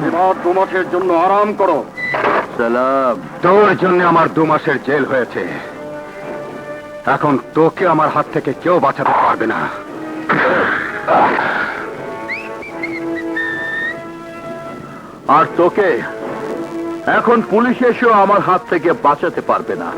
এবার 2 মাসের জন্য আরাম করো। সালাম। তোর জন্য আমার 2 মাসের জেল হয়েছে, এখন তোকে আমার হাত থেকে কেউ বাঁচাতে পারবে না। আর তোকে এখন পুলিশ এসেও আমার হাত থেকে বাঁচাতে পারবে না।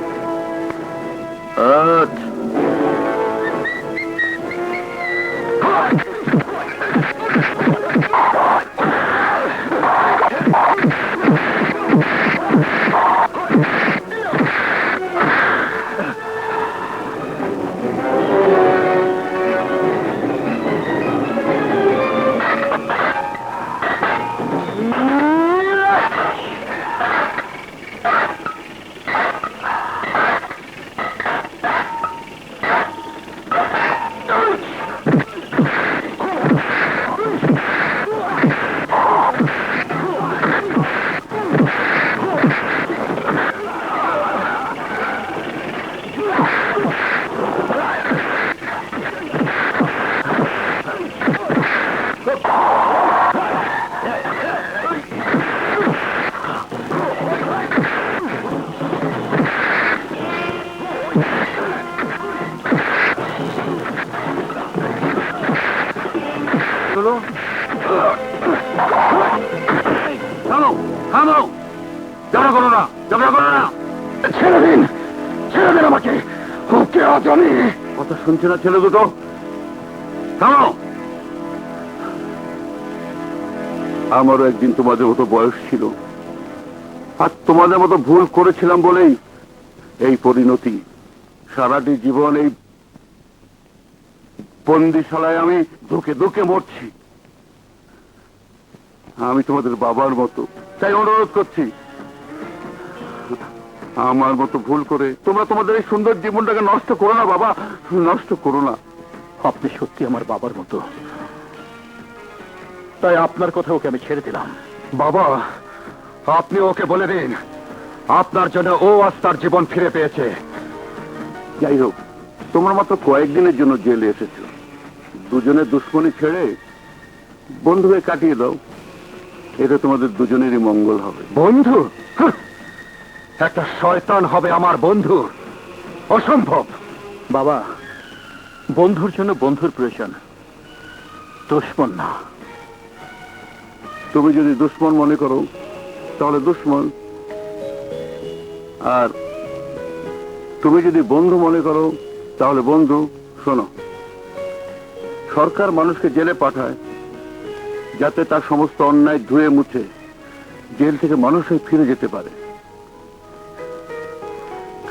ছেড়ে দিন, ছেড়ে দিন আমাকে। ওকে আজ আমি কথা শুনছে না ছেলে দুটো? থামো। আমারও একদিন তোমাদের মতো বয়স ছিল, আর তোমাদের মতো ভুল করেছিলাম বলেই এই পরিণতি। সারাটি জীবন এই বন্দিশালায় আমি দুঃখে দুঃখে মরছি। আমি তোমাদের বাবার মতো, তাই অনুরোধ করছি, আমার মতো ভুল করে তোমরা তোমাদের এই সুন্দর জীবনটাকে নষ্ট করো না বাবা, নষ্ট করো না। আপনি সত্যি আমার বাবার মতো, তাই আপনার কথা ওকে আমি ছেড়ে দিলাম। বাবা, আপনি ওকে বলে দিন আপনার জন্য ও আজ তার জীবন ফিরে পেয়েছে। যাই হোক, তোমরা মাত্র কয়েকদিনের জন্য জেলে এসেছো, দুজনের দুশ্মনী ছেড়ে বন্ধু হয়ে কাটিয়ে দাও, এতে তোমাদের দুজনেরই মঙ্গল হবে। বন্ধু? হাহ! একটা শয়তান হবে আমার বন্ধু? অসম্ভব। বাবা, বন্ধুর জন্য বন্ধুর প্রয়োজন, দুশ্মন না। তুমি যদি দুশ্মন মনে করো তাহলে দুশ্মন, আর তুমি যদি বন্ধু মনে করো তাহলে বন্ধু। শোনো, সরকার মানুষকে জেলে পাঠায় যাতে তার সমস্ত অন্যায় ধুয়ে মুছে জেল থেকে মানুষ হয়ে ফিরে যেতে পারে।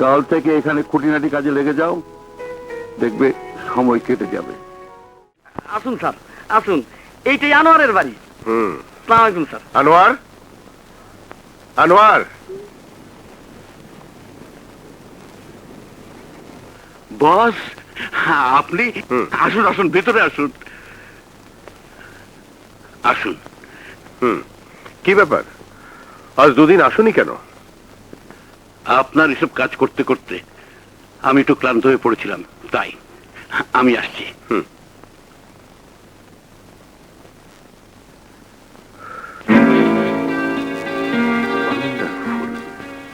কাল থেকে এখানে খুঁটিনাটি কাজে লেগে যাও, দেখবে সময় কেটে যাবে। আসুন স্যার, আসুন, এইটাই আনোয়ারের বাড়ি। আসসালামু আলাইকুম স্যার। আনোয়ার, আনোয়ার। বস, আপনি আসুন, আসুন, ভেতরে আসুন, আসুন। কি ব্যাপার, আজ দুদিন আসুনি কেন? আপনার এসব কাজ করতে করতে আমি একটু ক্লান্ত হয়ে পড়েছিলাম, তাই আমি আসছি।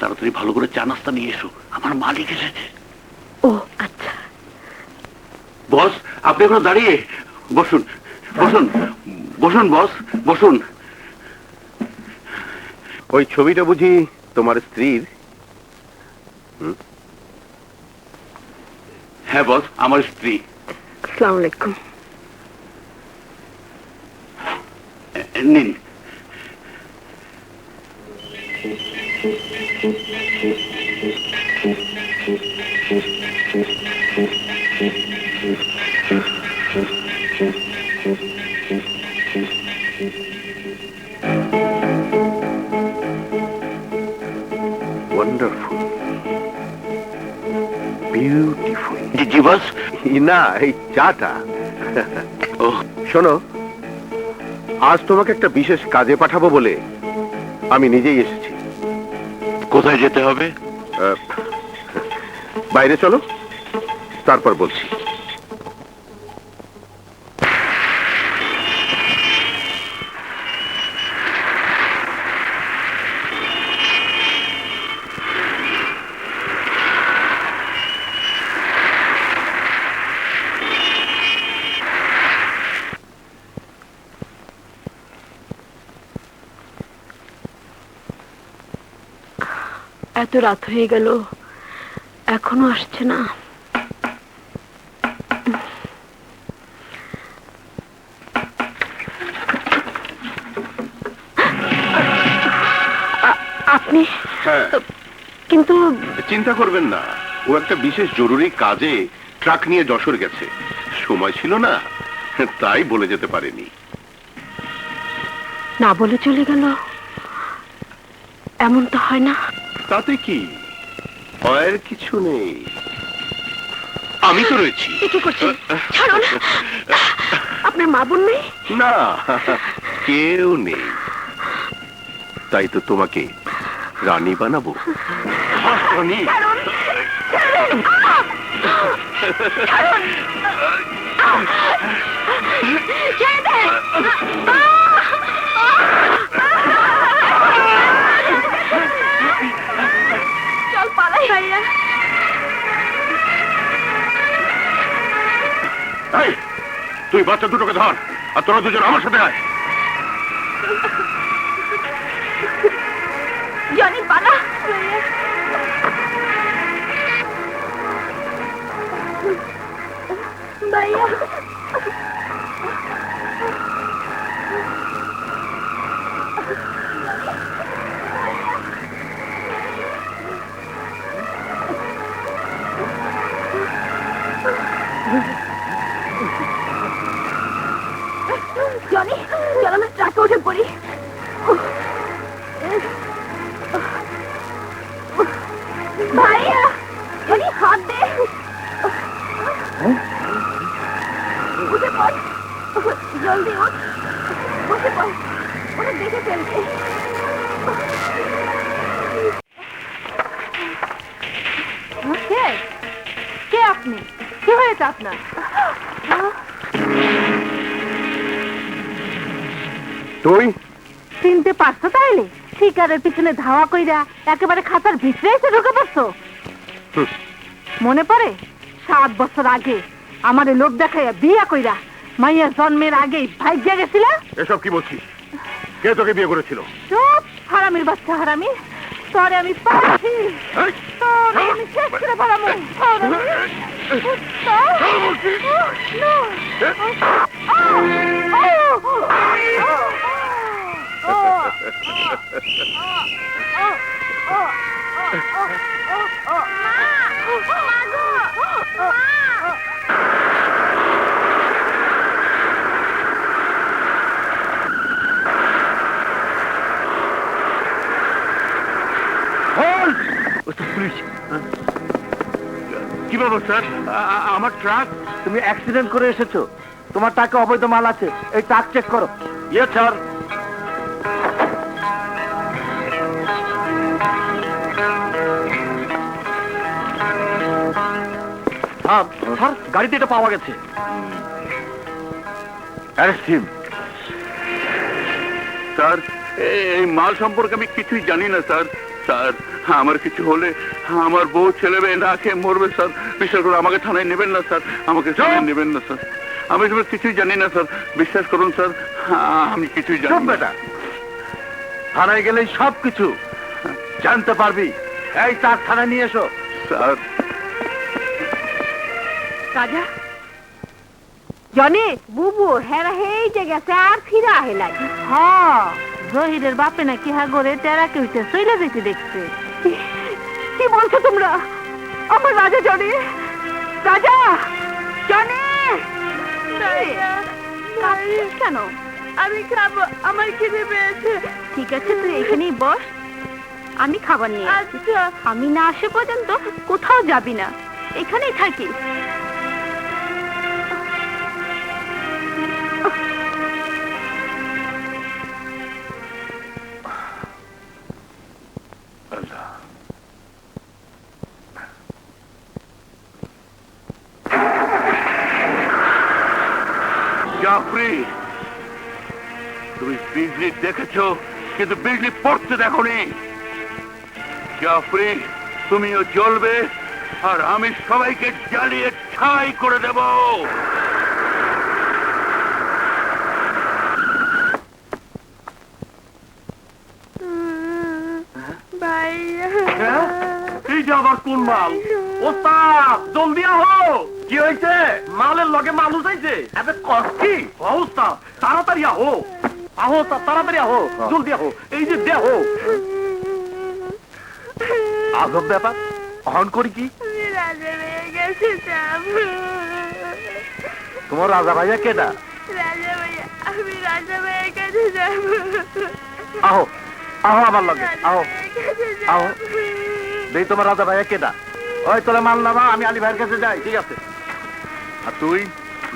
তাড়াতাড়ি ভালো করে চা নাস্তা নিয়ে এসো, আমার মালিক এসেছে। ও আচ্ছা। বস, আপনি এখনো দাঁড়িয়ে? বসুন, বসুন, বসুন বস, বসুন। ওই ছবিটা বুঝি তোমার স্ত্রীর? হ্যাঁ বস, আমার স্ত্রী। আসসালামু আলাইকুম। নিন। Wonderful, beautiful. জি বস। না, এই চাটা। ও শোনো, আজ তোমাকে একটা বিশেষ কাজে পাঠাবো বলে আমি নিজেই এসেছি। কোথায় যেতে হবে? বাইরে চলো, তারপর বলছি। এত রাত হয়ে গেল, এখনো আসছে না। আপনি হ্যাঁ, কিন্তু চিন্তা করবেন না, ও একটা বিশেষ জরুরি কাজে ট্রাক নিয়ে যশোর গেছে, সময় ছিল না, তাই বলে যেতে পারেনি। না বলে চলে গেল, এমন তো হয় না। তাতে কি, ভয়ের কিছু নেই, আমি তো রয়েছি। এ কি করছেন? ছাড়ুন। আপনার মা বোন নেই? না, কেউ নেই, তাই তো তোমাকে রানী বানাবো। রানী, চল পালাই ভাইয়া। এই, তুই বাচ্চা দুটোকে ধর, আর তোরা দুজন আমার সাথে আয়। জনি পালা। ভাইয়া জনি, চল আমরা ট্রাকে উঠে পড়ি। ভাইয়া, জনি হাত দে। উঠে পড়, জলদি উঠ, বসে পড়, ওরা দেখে ফেলবে। কে কে আপনি? কি হয়েছে আপনার? তুই চিনতে পারছো তাইলে? শিকারের পিছনে ধাওয়া কইরা একেবারে খাতার ভিতরে এসে ঢুকে পড়ছো। হুম। মনে পড়ে 7 বছর আগে আমারে লোক দেখাইয়া বিয়া কইরা মাইয়া জন্মের আগেই ভাগ্যা গেছিল। এসব কি বলছিস? কে তোকে বিয়ে করেছিল? চুপ, হারামির বাচ্চা হারামি। তোরে আমি পাচ্ছি, এই, তোরে আমি শেষ করে ফেলামু। কি ব্যাপার স্যার? আমার ট্রাক। তুমি অ্যাক্সিডেন্ট করে এসেছো, তোমার টাকা অবৈধ মাল আছে, এই ট্রাক চেক করো। ইয়ে স্যার। হ্যাঁ স্যার, গাড়িতে এটা পাওয়া গেছে। Arrest him. স্যার, এই মাল সম্পর্কে আমি কিছুই জানি না স্যার। স্যার, আমার কিছু হলে আমার বউ ছেলে মেয়ে না খেয়ে মরবে স্যার। বিশ্বাস করুন, আমাকে থানায় নেবেন না স্যার, আমাকে থানায় নেবেন না স্যার। আমি এসব কিছুই জানি না স্যার, বিশ্বাস করুন স্যার, আমি কিছুই জানি না। বেটা, থানায় গেলেই সব কিছু জানতে পারবি। এই তার থানায় নিয়ে এসো। স্যার, রাজা, জনি বুবু হেরা হেই যে গেছে আর ফিরা হেলাই। হ্যাঁ, জহিরের বাপে নাকি হাগরে টেরাকে উঠে চইলা যেতে দেখছে। কি বলছো তোমরা? আমার রাজা জনি, রাজা জনি। কেন? আমি খাবো, আমার খিদে পেয়েছে। ঠিক আছে, তুই এখানেই বস, আমি খাবার নিয়ে আসছি। আমি না আসে পর্যন্ত কোথাও যাবি না, এখানেই থাকিস। জাফরি, তুমি বিজলি দেখেছো কিন্তু বিজলি পড়তে দেখোনি। জাফরি, তুমিও জ্বলবে আর আমি সবাইকে জ্বালিয়ে ছাই করে দেব। ভাইয়া মাল। ওস্তাদ জলদি আহো। কি হয়েছে? মালের লগে মানুষ আইছে। এবে কষ্টি ওস্তাদ, তাড়াতাড়ি আহো। আহো ওস্তাদ, তাড়াতাড়ি আহো, জলদি আহো। এই যে দেহো। আজব ব্যাপার, অহন করি কি? রাজা হয়ে গেছে যাব। তোমার রাজা ভাইয়া কেডা? রাজা ভাইয়া, আমি রাজা ভাইয়ের কাছে যাব। আহো আহো আমার লগে, আহো আহো। আহো। দেই তোমার রাজা ভাইয়া কেডা? ওই তোরা মাল নামা, আমি আলী ভাইয়ের কাছে যাই। ঠিক আছে। আর তুই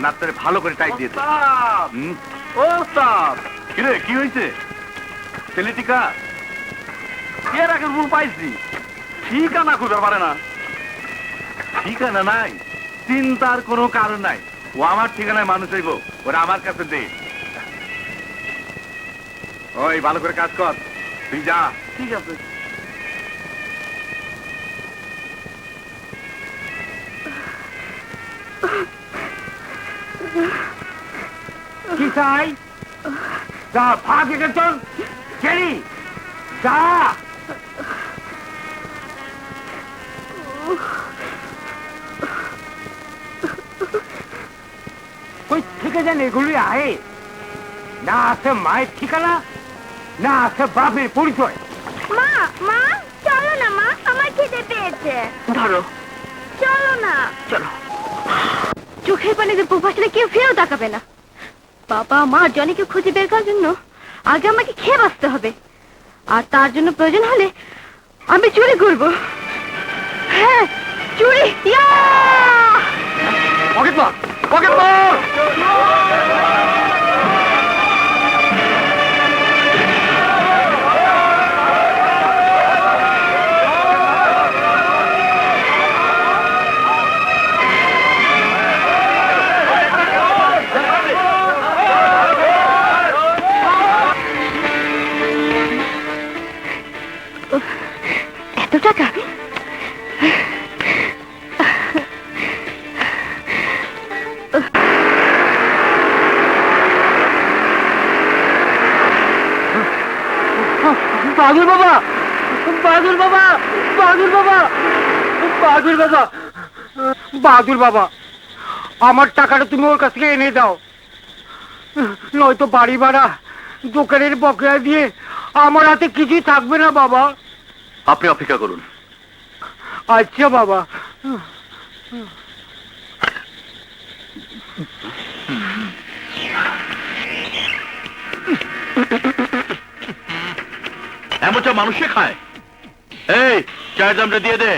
নাটটারে ভালো করে টাইট দিয়ে দে। ওস্তাদ, কিরে কি হয়েছে? ছেলেটিকা এর আগে ভুল পাইছি, ঠিকানা খুঁজে পারে না। ঠিকানা নাই, চিন্তার কোনো কারণ নাই। ও আমার ঠিকানায় মানুষ হইব, ওরা আমার কাছে দে। ওই ভালো করে কাজ কর। তুই যা। ঠিক আছে। কি চাই? যা ভাগ এখান চল, চেরি যা। কই থেকে যেন এগুলি আয়ে, না আছে মায়ের ঠিকানা, না আছে বাপের পরিচয়। মা, মা, চলো না মা, আমার খিদে পেয়েছে। ধরো, চলো না। চলো। চোখের পানিতে বুক ভাসলে কেউ ফিরেও তাকাবে না। বাবা মা জনিকে খুঁজে বের করার জন্য আগে আমাকে খেয়ে বাঁচতে হবে, আর তার জন্য প্রয়োজন হলে আমি চুরি করব। হ্যাঁ, চুরি। ইয়া! পকেট মার, পকেট মার। এত টাকা? বাদুর বাবা, বাদুর বাবা, বাদুর বাবা, বাদুর বাবা, বাদুর বাবা, আমার টাকাটা তুমি ওর কাছ থেকে এনে দাও, নয়তো বাড়ি ভাড়া দোকানের বকেয়া দিয়ে আমার হাতে কিছুই থাকবে না বাবা। আপনি অপেক্ষা করুন। আচ্ছা বাবা। এমন চা মানুষে খায়? এই চায়ের দামটা দিয়ে দে।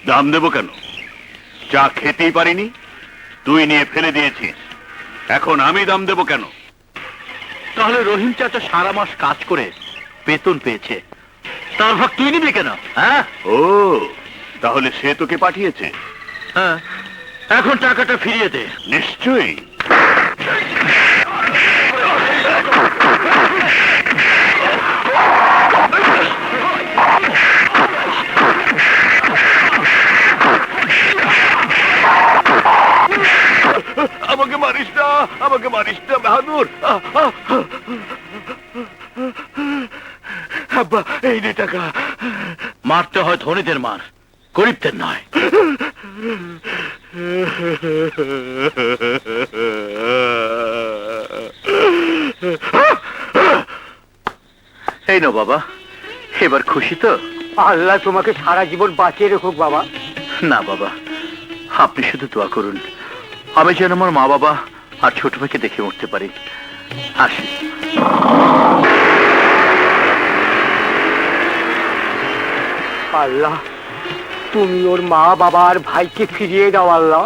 দাম দেবো কেন? চা খেতেই পারিনি, তুই নিয়ে ফেলে দিয়েছিস, এখন আমি দাম দেবো কেন? তাহলে রহিম চাচা সারা মাস কাজ করে বেতন পেয়েছে, তার ভাগ তুই নিবি কেন? হ্যাঁ, ও তাহলে সে তোকে পাঠিয়েছে? হ্যাঁ, এখন টাকাটা ফিরিয়ে দে। নিশ্চয়ই। আমাকে মারিস না, আমাকে মারিস না বাহাদুর। আব্বা, এই নে টাকা। মারতে হয় ধনীদের মার, গরিবদের নয়। এই নো বাবা, এবার খুশি তো? আল্লাহ তোমাকে সারা জীবন বাঁচিয়ে রেখুক বাবা। না বাবা, আপনি শুধু দোয়া করুন আমি যেন আমার মা বাবা আর ছোট ভাইকে দেখে উঠতে পারি। আসি। আল্লাহ, তুমি ওর মা বাবা আর ভাইকে ফিরিয়ে দাও আল্লাহ।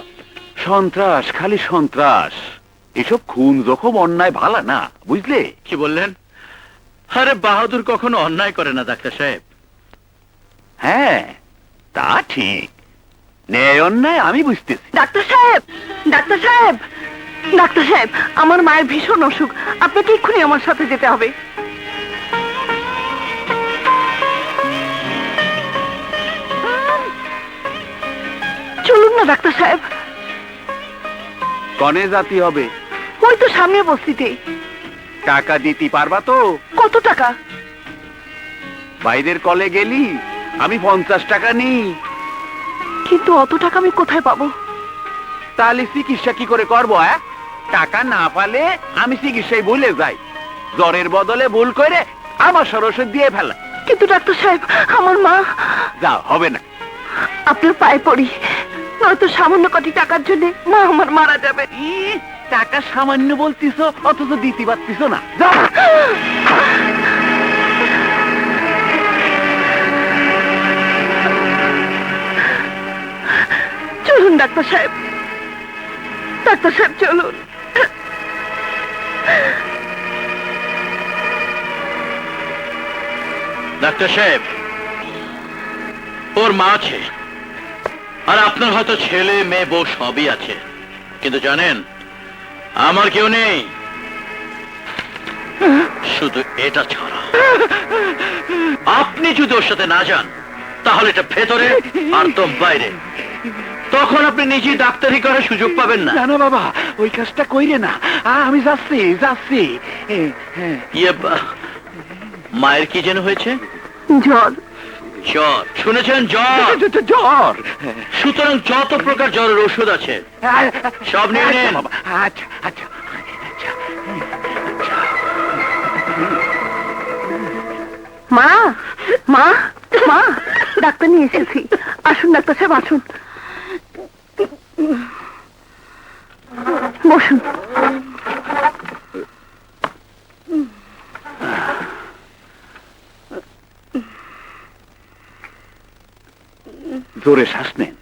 সন্ত্রাস, খালি সন্ত্রাস, এসব খুন জখম অন্যায় ভালা না, বুঝলে? কি বললেন? আরে বাহাদুর কখনো অন্যায় করে না ডাক্তার সাহেব। হ্যাঁ তা ঠিক, ন্যায় অন্যায় আমি বুঝতেছি। ডাক্তার সাহেব, ডাক্তার সাহেব, ডাক্তার সাহেব, আমার মায়ের ভীষণ অসুখ, আপনাকে এক্ষুনি আমার সাথে যেতে হবে। চলুন না ডাক্তার সাহেব। কনে জাতি হবে? ওই তো সামনে বস্তিতে। টাকা দিতে পারবা তো? কত টাকা? বাইরের কলে গেলি আমি 50 টাকা নিই, কিন্তু অত টাকা আমি কোথায় পাবো? তাহলে চিকিৎসা কি করে করবো? টাকা না পালে আমি চিকিৎসায় ভুলে যাই, জ্বরের বদলে ভুল করে আমার ওষুধ দিয়ে ফেলা। কিন্তু ডাক্তার সাহেব, আমার মা। যা, হবে না। আপনার পায়ে পড়ি, নয়তো সামান্য কটি টাকার জন্য মা আমার মারা যাবে। টাকা সামান্য বলতিস, অথচ দিতে পারতিস না। যা। চলুন ডাক্তার সাহেব, ডাক্তার সাহেব চলুন। ডাক্তার সাহেব, ওর মা আছে, আর আপনার হয়তো ছেলে মেয়ে বউ সবই আছে, কিন্তু জানেন আমার কেউ নেই, শুধু এটা ছাড়া। আপনি যদি ওর সাথে না যান তাহলে এটা ভেতরে আর তো বাইরে, তখন আপনি নিজেই ডাক্তারি করার সুযোগ পাবেন না। না না বাবা, ওই কাজটা কইরে না। আমি যাচ্ছি যাচ্ছি। মায়ের কি যেন হয়েছে? জ্বর। জ্বর, শুনেছেন? জ্বর। জ্বর। সুতরাং যত প্রকার জ্বরের ওষুধ আছে সব নিয়ে নেন। আচ্ছা আচ্ছা। মা, মা, মা, ডাক্তার নিয়ে এসেছি। আসুন ডাক্তার সাহেব, আসুন, বসুন। জোরে শ্বাস নেন।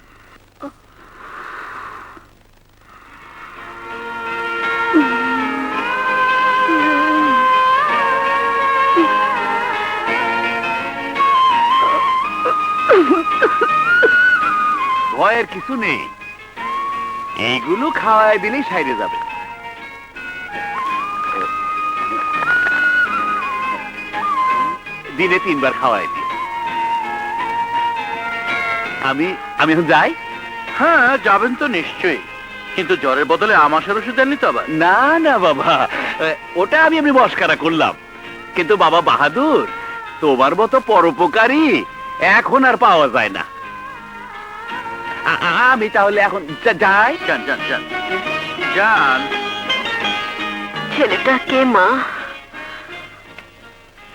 ভয়ের কিছু নেই, এইগুলো খাওয়াই দিলেই সাইরে যাবে। দিনে 3 বার খাওয়াই দিই। আমি এখন যাই। হ্যাঁ, যাবেন তো নিশ্চয়ই, কিন্তু জ্বরের বদলে আমাশার ওষুধ আনলি তো আবার? না না বাবা, ওটা আমি এমনি মস্কারা করলাম। কিন্তু বাবা বাহাদুর, তোমার মতো পরোপকারী এখন আর পাওয়া যায় না। আমি তাহলে এখন যাই। যান যান যান যান। ছেলেটা কে মা?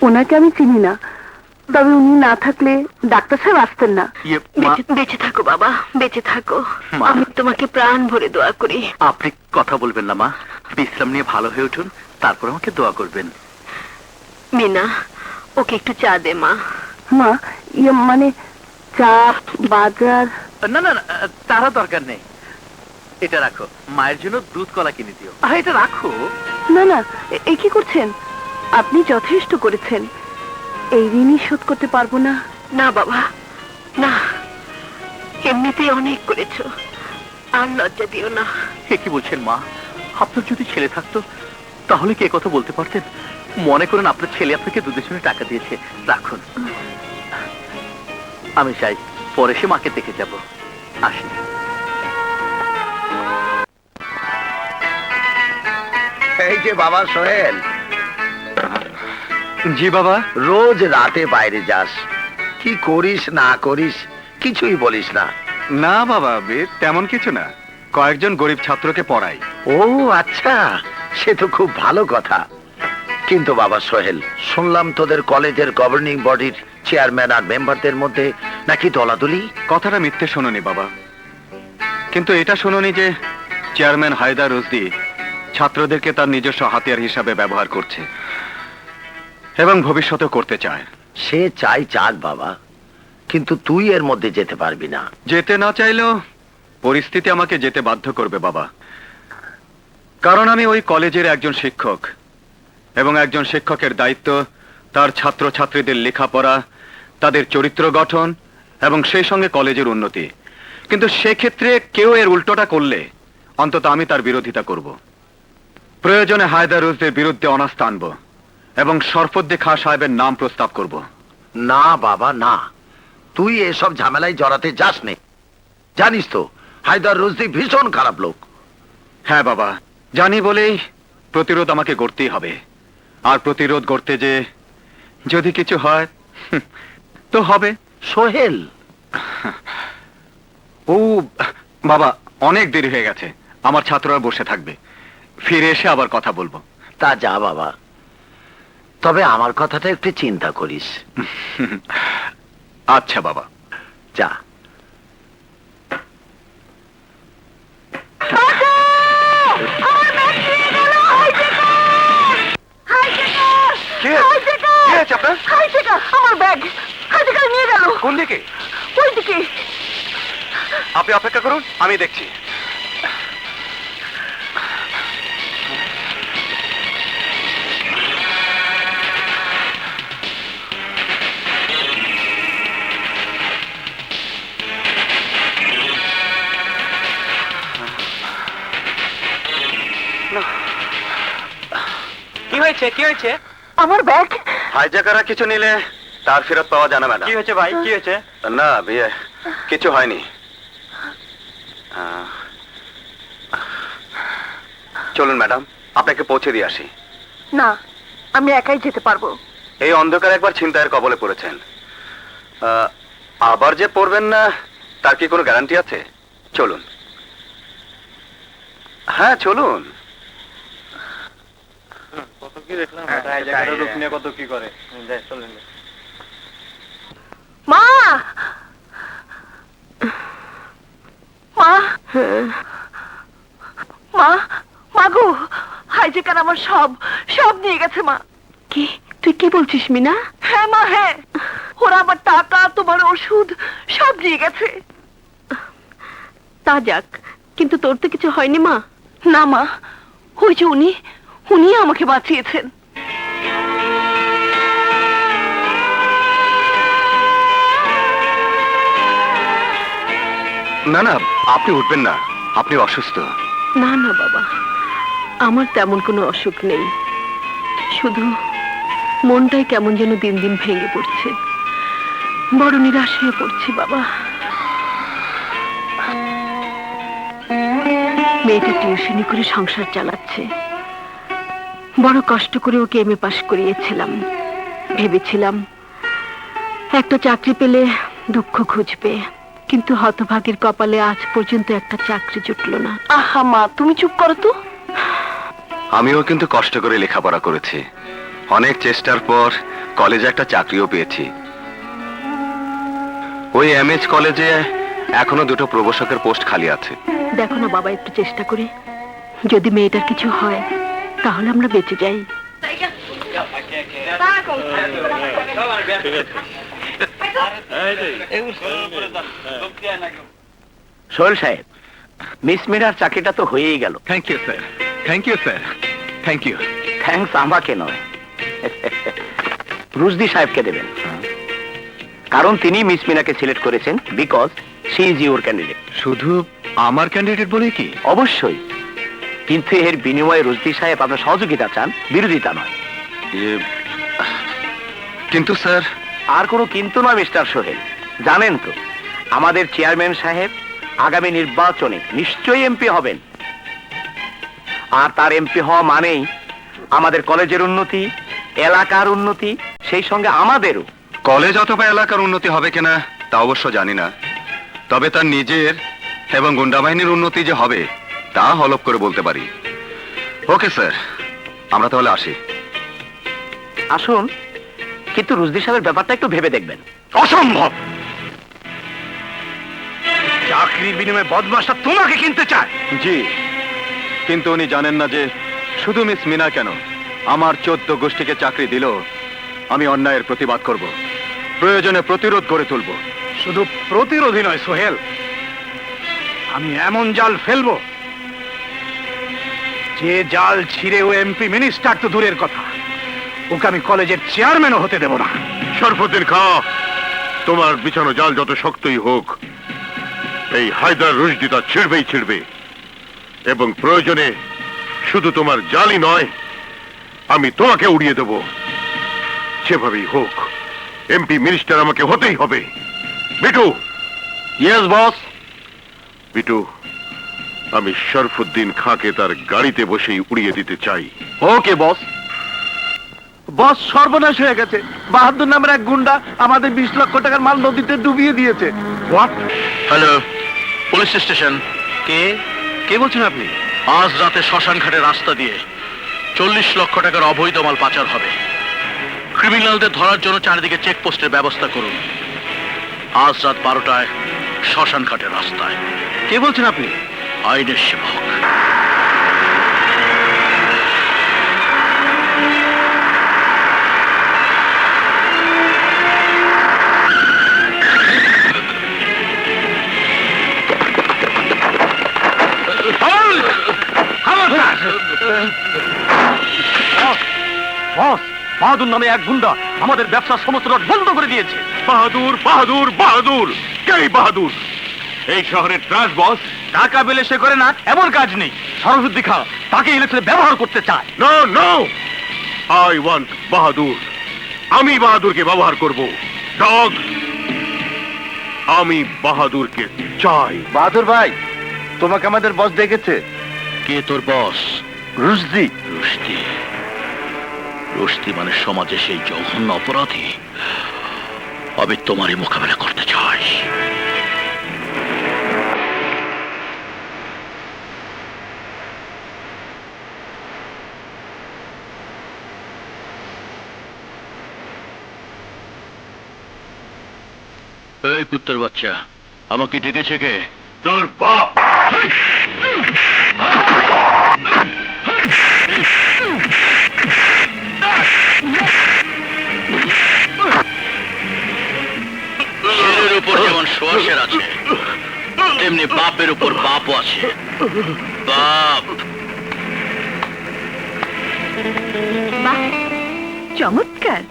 ওনাকে আমি চিনি না, তবে উনি না থাকলে ডাক্তার সাহেব আসতেন না। বেঁচে থাকো বাবা, বেঁচে থাকো। মা। আমি তোমাকে প্রাণ ভরে দোয়া করি। আপনি কথা বলবেন না মা, বিশ্রাম নিয়ে ভালো হয়ে উঠুন, তারপর আমাকে দোয়া করবেন। মিনা, ওকে একটু চা দে মা। মা, মানে চা, বাজার? না না না, তারা দরকার নেই, এটা রাখো, মায়ের জন্য দুধ কলা কিনে দিও। এটা রাখো। না না, এ কি করছেন? আপনি যথেষ্ট করেছেন, এই ঋণই শোধ করতে পারবো না। না বাবা, না, এমনিতেই অনেক করেছো, আর লজ্জা দিও না। এ কি বলছেন মা? আপনার যদি ছেলে থাকতো তাহলে কি কথা বলতে পারতেন? মনে করেন আপনার ছেলে আপনাকে দুধের জন্য টাকা দিয়েছে, রাখুন। আমি চাই পরে সে মাকে দেখে যাব। আসি। এই যে বাবা সোহেল, জি বাবা। রোজ রাতে বাইরে যাস, কি করিস না করিস কিছুই বলিস না। না বাবা, তেমন কিছু না, কয়েকজন গরিব ছাত্রকে পড়াই। ও আচ্ছা, সে তো খুব ভালো কথা। কিন্তু বাবা সোহেল, শুনলাম তোদের কলেজের গভর্নিং বডির চেয়ারম্যান আর মেম্বারদের মধ্যে নাকি দলাদলি। কথাটা মিথ্যে শোনোনি বাবা, কিন্তু এটা শোনোনি যে চেয়ারম্যান হায়দার রুজদি ছাত্রদেরকে তার নিজস্ব হাতিয়ার হিসাবে ব্যবহার করছে এবং ভবিষ্যতে করতে চায়। সে চাই চাক বাবা, কিন্তু তুই এর মধ্যে যেতে পারবি না। যেতে না চাইলেও পরিস্থিতি আমাকে যেতে বাধ্য করবে বাবা, কারণ আমি ওই কলেজের একজন শিক্ষক, এবং একজন শিক্ষকের দায়িত্ব তার ছাত্র ছাত্রীদের লেখাপড়া, তাদের চরিত্র গঠন এবং সেই সঙ্গে কলেজের উন্নতি। কিন্তু সেক্ষেত্রে কেউ এর উল্টোটা করলে অন্তত আমি তার বিরোধিতা করব। প্রয়োজনে হায়দার রুজদের বিরুদ্ধে অনাস্থা আনব এবং শরফুদ্দি খাঁ সাহেবের নাম প্রস্তাব করব। না বাবা না, তুই এসব ঝামেলায় জড়াতে যাস নে। জানিস তো হায়দার রুজদি ভীষণ খারাপ লোক। হ্যাঁ বাবা, জানি বলেই প্রতিরোধ আমাকে গড়তেই হবে, আর প্রতিরোধ গড়তে যে যদি কিছু হয় তো হবে। সোহেল, ও বাবা, অনেক দেরি হয়ে গেছে, আমার ছাত্ররা বসে থাকবে, ফিরে এসে আবার কথা বলবো। তা যা বাবা, তবে আমার কথাটা একটু চিন্তা করিস। আচ্ছা বাবা। যা। আমার ব্যাগ হাইজেকার নিয়ে গেল। কোন দিকে? ওই দিকে। আপনি অপেক্ষা করুন, আমি দেখছি। কি হয়েছে, কি হয়েছে? আমার ব্যাগ। হাইজ্যাকাররা কিছু নিলে তার ফেরত পাওয়া যায় না ম্যাডাম। কি হয়েছে ভাই, কি হয়েছে? না বিয়ে কিছু হয়নি। চলুন ম্যাডাম, আপনাকে পৌঁছে দিয়ে আসি। না, আমি একাই যেতে পারবো। এই অন্ধকার একবার ছিনতাইয়ের কবলে পড়েছেন, আবার যে পড়বেন না তার কি কোনো গ্যারান্টি আছে? চলুন। হ্যাঁ চলুন। কত কি দেখলাম, রূপ নিয়ে কত কি করে। চলেন। মা, মা, মা, মাগো, হাইজেকার আমার সব সব নিয়ে গেছে মা। কি? তুই কি বলছিস মিনা? হ্যাঁ মা, হ্যাঁ, ওরা আমার টাকা, তোমার ওষুধ সব নিয়ে গেছে। তা যাক, কিন্তু তোর তো কিছু হয়নি মা? না মা, ওই যে উনি আমাকে বাঁচিয়েছেন। না না, আপনি উঠবেন না, আপনি অসুস্থ। না না বাবা, আমার তেমন কোনো অসুখ নেই, শুধু মনটাই কেমন যেন দিন দিন ভেঙে পড়ছে, বড় নিরাশ হয়ে পড়ছি বাবা। মেয়েটা টিউশনি করে সংসার চালাচ্ছে, বড় কষ্ট করে ওকে এমএ পাশ করিয়েছিলাম, ভেবেছিলাম একটা চাকরি পেলে দুঃখ খুঁজবে, কিন্তু হতভাগের কপালে আজ পর্যন্ত একটা চাকরি জুটলো না। আহা মা, তুমি চুপ করো তো। আমিও কিন্তু কষ্ট করে লেখাপড়া করেছি, অনেক চেষ্টার পর কলেজে একটা চাকরিও পেয়েছি। ওই এমএচ কলেজে এখনো 2টো প্রভাষকের পোস্ট খালি আছে। দেখো না বাবা, একটু চেষ্টা করে, যদি মেয়েটার কিছু হয় তাহলে আমরা বেঁচে যাই। সোহেল সাহেব, মিস মিনার চাকরিটা তো হয়েই গেল। Thank you sir, thank you sir, thank you. Thanks আমাকে নয়, রুশদি সাহেবকে দেবেন, কারণ তিনি মিস মিনাকে সিলেক্ট করেছেন, because she is your candidate. শুধু আমার ক্যান্ডিডেট বলে কি? অবশ্যই, কিন্তু এর বিনিময়ে রুশদি সাহেব আপনার সহযোগিতা চান, বিরোধিতা নয়। কিন্তু স্যার। আর কোনো কিন্তু নয় মিস্টার সোহেল, জানেন তো আমাদের চেয়ারম্যান সাহেব আগামী নির্বাচনে নিশ্চয়ই এমপি হবেন, আর তার এমপি হওয়া মানেই আমাদের কলেজের উন্নতি, এলাকার উন্নতি, সেই সঙ্গে আমাদেরও। কলেজ অথবা এলাকার উন্নতি হবে কিনা তা অবশ্য জানি না, তবে তার নিজের এবং গুন্ডা বাহিনীর উন্নতি যে হবে তা হলপ করে বলতে পারি। ওকে স্যার, আমরা তাহলে আসি। আসুন, কিন্তু রুশদি সাহেবের ব্যাপারটা একটু ভেবে দেখবেন। অসম্ভব! চাকরির বিনিময়ে বদমাশটা তোমাকে কিনতে চায়। জি, কিন্তু উনি জানেন না যে শুধু মিস মিনা কেন, আমার 14 গোষ্ঠীকে চাকরি দিল, আমি অন্যায়ের প্রতিবাদ করব, প্রয়োজনে প্রতিরোধ গড়ে তুলব। শুধু প্রতিরোধী নয় সোহেল, আমি এমন জাল ফেলবো যে জাল ছিঁড়ে ও এমপি মিনিস্টার তো দূরের কথা, ওকে আমি কলেজের চেয়ারম্যানও হতে দেব না। শরফুদ্দিন খা, তোমার বিছানো জাল যত শক্তই হোক, এই হায়দার রুশদি তা ছিড়বেই ছিড়বে, এবং প্রয়োজনে শুধু তোমার জালই নয়, আমি তোমাকে উড়িয়ে দেব। যেভাবেই হোক এমপি মিনিস্টার আমাকে হতেই হবে। বিটু। Yes boss. বিটু, আমি শরফুদ্দিন খাঁকে তার গাড়িতে বসেই উড়িয়ে দিতে চাই। ওকে বস। বস, সর্বনাশ হয়ে গেছে, বাহাদুর নামের এক গুন্ডা আমাদের 20 লক্ষ টাকার মাল নদীতে ডুবিয়ে দিয়েছে। হোয়াট? Hello, police station. কে কে বলছেন আপনি? আজ রাতে শ্মশান ঘাটের রাস্তা দিয়ে 40 লক্ষ টাকার অবৈধ মাল পাচার হবে। ক্রিমিনালদের ধরার জন্য চারিদিকে চেকপোস্টের ব্যবস্থা করুন। আজ রাত 12টায় শ্মশান ঘাটের রাস্তায়। কে বলছেন আপনি? আইনের সেবক। বস, বাহাদুর নামে এক গুন্ডা আমাদের ব্যবসার সমস্ত রড বন্ধ করে দিয়েছে। বাহাদুর বাহাদুর বাহাদুর কে বাহাদুর? এই শহরের ট্রাস বস। টাকা পেলে সে করে না এমন কাজ নেই। সরস্বতী খা তাকে ইলেকশনে ব্যবহার করতে চায়। নো নো, আই ওয়ান্ট বাহাদুর। আমি বাহাদুরকে ব্যবহার করব। ডগ, আমি বাহাদুরকে চাই। বাহাদুর ভাই, তোমাকে আমাদের বস ডেকেছে। কে তোর বস? রুশদি। রুশদি? রুশদি মানে সমাজে সেই জঘন্য অপরাধী। আমি তোমারই মোকাবেলা করতে চাই। এই কুত্তার বাচ্চা, আমাকে ডেকেছে কে? তোর বাপ। শেরের উপর যেমন শোয়াশের আছে, তেমনি বাপের উপর বাপও আছে। বাপ। বাহ, চমৎকার।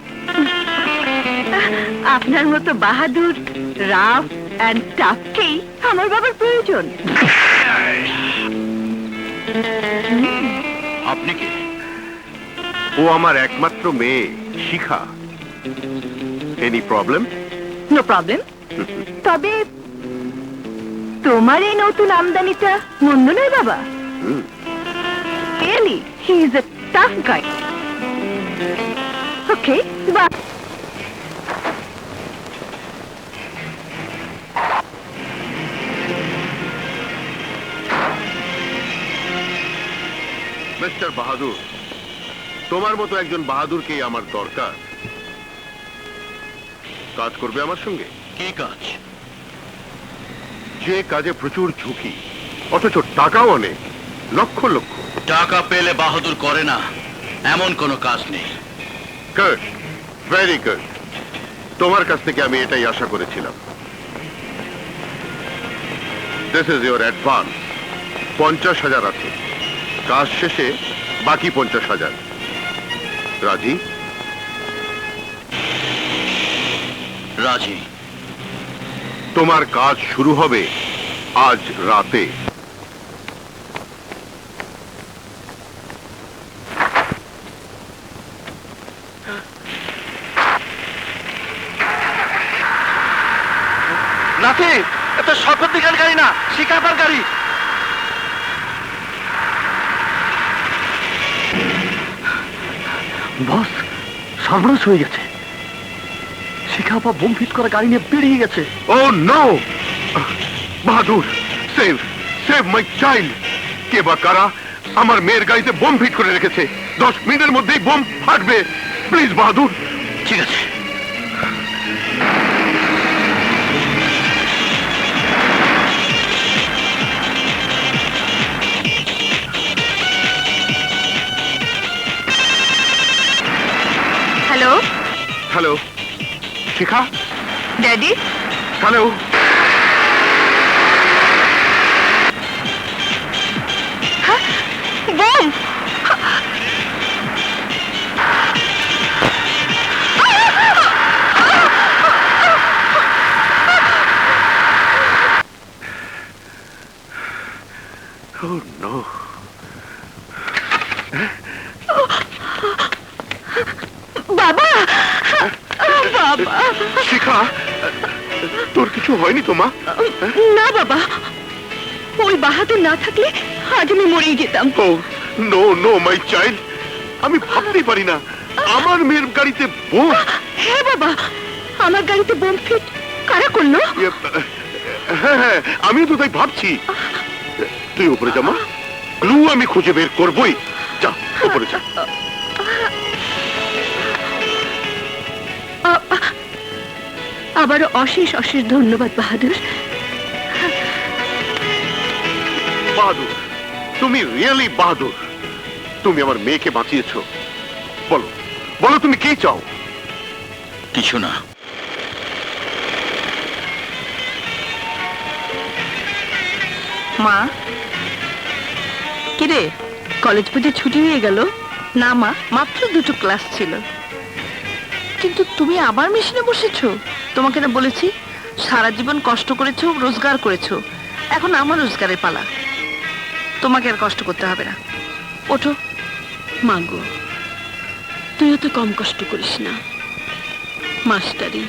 আপনার মতো বাহাদুর, রাফ অ্যান্ড টাফকেই আমার বাবার প্রয়োজন। আপনি কি? ও আমার একমাত্র মেয়ে Shikha. Any problem? No problem. তবে তোমার এই নতুন আমদানিটা মন্দ নয় বাবা। Really he is a tough guy. Okay, bye. Mister Bahadur, তোমার মতো একজন বাহাদুরকেই আমার দরকার। কাজ করবে আমার সঙ্গে? কি কাজ? যে কাজে প্রচুর ঝুঁকি, অথচ টাকাও অনেক, লক্ষ লক্ষ। টাকা পেলে বাহাদুর করে না এমন কোনো কাজ নেই। Good, very good. তোমার কাছ থেকে আমি এটাই আশা করেছিলাম। This is your advance. 50,000 আছে। কাজ শেষে বাকি 50,000। রাজি? রাজি। তোমার কাজ শুরু হবে আজ রাতে। নাতি, এত শপথ দিকার গাড়ি না, শিকাবার গাড়ি। বস, সর্বনাশ হয়ে গেছে। শিখাপা বোম ফিট করা গাড়ি নিয়ে বেরিয়ে গেছে। Oh no! Bahadur, save save my child. কে বা কারা আমার মেয়ের গাড়িতে বোম ফিট করে রেখেছে? 10 মিনিটের মধ্যেই বোম ফাটবে। প্লিজ বাহাদুর। ঠিক আছে। Hello hello, Shikha? Daddy, hello. Bomb. Oh no. বাবা, বাবা। শিখা, তোর কিছু হয়নি তো মা? না বাবা, ওই বাহাদুর না থাকলে আজ আমি মরেই যেতাম। ও নো নো মাই চাইল্ড, আমি ভাবতেই পারি না আমার মেয়ের গাড়িতে বোম। হ্যাঁ বাবা, আমার গাড়িতে বোম ফিট কারা করলো? হ্যাঁ হ্যাঁ, আমিও তো তাই ভাবছি। তুই উপরে যা মা, ক্লু আমি খুঁজে বের করবই। যা উপরে যা। আবারও অশেষ অশেষ ধন্যবাদ বাহাদুর। বাহাদুর, তুমি রিয়েলি বাহাদুর। তুমি আমার মেয়েকে বাঁচিয়েছো। বলো বলো, তুমি কি চাও? কিছু না। মা, কিরে কলেজ বুঝে ছুটি হয়ে গেল? না মা, মাত্র 2টো ক্লাস ছিল। কিন্তু তুমি আবার মেশিনে বসেছো? তোমাকে না বলেছি সারা জীবন কষ্ট করেছো, রোজগার করেছো, এখন আমার রোজগারের পালা। তোমাকে আর কষ্ট করতে হবে না, ওঠো। মা গো, তুইও তো কম কষ্ট করিস না। মাস্টারি,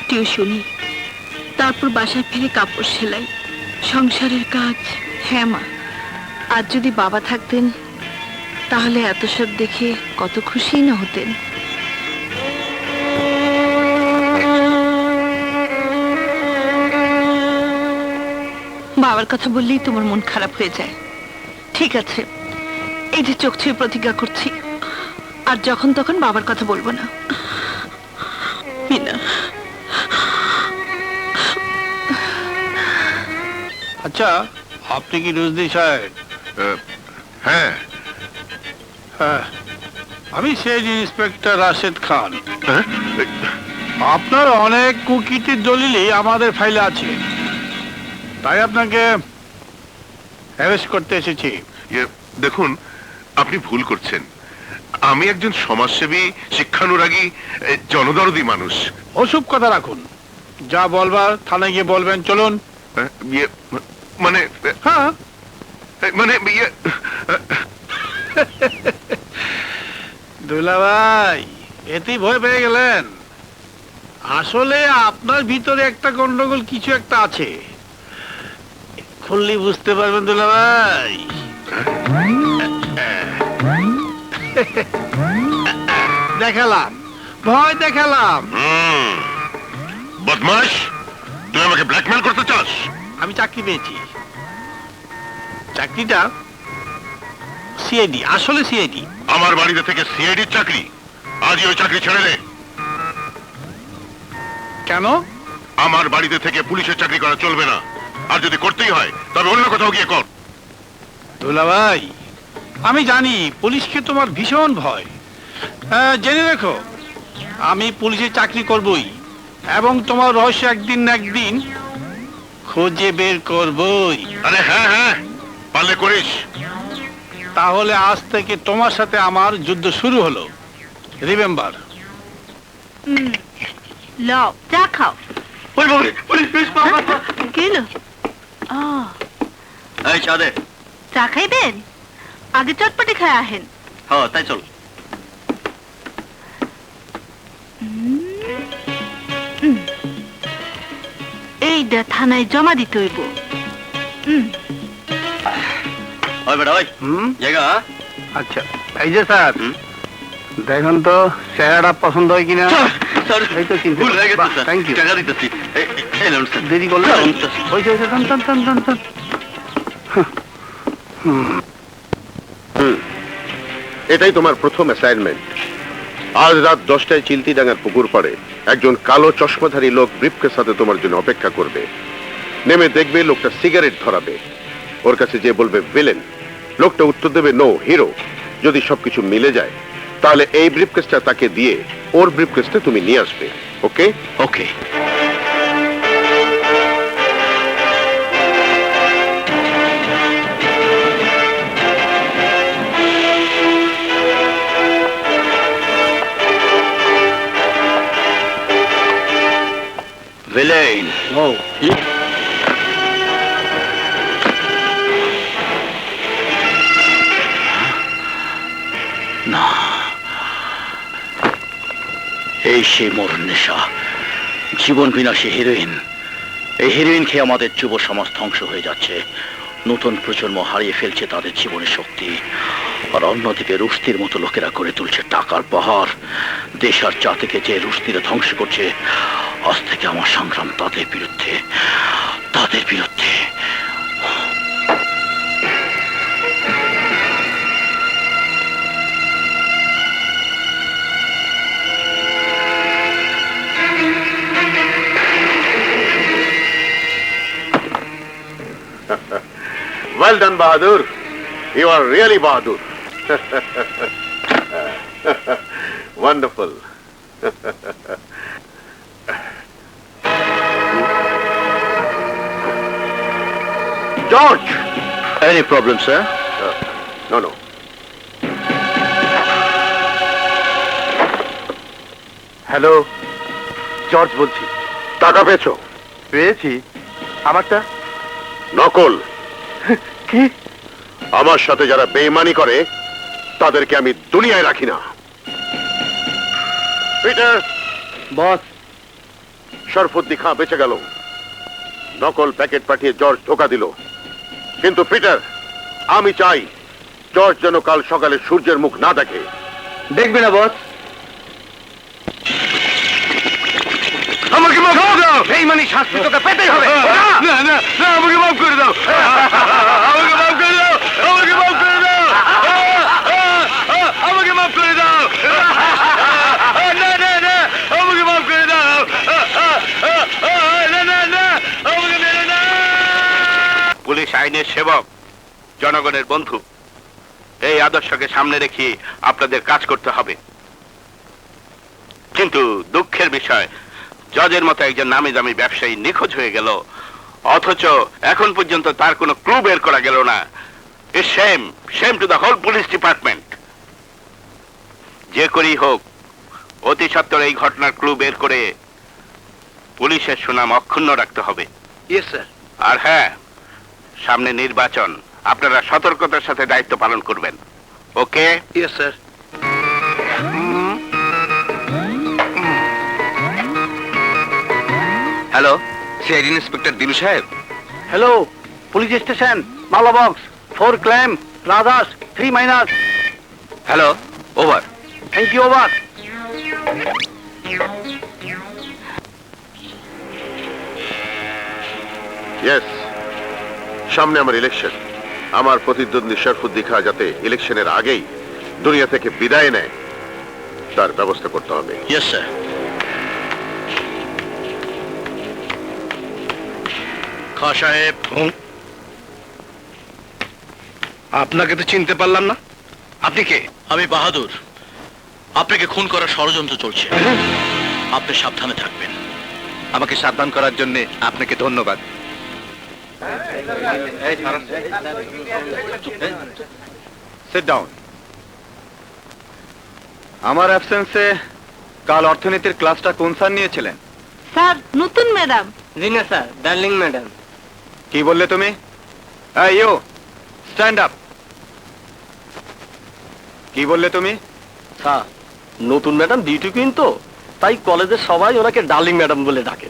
টিউশনি, তারপর বাসায় ফিরে কাপড় সেলাই, সংসারের কাজ। হ্যাঁ মা, আজ যদি বাবা থাকতেন তাহলে এত সব দেখে কত খুশি না হতেন। বাবার কথা বললেই তোমার মন খারাপ হয়ে যায়। ঠিক আছে, এই যে চোখ ছুঁয়ে প্রতিজ্ঞা করছি, আর যখন তখন বাবার কথা বলবো না। মিনা, আচ্ছা, আপনি কি রোজদি সাহেব? হ্যাঁ। হ্যাঁ, আমি সেই ইন্সপেক্টর রাশেদ খান। হ্যাঁ? আপনার অনেক কুকীর্তির দলিলই আমাদের ফাইলে আছে, তাই আপনাকে অ্যারেস্ট করতে এসেছি। দেখুন, আপনি ভুল করছেন। আমি একজন সমাজসেবী, শিক্ষানুরাগী, জনদরদী মানুষ। ওসব কথা রাখুন, যা বলবার থানায় গিয়ে বলবেন। চলুন। মানে হ্যাঁ, মানে দুলাভাই, এতেই ভয় পেয়ে গেলেন? আসলে আপনার ভিতরে একটা গন্ডগোল কিছু একটা আছে, খুললি বুঝতে পারবেন দুলাভাই। দেখালাম, ভয় দেখালাম। বদমাশ, তুই আমাকে ব্ল্যাকমেল করতে চাস? আমি চাকরি পেয়েছি। চাকরিটা সিআইডি, আসলে সিআইডি। আমার বাড়িতে থেকে সিআইডির চাকরি? আজই ওই চাকরি ছেড়ে দে। কেন? আমার বাড়িতে থেকে পুলিশের চাকরি করা চলবে না, আর যদি করতেই হয় তবে অন্য কোথাও গিয়ে কর। দুলাভাই, আমি জানি পুলিশকে তোমার ভীষণ ভয়। জেনে রেখো, আমি পুলিশে চাকরি করবই, এবং তোমার রহস্য একদিন না একদিন খুঁজে বের করবই। আরে হ্যাঁ হ্যাঁ, পারলে করিস। তাহলে আজ থেকে তোমার সাথে আমার যুদ্ধ শুরু হলো, রিমেম্বার। লও, চা খাও। গেল এই চা দে। চা খাইবেন? আগে চটপটি খায় আহেন। হ্যাঁ, তাই চল। এইটা থানায় জমা দিতে হইব। ওই বেটা, ওই জায়গা। আচ্ছা, এই যে স্যার, দেখুন তো চেহারাটা পছন্দ হয় কিনা। এই তো চিন্তা। ভুল হয়ে গেছে বাহ, স্যার। thank you। টাকা দিতেছি। এই লন স্যার। দেরি করলে হ্যাঁ, হয়েছে, হয়েছে, টান, টান, টান, টান, টান। এটাই তোমার প্রথম অ্যাসাইনমেন্ট। আজ রাত 10টায় চিলতিডাঙ্গার পুকুর পাড়ে একজন কালো চশমাধারী লোক ব্রিফকের সাথে তোমার জন্য অপেক্ষা করবে। নেমে দেখবে লোকটা সিগারেট ধরাবে, ওর কাছে যে বলবে ভিলেন, লোকটা উত্তর দেবে নো, হিরো। যদি সবকিছু মিলে যায় তাহলে এই ব্রিফকেসটা তাকে দিয়ে ওর ব্রিফকেসটা তুমি নিয়ে আসবে। ওকে? ওকে। ভিলেন। ও, না, এই সে মোর নেশা, জীবন বিনাশী হেরোইন। এই হেরোইন খেয়ে আমাদের যুব সমাজ ধ্বংস হয়ে যাচ্ছে। নতুন প্রজন্ম হারিয়ে ফেলছে তাদের জীবনের শক্তি, আর অন্যদিকে রুস্তির মতো লোকেরা করে তুলছে টাকার পাহাড়। দেশ আর জাতিকে যে রুস্তিরা ধ্বংস করছে, আজ থেকে আমার সংগ্রাম তাদের বিরুদ্ধে। তাদের বিরুদ্ধে। Well done, Bahadur. You are really Bahadur. Wonderful. George! Any problem, sir? No, no. Hello, George বলছি। টাকা পেয়েছো? পেয়েছি। আমারটা? নকল। কি? আমার সাথে যারা বেইমানি করে তাদেরকে আমি দুনিয়ায় রাখি না। পিটার, বস। শরফুদ্দি খাঁ বেঁচে গেল। নকল প্যাকেট পাঠিয়ে জর্জ ধোকা দিল। কিন্তু পিটার, আমি চাই জর্জ যেন কাল সকালে সূর্যের মুখ না দেখে। দেখবে না বস। আমাকে মাফ করে দাও। বেইমানি শাস্তি তোকে পেতেই হবে। না না না, আমাকে মাফ করে দাও। আমাকে মাফ করে দাও। আমাকে মাফ করে দাও। আমাকে মাফ করে দাও। না না না, আমাকে মাফ করে দাও। না না না, আমাকে মেরে না। পুলিশ আইনের সেবক, জনগণের বন্ধু, এই আদর্শকে সামনে রেখে আপনাদের কাজ করতে হবে। কিন্তু দুঃখের বিষয়, জজের মতো একজন নামি দামি ব্যবসায়ী নিখোঁজ হয়ে গেল, অথচ এখন পর্যন্ত তার কোনো ক্লু বের করা গেল না। Shame to the whole police department. যে করেই হোক, অতি সত্বর এই ঘটনার ক্লু বের করে পুলিশের সুনাম অক্ষুণ্ণ রাখতে হবে। Yes sir. আর হ্যাঁ, সামনে নির্বাচন, আপনারা সতর্কতার সাথে দায়িত্ব পালন করবেন। Okay? Yes sir. Hello, CID inspector Dilu সাহেব। হ্যালো, পুলিশ স্টেশন, মালা box, 4 claim, plazas, 3 minus. Hello, over. Thank you, over. Yes, সামনে আমার ইলেকশন। আমার প্রতিদ্বন্দ্বী শরফুদ্দি খাঁ যাতে ইলেকশনের আগেই দুনিয়া থেকে বিদায় নেয়, তার ব্যবস্থা করতে হবে। Yes sir. খাঁ সাহেব, আপনাকে তো চিনতে পারলাম না। আপনি কে? আমি বাহাদুর। আপনাকে খুন করার ষড়যন্ত্র চলছে, আপনি সাবধানে থাকবেন। আমাকে সাবধান করার জন্য আপনাকে ধন্যবাদ। Sit down. আমার অ্যাবসেন্সে কাল অর্থনীতির ক্লাসটা কোন স্যার নিয়েছিলেন? স্যার, নতুন ম্যাডাম। জি না স্যার, ডার্লিং ম্যাডাম। কি বললে তুমি? You stand up. কি বললে তুমি? স্যার, নতুন ম্যাডাম ডিউটি কুইন তো, তাই কলেজের সবাই ওনাকে ডার্লিং ম্যাডাম বলে ডাকে।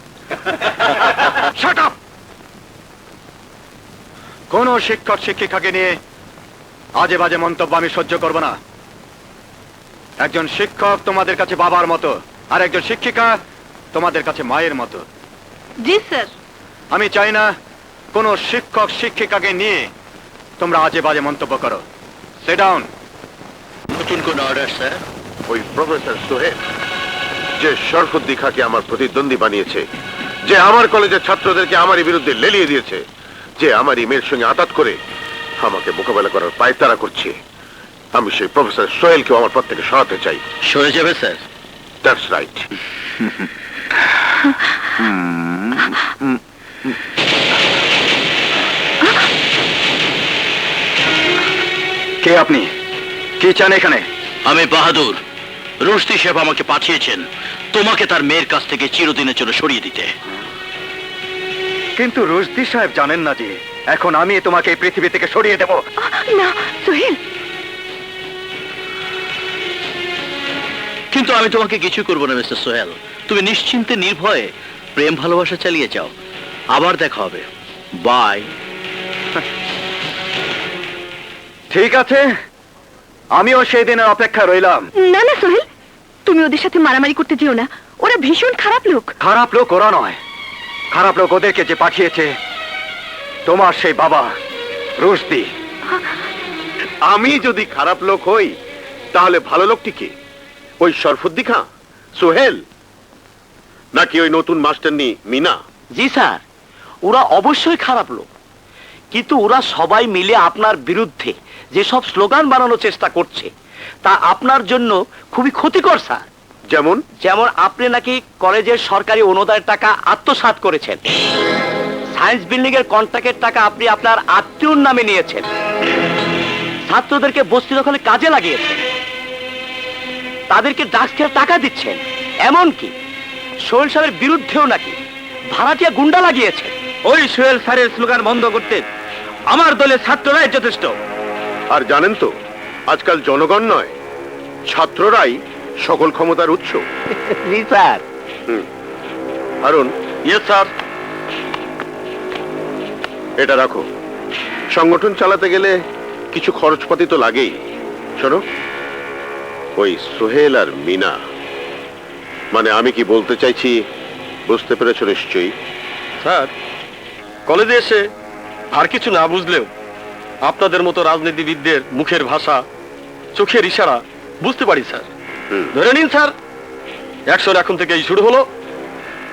Shut up! কোন শিক্ষক শিক্ষিকাকে নিয়ে আজে বাজে মন্তব্য আমি সহ্য করব না। একজন শিক্ষক তোমাদের কাছে বাবার মতো, আর একজন শিক্ষিকা তোমাদের কাছে মায়ের মতো। জি স্যার। আমি চাই না কোন শিক্ষক শিক্ষিকাকে নিয়ে তোমরা আজে বাজে মন্তব্য করো। Sit down. নতুন কোন অর্ডার স্যার? ওই প্রফেসর সোহেল, যে শরফুদ্দি খাঁকে আমার প্রতিদ্বন্দ্বী বানিয়েছে, যে আমার কলেজের ছাত্রদেরকে আমারই বিরুদ্ধে লেলিয়ে দিয়েছে, যে আমার মেয়ের সঙ্গে আঘাত করে আমাকে মোকাবেলা করার পায়তারা করছে, আমি সেই প্রফেসর সোহেলকে আমার পদ থেকে সরাতে চাই। সরে যাবে স্যার? That's right. কে আপনি? কি চান এখানে? আমি বাহাদুর। রুশদি সাহেব আমাকে পাঠিয়েছেন তোমাকে তার মেয়ের কাছ থেকে চিরদিনের জন্য সরিয়ে দিতে। কিন্তু রুশদি সাহেব জানেন না যে এখন আমি তোমাকে এই পৃথিবী থেকে সরিয়ে দেব। না সোহেল, কিন্তু আমি তোমাকে কিছু করবো না মিস্টার সোহেল। তুমি নিশ্চিন্তে নির্ভয়ে প্রেম ভালোবাসা চালিয়ে যাও, আবার দেখা হবে। বাই। ঠিক আছে, আমিও সেই দিনের অপেক্ষা রইলাম। না না সোহেল, তুমি ওদের সাথে মারামারি করতে যেও না, ওরা ভীষণ খারাপ লোক। খারাপ লোক ওরা নয়, খারাপ লোক ওদেরকে যে পাঠিয়েছে তোমার সেই বাবা রুশদি। আমি যদি খারাপ লোক হই তাহলে ভালো লোকটি কে? ওই শরফুদ্দি খাঁ, সোহেল, নাকি ওই নতুন মাস্টারনি মিনা? জি স্যার, ওরা অবশ্যই খারাপ লোক, কিন্তু ওরা সবাই মিলে আপনার বিরুদ্ধে যেসব স্লোগান বানানোর চেষ্টা করছে তা আপনার জন্য খুবই ক্ষতিকর স্যার। যেমন? যেমন আপনি নাকি কলেজের সরকারি অনুদানের টাকা আত্মসাৎ করেছেন, সায়েন্স বিল্ডিং এর কন্ট্রাক্টের টাকা আপনি আপনার আত্মীয়র নামে নিয়েছেন, ছাত্রদেরকে বস্তি দখলে কাজে লাগিয়েছেন, তাদেরকে ড্রাগস খেয়ে টাকা দিচ্ছেন, এমনকি সোহেল সাহেবের বিরুদ্ধেও নাকি ভাড়াটিয়া গুন্ডা লাগিয়েছেন। ওই সোহেল স্যারের স্লোগান বন্ধ করতে আমার দলের ছাত্ররাই যথেষ্ট। আর জানেন তো, আজকাল জনগণ নয়, ছাত্ররাই সকল ক্ষমতার উৎস। জি স্যার। Harun, yes sir. এটা রাখো। সংগঠন চালাতে গেলে কিছু খরচপাতি তো লাগেই। শোনো, ওই সোহেল আর মিনা, মানে আমি কি বলতে চাইছি বুঝতে পেরেছো নিশ্চয়ই? স্যার, কলেজে এসে আর কিছু না বুঝলেও আপনাদের মতো রাজনীতিবিদদের মুখের ভাষা, চোখের ইশারা বুঝতে পারি স্যার। ধরে নিন স্যার, অ্যাকশন এখন থেকেই শুরু হলো।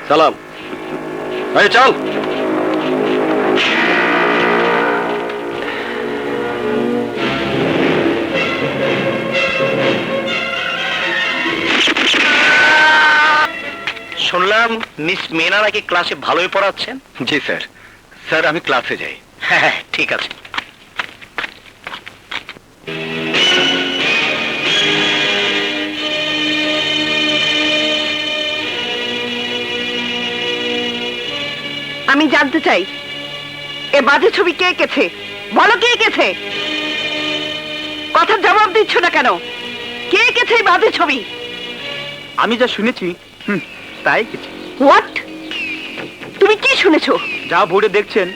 সালাম। এই চল। শুনলাম মিস মেনা নাকি ক্লাসে ভালোই পড়াচ্ছেন। জি স্যার। স্যার আমি ক্লাসে যাই। হ্যাঁ, ঠিক আছে। আমি জানতে চাই, এ বাজে ছবি কে এঁকেছে? বলো কে এঁকেছে? কথার জবাব দিচ্ছ না কেন? কে এঁকেছে এই বাজে ছবি? আমি যা শুনেছি তাই কিছু। হোয়াট? তুমি কি শুনেছো? যা বোর্ডে দেখছেন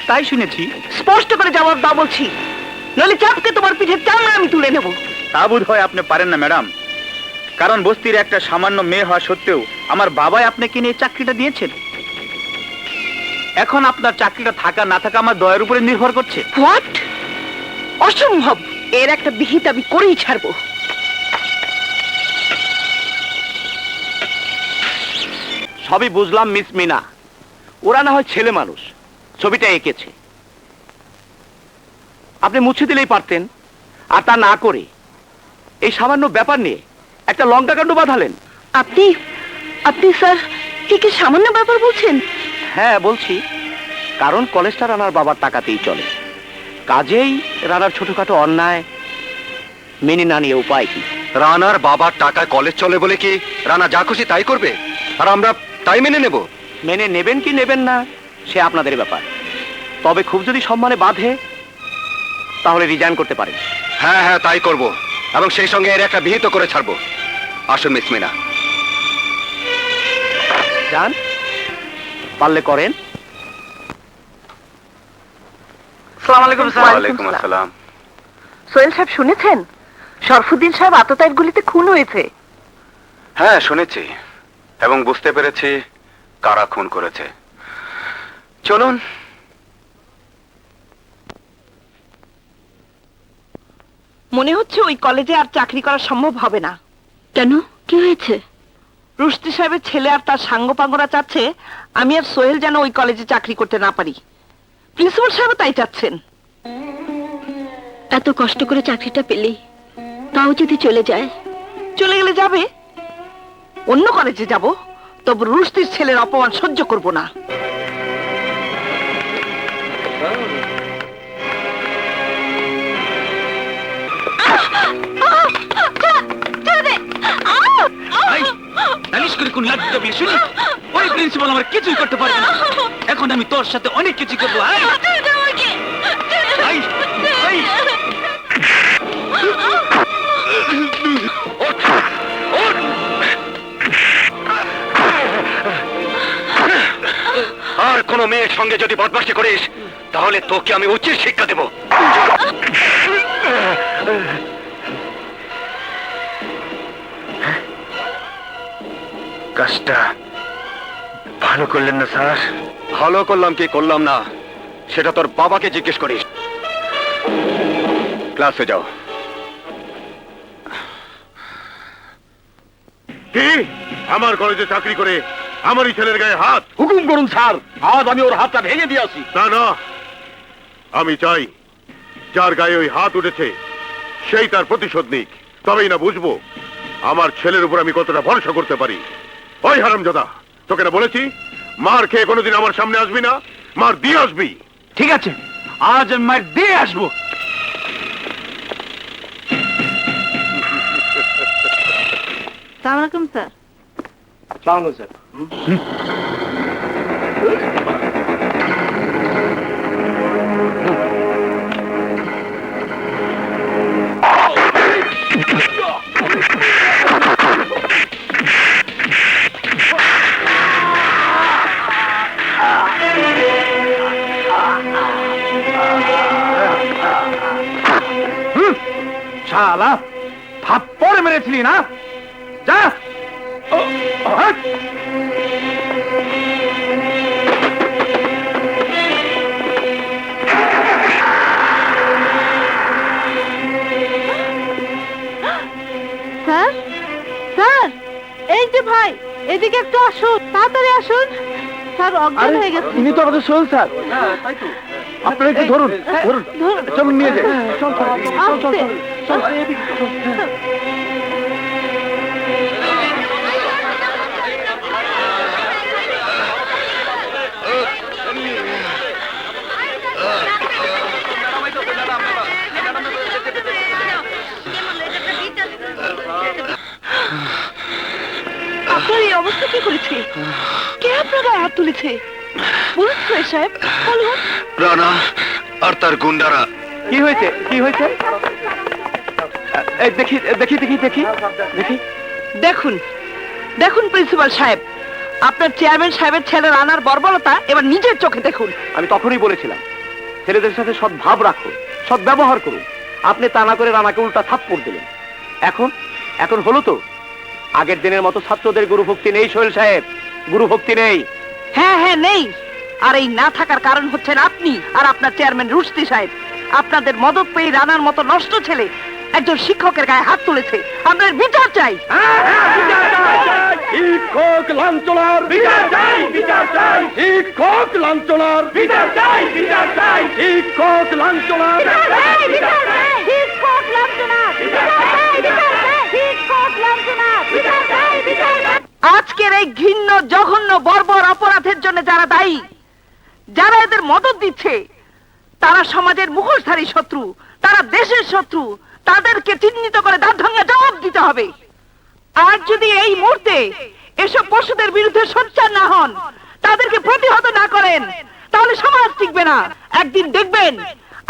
তাই শুনেছি। স্পষ্ট করে জবাব দাও বলছি, নইলে চাপকে তোমার পিঠের চামড়া আমি তুলে নেব। তা বোধ হয় আপনি পারেন না ম্যাডাম, কারণ বস্তির একটা সামান্য মেয়ে হওয়া সত্ত্বেও আমার বাবাই আপনাকে নিয়ে চাকরিটা দিয়েছেন। এখন আপনার চাকরিটা থাকা না থাকা আমার দয়ের উপরে নির্ভর করছে। হোয়াট? অসম্ভব। এর একটা বিহিত আমি করেই ছাড়বো। সবই বুঝলাম মিস মিনা, ওরা না হয় ছেলে মানুষ, ছবিটা এঁকেছে। আপনি মুছে দিলেই পারতেন, আর তা না করে এই সামান্য ব্যাপার নিয়ে একটা লঙ্কাকাণ্ড বাঁধালেন। আপনি আপনি স্যার কি সামান্য ব্যাপার বলছেন? হ্যাঁ বলছি, কারণ কলেজটা রানার বাবার টাকাতেই চলে, কাজেই রানার ছোটখাটো অন্যায় মেনে না নিয়ে উপায় কি? রানার বাবার টাকায় কলেজ চলে বলে কি রানা যা খুশি তাই করবে আর আমরা তাই মেনে নেব? মেনে নেবেন কি নেবেন না সে আপনাদের ব্যাপার, তবে খুব যদি সম্মানে বাঁধে তাহলে রিজাইন করতে পারেন। হ্যাঁ হ্যাঁ তাই করব, এবং সেই সঙ্গে এর একটা বিহিত করে ছাড়বো। আসুন মিস মিনা। যান, পারলে করেন। ওয়ালাইকুম আসসালাম। সোহেল সাহেব শুনেছেন, শরফুদ্দিন সাহেব আততায়ীর গুলিতে খুন হয়েছে? হ্যাঁ শুনেছি, এবং বুঝতে পেরেছি কারা খুন করেছে। চলুন। মনে হচ্ছে ওই কলেজে আর চাকরি করা সম্ভব হবে না। কেন, কি হয়েছে? রুশদি সাহেবের ছেলে আর তার সাঙ্গপাঙ্গরা চাচ্ছে আমি আর সোহেল যেন ওই কলেজে চাকরি করতে না পারি। প্রিন্সিপাল সাহেব তাই চাচ্ছেন। এত কষ্ট করে চাকরিটা পেলি, তাও যদি চলে যায়? চলে গেলে যাবে, অন্য কলেজে যাব, তবু রুশদির ছেলের অপমান সহ্য করব না। নালিশ করে কোন লাভ দেবে শুনি? ওই প্রিন্সিপাল আমার কিছুই করতে পারবে না। এখন আমি তোর সাথে অনেক কিছু করবো। আর কোন মেয়ের সঙ্গে যদি বদমাশি করিস তাহলে তোকে আমি উচিত শিক্ষা দেব। কাজটা ভালো করলেন না স্যার? ভালো করলাম কি করলাম না সেটা তোর বাবাকে জিজ্ঞেস করিস। ক্লাসে যাও। কি আমার কলেজে চাকরি করে আমারই ছেলের গায়ে হাত? হুকুম করুন স্যার, আজ আমি ওর হাতটা ভেঙে দিয়ে আসি। না না, আমি চাই যার গায়ে ওই হাত উঠেছে সেই তার প্রতিশোধ নিক, তবেই না বুঝবো আমার ছেলের উপর আমি কতটা ভরসা করতে পারি। ওই হারামজাদা, তোকে না বলেছি মার খেয়ে কোনোদিন আমার সামনে আসবি না, মার দিয়ে আসবি। ঠিক আছে, আজ আমি মার দিয়ে আসবো। সালাম আলাইকুম স্যার। সালাম স্যার। শালা থাপ্পড় মেরেছিলি না? যা। স্যার, স্যার, এই যে ভাই, এদিকে একটু আসুন, তাড়াতাড়ি আসুন। স্যার অজ্ঞান হয়ে গেছে। ইনি তো আমাদের সোহেল স্যার। আপনারা একটু ধরুন, ধরুন, চলুন নিয়ে যাই। আস্তে। আপনার এই অবস্থা কি করেছে? কে আপনার গায়ে হাত তুলেছে? বলুন সোহেল সাহেব, বলুন। রানা আর তার গুন্ডারা। কি হয়েছে? কি হয়েছে? এই দেখি দেখি দেখি দেখি দেখি। দেখুন, দেখুন প্রিন্সিপাল সাহেব, আপনার চেয়ারম্যান সাহেবের ছেলে রানার বর্বরতা এবার নিজের চোখে দেখুন। আমি তখনই বলেছিলাম ছেলেদের সাথে সৎ ভাব রাখো, সৎ ব্যবহার করুন। আপনি তা না করে রানাকে উল্টা থাপ্পড় দিলেন। এখন এখন হলো তো? আগের দিনের মতো ছাত্রদের গুরুভক্তি নেই সোহেল সাহেব, গুরুভক্তি নেই। হ্যাঁ হ্যাঁ নেই। আর এই না থাকার কারণ হচ্ছেন আপনি আর আপনার চেয়ারম্যান রুশদি সাহেব। আপনাদের মদত পেয়ে রানার মতো নষ্ট ছেলে একজন শিক্ষকের গায়ে হাত তুলেছে। আপনার বিচার চাই। শিক্ষক লাঞ্ছনার বিচার চাই, বিচার চাই। শিক্ষক লাঞ্ছনার বিচার চাই, বিচার চাই। শিক্ষক লাঞ্ছনার আজকের এই ঘৃণ্য জঘন্য বর্বর অপরাধের জন্য যারা দায়ী, যারা এদের মদত দিচ্ছে, তারা সমাজের মুখোশধারী শত্রু, তারা দেশের শত্রু। তাদেরকে চিহ্নিত করে দাঁত ভাঙা জবাব দিতে হবে। আর যদি এই মুহূর্তে এসব পশুদের বিরুদ্ধে সোচ্চার না হন, তাদেরকে প্রতিহত না করেন, তাহলে সমাজ টিকবে না। একদিন দেখবেন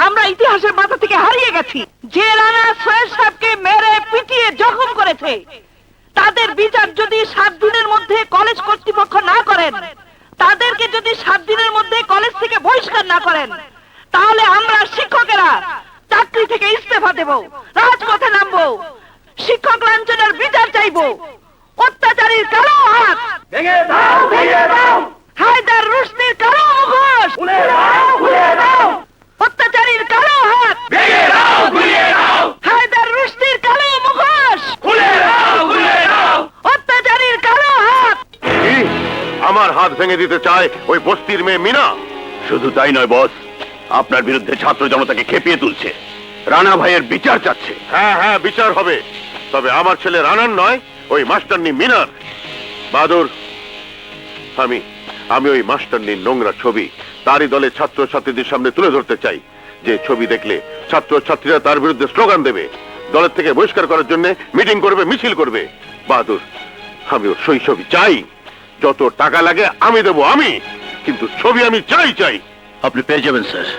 আমরা ইতিহাসের মাথা থেকে হারিয়ে গেছি। যে রানা সোহেল সাহেবকে মেরে পিটিয়ে জখম করেছে, তাদের বিচার যদি 7 দিনের মধ্যে কলেজ কর্তৃপক্ষ না করেন, তাদেরকে যদি 7 দিনের মধ্যে কলেজ থেকে বহিষ্কার না করেন, তাহলে আমরা শিক্ষকেরা চাকরি থেকে ইস্তফা দেব, রাজপথে নামবো, শিক্ষক লাঞ্ছনার বিচার চাইবো। অত্যাচারীর কালো হাত ভেঙে দাও, ভেঙে দাও। হায়দার রুশদির কালো মুখোশ খুলে দাও, খুলে দাও। অত্যাচারীর কালো হাত ভেঙে দাও, খুলে দাও। হায়দার রুশদির কালো মুখোশ খুলে দাও, খুলে দাও। অত্যাচারীর কালো হাত। কি আমার হাত ভেঙে দিতে চায় ওই বস্তির মেয়ে মিনা? শুধু তাই নয় বস, আপনার বিরুদ্ধে ছাত্র জনতাকে খেপিয়ে তুলছে, রানা ভাইয়ের বিচার চাচ্ছে। হ্যাঁ হ্যাঁ, বিচার হবে, তবে আমার ছেলে রানার নয়, ওই মাস্টারনি মিনার। বাদুর, আমি আমি ওই মাস্টারনির নোংরা ছবি তারই দলের ছাত্র ছাত্রীদের সামনে তুলে ধরতে চাই, যে ছবি দেখলে ছাত্র ছাত্রীরা তার বিরুদ্ধে স্লোগান দেবে, দলের থেকে বহিষ্কার করার জন্য মিটিং করবে, মিছিল করবে। বাদুর, আমি ওর শৈশবই চাই, যত টাকা লাগে আমি দেবো, আমি, কিন্তু ছবি আমি চাই চাই। আপনি পেয়ে যাবেন স্যার।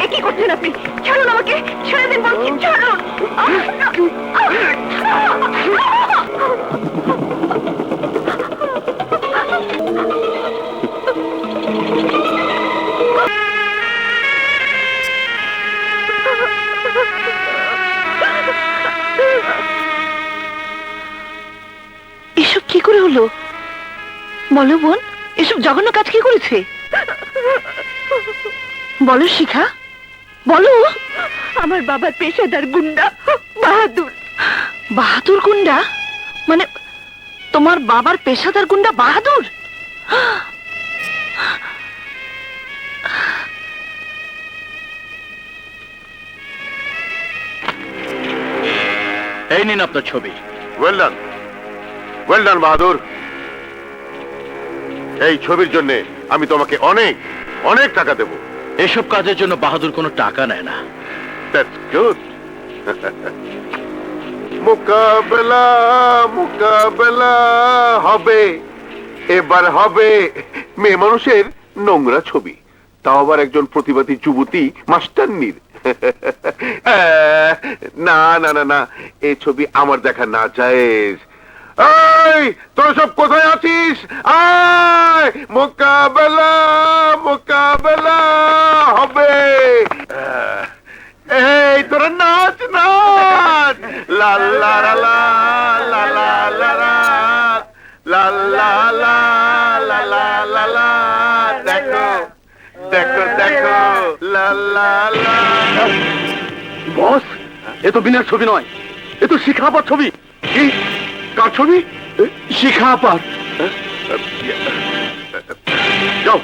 এ কি করছেন আপনি? ছাড়ুন আমাকে, ছেড়ে দিন বলছি, ছাড়ুন। এসব কি করে হলো? বলো বোন, এসব জঘন্য কাজ কি করেছে? বলো শিখা, বলো। আমার বাবার পেশাদার গুন্ডা বাহাদুর। বাহাদুর গুন্ডা? মানে তোমার বাবার পেশাদার গুন্ডা বাহাদুর? এই নিন আপনার ছবি। ওয়েল ডান বাহাদুর। এই ছবির জন্য আমি তোমাকে অনেক অনেক টাকা দেব। এসব কাজের জন্য বাহাদুর কোনো টাকা নেয় না। That's good. মোকাবেলা মোকাবেলা হবে, এবার হবে মেয়ে মানুষের নোংরা ছবি, তাও আবার একজন প্রতিবাদী যুবতী মাস্টারনির। না না না না, এই ছবি আমার দেখা না জায়েজ। এই তোরা সব কোথায় আছিস? আয়, মোকাবেলা মোকাবেলা হবে। এই তোরা নাচ নাচ, লা লা লা লা লা লা লা লা লা লা লা লা লা লা। দেখো দেখো দেখো, লা লা লা। বস, এ তো বিনার ছবি নয়, এ তো শিখা আপার ছবি। কি? কার ছবি? শিখা আপার। যাও।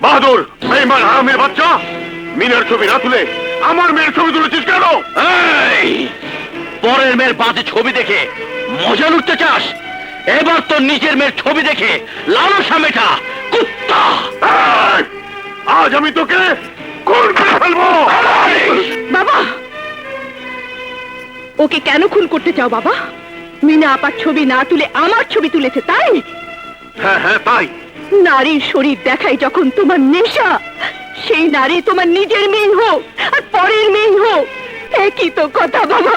বাহাদুর, বেঈমান হারামের বাচ্চা, মিনার ছবি না তুলে আমার মেয়ের ছবি তুলেছিস কেন? এই, পরের মেয়ের বাজে ছবি দেখে মজা লুটতে চাস? এবার তোর নিজের মেয়ের ছবি দেখে লালসা মেটা, কুত্তা। এই, আজ আমি তোকে খুন করে ফেলবো। বাবা, ওকে কেন খুন করতে চাও বাবা? মিনা আপার ছবি না তুলে আমার ছবি তুলেছে, তাই? হ্যাঁ হ্যাঁ তাই। নারীর শরীর দেখাই যখন তোমার নেশা, সেই নারী তোমার নিজের মেয়ে হোক আর পরের মেয়ে হোক, একই তো কথা বাবা।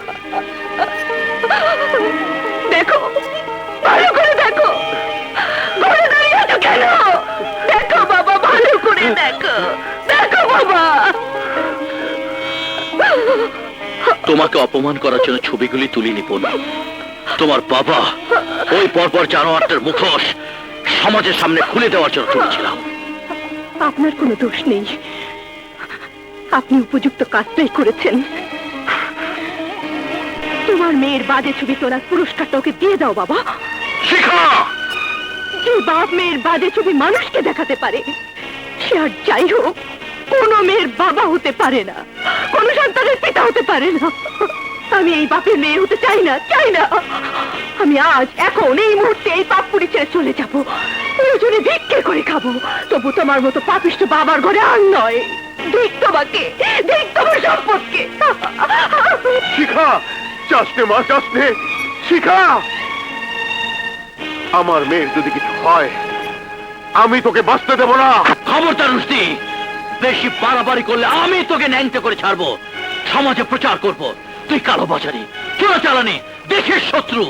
দেখো, ভালো করে দেখো, ঘরে দাঁড়িয়ে আছো কেন? দেখো বাবা, ভালো করে দেখো, দেখো বাবা। তোমাকে অপমান করার জন্য ছবিগুলি তুলিনি বোন। তোমার বাবা ওই পরপর জানোয়ারটার মুখোশ সমাজের সামনে খুলে দেওয়ার জন্য তুলেছিলাম। আপনার কোনো দোষ নেই, আপনি উপযুক্ত কাজটাই করেছেন। তোমার মেয়ের বাজে ছবি তোলার পুরস্কারটা ওকে দিয়ে দাও বাবা। শিখা! যে বাপ মেয়ের বাজে ছবি মানুষকে দেখাতে পারে, সে আর যাই হোক কোনো মেয়ের বাবা হতে পারে না, কোনো সন্তানের পিতা হতে পারে না। আমি এই বাপের মেয়ে হতে চাই না, চাই না। আমি আজ এখন এই মুহূর্তে এই পাপপুরি ছেড়ে চলে যাবো, প্রয়োজনে ভিক্ষে করে খাবো, তবু তোমার মতো পাপিষ্ঠ বাবার ঘরে আর নয়। দেখ তোমাকে, দেখ তোমার সম্পদকে। শিখা, চাষনে মা চাষনে, শিখা! আমার মেয়ের যদি কিছু হয় আমি তোকে বাঁচতে দেব না। খবরদার রুশদি, বেশি বাড়াবাড়ি করলে আমি তোকে ন্যাংটে করে ছাড়বো, সমাজে প্রচার করব তুই কালো বাজারি, চোরাচালানি, দেশের শত্রু।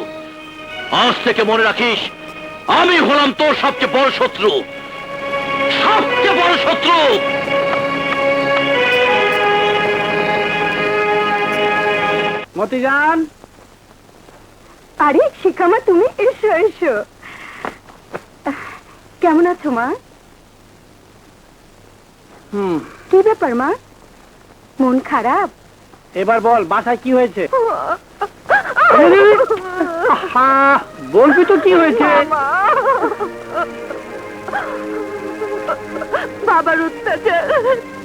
আজ থেকে মনে রাখিস, আমি হলাম তোর সবচেয়ে বড় শত্রু, সবচেয়ে বড় শত্রু। মতিজান, আরে শিখামা, তুমি এসো এসো। কেমন আছো মা? কি ব্যাপার মা, মন খারাপ? এবার বল বাসায় কি হয়েছে? বলবি তো কি হয়েছে? বাবার অত্যাচার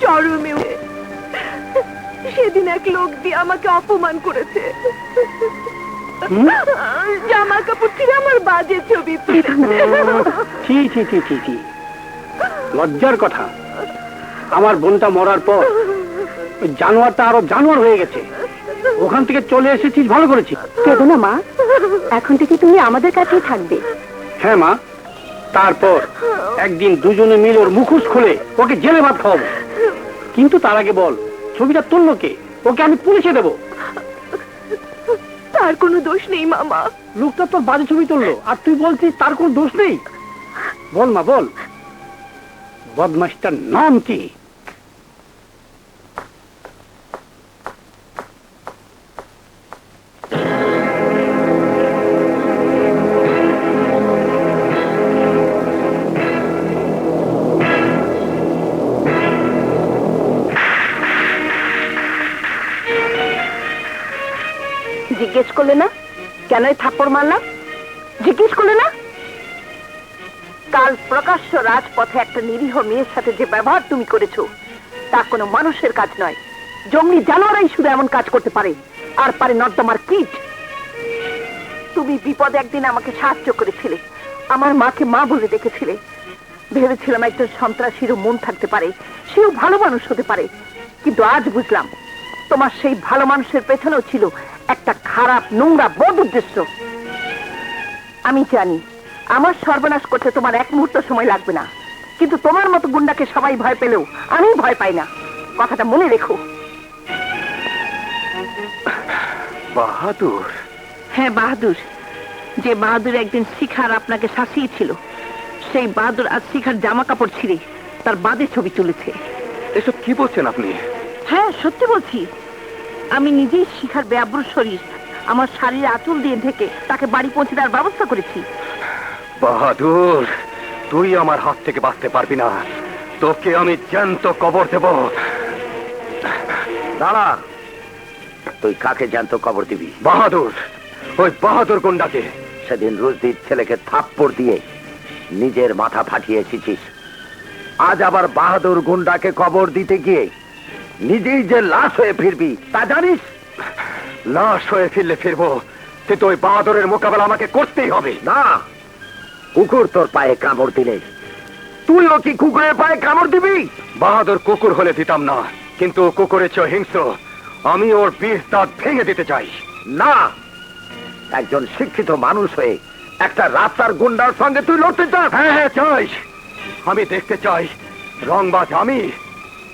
চরমে উঠে। সেদিন এক লোক দিয়ে আমাকে অপমান করেছে, জামা কাপড় ছিঁড়ে আমার বাজে ছবি তুলেছে। লজ্জার কথা, আমার বোনটা মরার পর ওই জানোয়ারটা আরো জানোয়ার হয়ে গেছে। ওখান থেকে চলে এসেছিস, ভালো করেছিস। কেঁদো না মা, এখন থেকে তুমি আমাদের কাছেই থাকবে। হ্যাঁ মা, তারপর একদিন দুজনে মিলে ওর মুখোশ খুলে ওকে জেলে ভাত খাওয়াবো। কিন্তু তার আগে বল, ছবিটা তুললো কে? ওকে আমি পুলিশে দেবো। তার কোনো দোষ নেই মামা। লোকটা তোর বাজে ছবি তুললো আর তুই বলছিস তার কোনো দোষ নেই? বল মা বল, বদমাশটার নাম কি? জিজ্ঞেস করলে না কেন এই থাপ্পড় মারলাম? জিজ্ঞেস করলে না? কাল প্রকাশ্য রাজপথে একটা নিরীহ মেয়ের সাথে যে ব্যবহার তুমি করেছো তা কোনো মানুষের কাজ নয়। জঙ্গলি জানোয়ারাই শুধু এমন কাজ করতে পারে, আর পারে নর্দমার কীট। তুমি বিপদে একদিন আমাকে সাহায্য করেছিলে, আমার মাকে মা বলে দেখেছিলে। ভেবেছিলাম একজন সন্ত্রাসীরও মন থাকতে পারে, সেও ভালো মানুষ হতে পারে। কিন্তু আজ বুঝলাম তোমার সেই ভালো মানুষের পেছনেও ছিল একটা খারাপ নোংরা বদ উদ্দেশ্য। আমি জানি আমার সর্বনাশ করতে তোমার এক মুহূর্ত সময় লাগবে না, কিন্তু তোমার মতো গুন্ডাকে সবাই ভয় পেলেও আমি ভয় পাই না, কথাটা মনে রেখো। বাহাদুর? হ্যাঁ বাহাদুর। যে বাহাদুর একদিন শিখার আপনাকে শাসিয়েছিল, সেই বাহাদুর আজ শিখার জামা কাপড় ছিঁড়ে তার বাদে ছবি তুলেছে। এসব কি বলছেন আপনি? হ্যাঁ সত্যি বলছি। আমি নিজেই শিখার ব্যাব্র শরীর আমার শাড়ির আঁচল দিয়ে ঢেকে তাকে বাড়ি পৌঁছে দেওয়ার ব্যবস্থা করেছি। বাহাদুর, তুই আমার হাত থেকে বাঁচতে পারবি না, তোকে আমি জ্যান্ত কবর দেব। দাঁড়া, তুই কাকে জ্যান্ত কবর দিবি? বাহাদুর, ওই বাহাদুর গুন্ডাকে। সেদিন রুজদির ছেলেকে থাপ্পড় দিয়ে নিজের মাথা ফাটিয়ে এসেছিস, আজ আবার বাহাদুর গুন্ডাকে কবর দিতে গিয়ে নিজেই যে লাশ হয়ে ফিরবি তা জানিস? লাশ হয়ে ফিরলে ফিরবো, কিন্তু ওই বাহাদুরের মোকাবেলা আমাকে করতেই হবে। না, কুকুর তোর পায়ে কামড় দিলে তুইও কি কুকুরের পায়ে কামড় দিবি? বাহাদুর কুকুর হলে দিতাম না, কিন্তু কুকুরের চেয়ে হিংস্র। আমি ওর বিষ দাঁত ভেঙে দিতে চাই। না, একজন শিক্ষিত মানুষ হয়ে একটা রাস্তার গুন্ডার সঙ্গে তুই লড়তে চাস? হ্যাঁ হ্যাঁ চাই। আমি দেখতে চাই রংবাজ আমি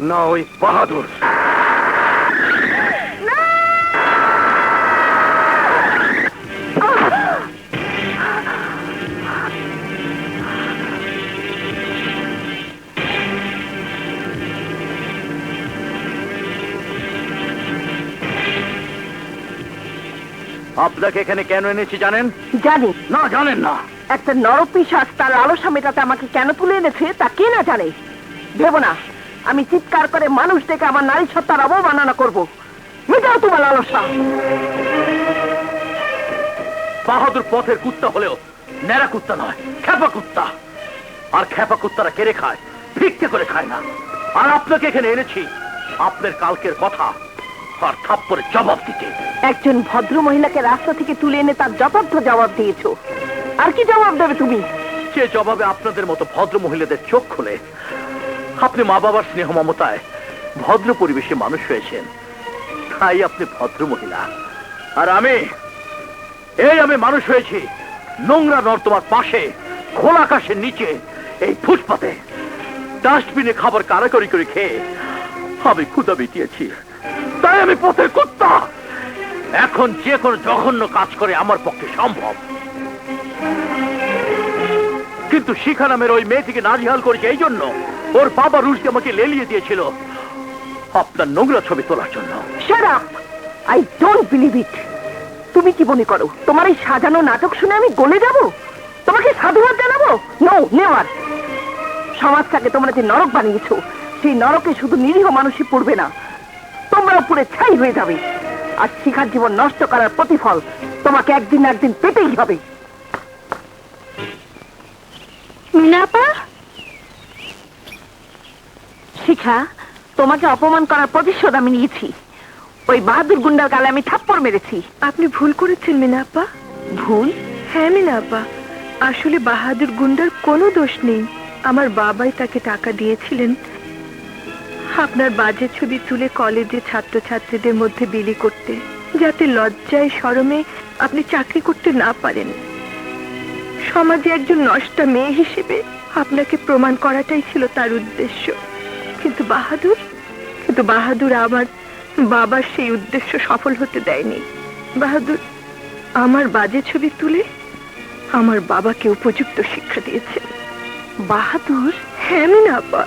না ওই বাহাদুর। আপনাকে এখানে কেন এনেছি জানেন? জানি। না জানেন না? একটা নরপিশাচ তার লালসা মেটাতে আমাকে কেন তুলে এনেছে তা কে না জানে। ভেবো না আমি চিৎকার করে মানুষ দেখে আমার নারী সত্তার অবমাননা করব। মেটাও তোমার লালসা। বাহাদুর পথের কুত্তা হলেও ন্যাড়া কুত্তা নয়, খেপা কুত্তা। আর খেপা কুত্তারা কেড়ে খায়, ভিক্ষে করে খায় না। আর আপনাকে এখানে এনেছি আপনার কালকের কথা আর থাপ্পড়ের জবাব দিতে। একজন ভদ্র মহিলাকে রাস্তা থেকে তুলে এনে তার যথার্থ জবাব দিয়েছো, আর কি জবাব দেবে তুমি? যে জবাবে আপনাদের মতো ভদ্র মহিলাদের চোখ খুলে আপনি মা বাবার স্নেহ মমতায় ভদ্র পরিবেশে মানুষ হয়েছেন, তাই আপনি ভদ্র মহিলা। আর আমি মানুষ হয়েছি নোংরা নর্দমার পাশে, খোলা আকাশের নিচে, এই ফুটপাতে ডাস্টবিনে খাবার কারাকারি করে খেয়ে আমি ক্ষুধা মিটিয়েছি। তাই আমি পথের কুত্তা। এখন যে কোনো জঘন্য কাজ করে আমার পক্ষে সম্ভব, কিন্তু শিখা নামের ওই মেয়েটিকে নাজেহাল করেছে এই জন্য ওর বাবা রুশদি আমাকে লেলিয়ে দিয়েছিল আপনার নোংরা ছবি তোলার জন্য। Shut up! I don't believe it. তুমি কি মনে করো তোমার এই সাজানো নাটক শুনে আমি গলে যাব? তোমাকে সাধুবাদ জানাবো? No, never. সমাজটাকে তোমরা যে নরক বানিয়েছো, সেই নরকে শুধু নিরীহ মানুষই পড়বে না, তোমরাও পুরে ছাই হয়ে যাবে। আর শিখার জীবন নষ্ট করার প্রতিফল তোমাকে একদিন না একদিন পেতেই হবে। মিনাপা, শিখা, তোমাকে অপমান করার প্রতিশোধ আমি নিয়েছি। ওই বাহাদুর গুন্ডার গালে আমি থাপ্পড় মেরেছি। আপনি ভুল করেছেন মিনাপা। ভুল? হ্যাঁ মিনাপা, আসলে বাহাদুর গুন্ডার কোনো দোষ নেই। আমার বাবাই তাকে টাকা দিয়েছিলেন আপনার বাজে ছবি তুলে কলেজে ছাত্রছাত্রীদের মধ্যে বিলি করতে, যাতে লজ্জায় শরমে আপনি চাকরি করতে না পারেন। সমাজে একজন নষ্টা মেয়ে হিসেবে আপনাকে প্রমাণ করাটাই ছিল তার উদ্দেশ্য। কিন্তু বাহাদুর আমার বাবার সেই উদ্দেশ্য সফল হতে দেয়নি। বাহাদুর আমার বাজে ছবি তুলে আমার বাবাকে উপযুক্ত শিক্ষা দিয়েছে। বাহাদুর? হ্যাঁ মিনাপা।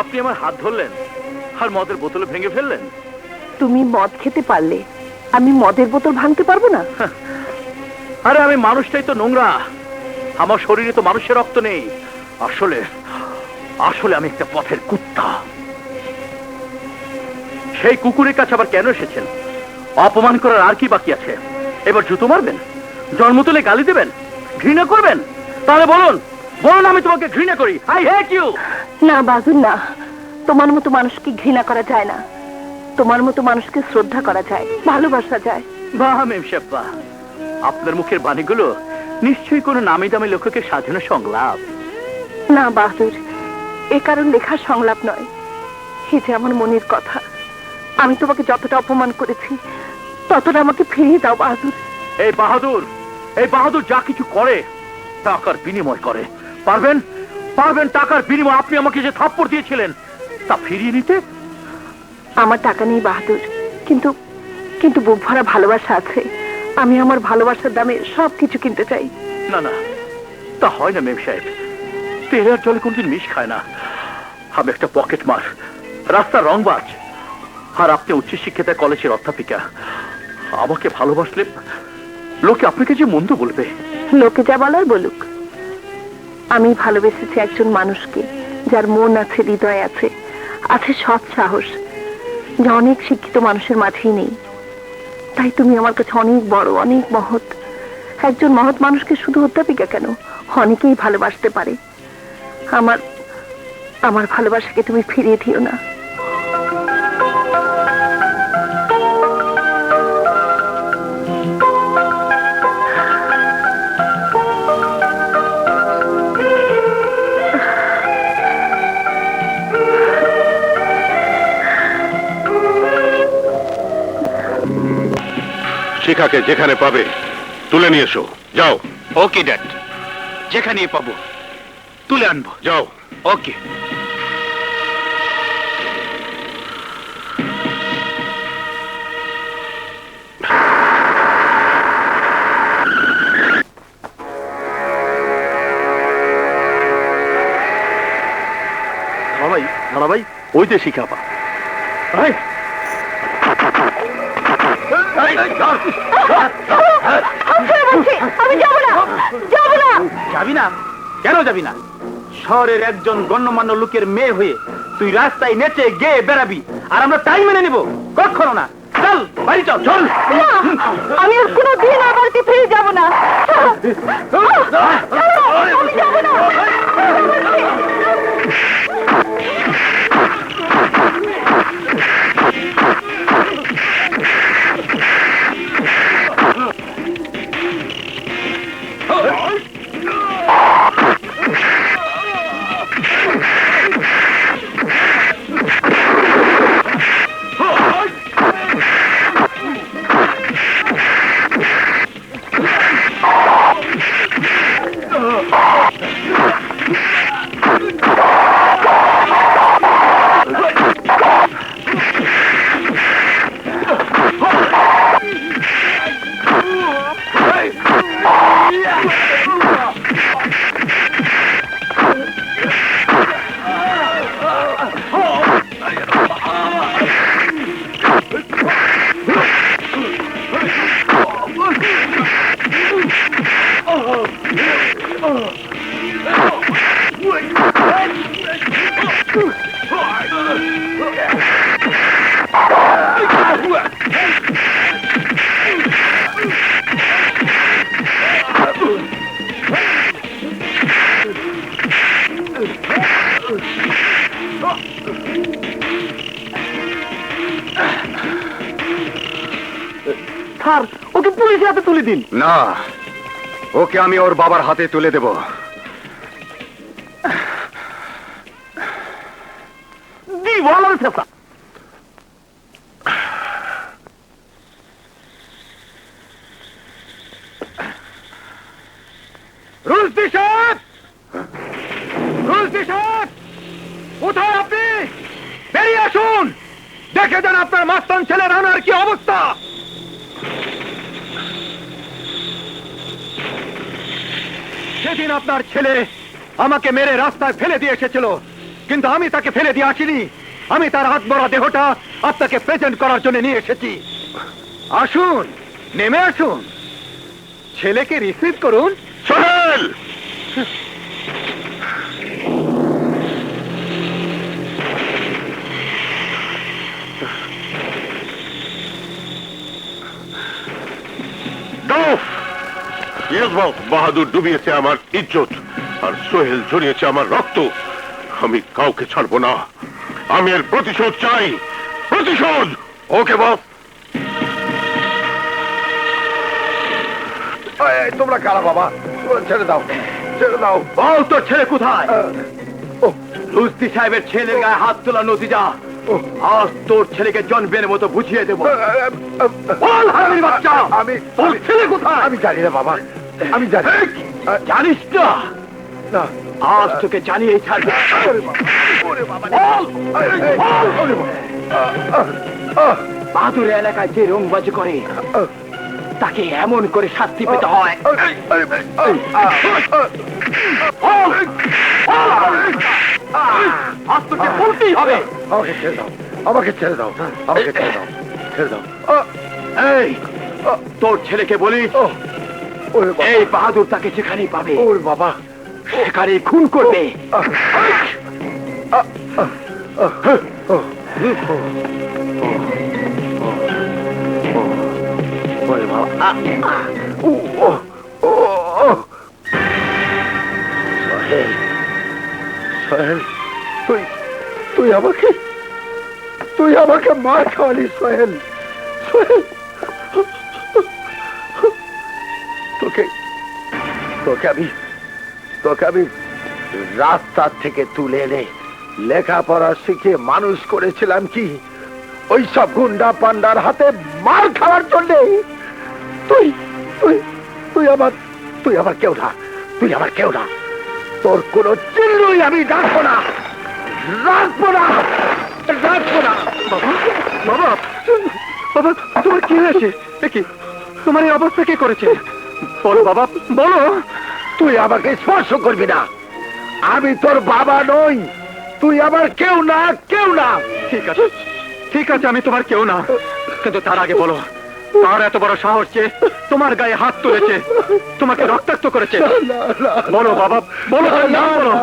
আপনি আমার হাত ধরলেন, আর মদের বোতলে ভেঙে ফেললেন। তুমি মদ খেতে পারলে আমি মদের বোতল ভাঙতে পারবো না? আরে আমি মানুষটাই তো নোংরা, আমার শরীরে তো মানুষের রক্ত নেই। আসলে আসলে আমি একটা পথের কুত্তা। সেই কুকুরের কাছে আবার কেন এসেছেন? অপমান করার আর কি বাকি আছে? এবার জুতো মারবেন, জন্ম তুলে গালি দেবেন, ঘৃণা করবেন? তাহলে বলুন, বলুন আমি তোমাকে ঘৃণা করি। I hate you. না বাদুর না, তোমার মতো মানুষকে ঘৃণা করা যায় না, তোমার মতো মানুষকে শ্রদ্ধা করা যায়, ভালোবাসা যায়। বাহ মেম সাহেব বাহ, আপনার মুখের বাণীগুলো নিশ্চয়ই কোনো নামি দামি লেখকের সাজানো সংলাপ। না বাহাদুর, এ কারণ লেখার সংলাপ নয়, এ যে আমার মনের কথা। আমি তোমাকে যতটা অপমান করেছি ততটা আমাকে ফিরিয়ে দাও বাহাদুর। এই বাহাদুর, এই বাহাদুর যা কিছু করে টাকার বিনিময় করে। পারবেন পারবেন টাকার বিনিময় আপনি আমাকে যে থাপ্পড় দিয়েছিলেন তা ফিরিয়ে নিতে? আমার টাকা নেই বাহাদুর, কিন্তু কিন্তু বুক ভরা ভালোবাসা আছে। আমি আমার ভালোবাসার দামে সবকিছু কিনতে চাই। না না, তা হয় না মেম সাহেব, তেলের জলে কোনদিন মিশ খায় না। আমি একটা পকেট মার, রাস্তার রংবাজ, আর আপনি উচ্চশিক্ষিতা কলেজের অধ্যাপিকা। আমাকে ভালোবাসলে লোকে আপনাকে যে মন্দ বলবে। লোকে যা বলার বলুক, আমি ভালোবেসেছি একজন মানুষকে যার মন আছে, হৃদয় আছে, আছে সৎ সাহস, যা অনেক শিক্ষিত মানুষের মাঝেই নেই। তাই তুমি আমার কাছে অনেক বড়, অনেক মহৎ। একজন মহৎ মানুষকে শুধু অধ্যাপিকা কেন, অনেকেই ভালোবাসতে পারে। আমার আমার ভালোবাসাকে তুমি ফিরিয়ে দিও না। শিখাকে যেখানে পাবে তুলে নিয়ে এসো, যাও। ওকে ড্যাড, যেখানে পাবো তুলে আনবো। যাও। ওকে। দাঁড়া ভাই, ওই যে শিখাপা। আমি যাবো না, যাবো না। যাবি না? কেন যাবি না? শহরের একজন গণ্যমান্য লোকের মেয়ে হয়ে তুই রাস্তায় নেচে গেয়ে বেড়াবি, আর আমরা তাই মেনে নিব? কখনো না। চল বাড়ি চল, চল। আমি আর কোনো দিন আর বাড়িতে ফিরে যাবো না। আমি যাবো না। স্যার, ওকে পুলিশের হাতে তুলে দিন। না, ওকে আমি ওর বাবার হাতে তুলে দেব। রুশদি সাহেব, রুশদি সাহেব, কোথায় আপনি? বেরিয়ে আসুন, দেখে যান আপনার মাস্তান ছেলে রানার কি অবস্থা। সেদিন আপনার ছেলে আমাকে মেরে রাস্তায় ফেলে দিয়ে এসেছিল, কিন্তু আমি তাকে ফেলে দিয়ে আসিনি। আমি তার হাত ভরা দেহটা আপনাকে প্রেজেন্ট করার জন্য নিয়ে এসেছি। আসুন, নেমে আসুন, ছেলেকে রিসিভ করুন। সোহেল! বাহাদুর ডুবিয়েছে আমার ইজ্জত, আর সোহেল ঝরিয়েছে আমার রক্ত। আমি কাউকে ছাড়বো না। আমি এর প্রতিশোধ চাই, প্রতিশোধ। ওকে বস। তোমরা কারা বাবা? ছেড়ে দাও, ছেড়ে দাও। বল তোর ছেলে কোথায়? রুস্তি সাহেবের ছেলের গায়ে হাত তোলা নতিজা। আজ তোর ছেলেকে জন্মের মতো বুঝিয়ে দেবো। বল হারামির বাচ্চা, তোর ছেলে কোথায়? আমি জানি না বাবা, আমি জানি। জানিস না? আজ তোকে জানিয়ে ছাড়বে। বাহাদুর এলাকায় যে রংবাজি করে তাকে এমন করে শাস্তি পেতে হয়। আজ তোকে বলতেই হবে। আমাকে ছেড়ে দাও, আমাকে ছেড়ে দাও, আমাকে ছেড়ে দাও, ছেড়ে দাও। এই তোর ছেলেকে বলিস এই বাহাদুর তাকে যেখানেই পাবে ওর বাবা সেখানে খুন করবে। সোহেল, সোহেল, তুই আমাকে, তুই আমাকে মার খাওয়ালি সোহেল। সোহেল, তোকে তোকে আমি রাস্তা থেকে তুলে এনে লেখাপড়া শিখে মানুষ করেছিলাম কি ওই সব গুন্ডা পান্ডার হাতে মার খাওয়ার জন্য? তুই তুই তুই আমার কেউ না, তুই আমার কেউ না। তোর কোনো চিহ্নই আমি রাখবো না, রাখবো না, রাখবো না। বাবা, বাবা, বাবা, তোমার কি হয়েছে? কি তোমার এই অবস্থা কে করেছে? বলো বাবা, বলো। তুই আমাকে স্পর্শ করবি না, আমি তোর বাবা নই। তুই আমার কেউ না, কেউ না। ঠিক আছে, ঠিক আছে, আমি তোমার কেউ না, কিন্তু তার আগে বলো তার এত বড় সাহস যে তোমার গায়ে হাত তুলেছে, তোমাকে রক্তাক্ত করেছে। বলো বাবা, বলো তার নাম বলো।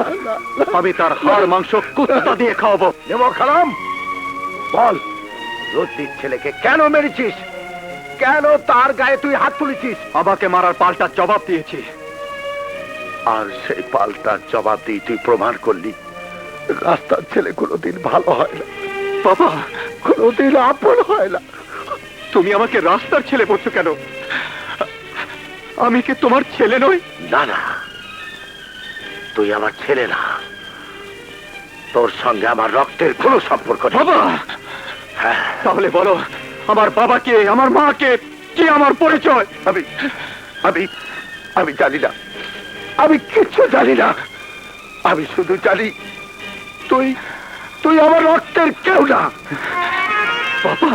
আমি তার হাড় মাংস কুত্তা দিয়ে খাওয়াবো। নেমো খালাম, বল রুস্তির ছেলেকে কেন মেরেছিস? কেন তার গায়ে তুই হাত তুলেছিস? আমাকে মারার পাল্টা জবাব দিয়েছি। আর সেই পাল্টার জবাব দিয়ে তুই প্রমাণ করলি রাস্তার ছেলে কোনোদিন ভালো হয় না, বাবা, কোনোদিন আপন হয় না। তুমি আমাকে রাস্তার ছেলে বলছো কেন? আমি কি তোমার ছেলে নই? না না, তুই আমার ছেলে না, তোর সঙ্গে আমার রক্তের কোনো সম্পর্ক নেই। বাবা, হ্যাঁ, তাহলে বলো আমার বাবাকে, আমার মাকে, কি আমার পরিচয়? আমি আমি আমি জানি না, আমি কিচ্ছু জানি না। আমি শুধু জানি তুই তুই আমার রক্তের কেউ না। বাবা,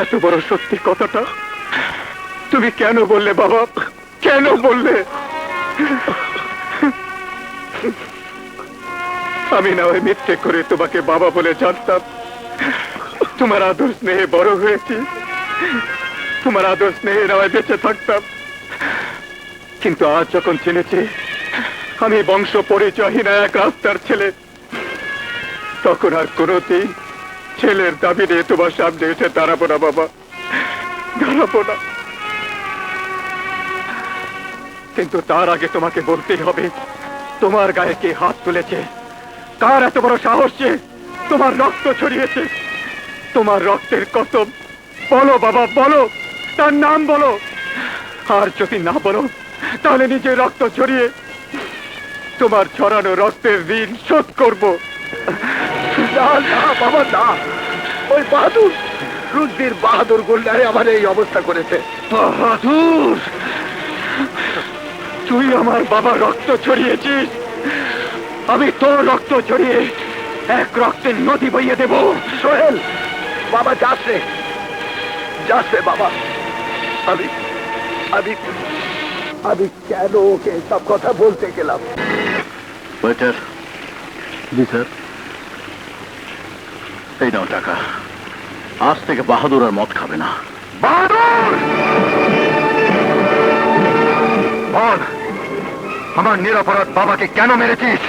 এত বড় সত্যি কথাটা তুমি কেন বললে বাবা? কেন বললে? আমি না ওই মিথ্যে করে তোমাকে বাবা বলে জানতাম। তোমার আদর স্নেহে বড় হয়েছি, তোমার আদর স্নেহে না হয় বেঁচে থাকতাম। কিন্তু আজ যখন চিনেছি আমি বংশ পরিচয়হীন এক রাস্তার ছেলে, তখন আর কোনোদিন ছেলের দাবি নিয়ে তোমার সামনে এসে দাঁড়াবো না বাবা, দাঁড়াবো না। কিন্তু তার আগে তোমাকে বলতেই হবে তোমার গায়ে কে হাত তুলেছে, কার এত বড় সাহস যে তোমার রক্ত ছড়িয়েছে। তোমার রক্তের কসম বলো বাবা, বলো, তার নাম বলো। আর যদি না বলো তাহলে নিজের রক্ত ছড়িয়ে তোমার ছড়ানো রক্তের ঋণ শোধ করবো। না না বাবা, না, ওই বাহাদুর রুদ্দির বাহাদুর গুন্ডারে আমার এই অবস্থা করেছে। বাহাদুর, তুই আমার বাবার রক্ত ছড়িয়েছিস, আমি তোর রক্ত ছড়িয়ে এক রক্তের নদী বইয়ে দেব। সোহেল, বাবা যাস রে, যাস রে বাবা। আমি আমি আমি কেন ওকে সব কথা বলতে গেলাম? ওয়েটার, জি স্যার। এই নাও টাকা। আজ থেকে বাহাদুর আর মদ খাবে না। বাহাদুর, বল, আমার নিরপরাধ বাবাকে কেন মেরেছিস?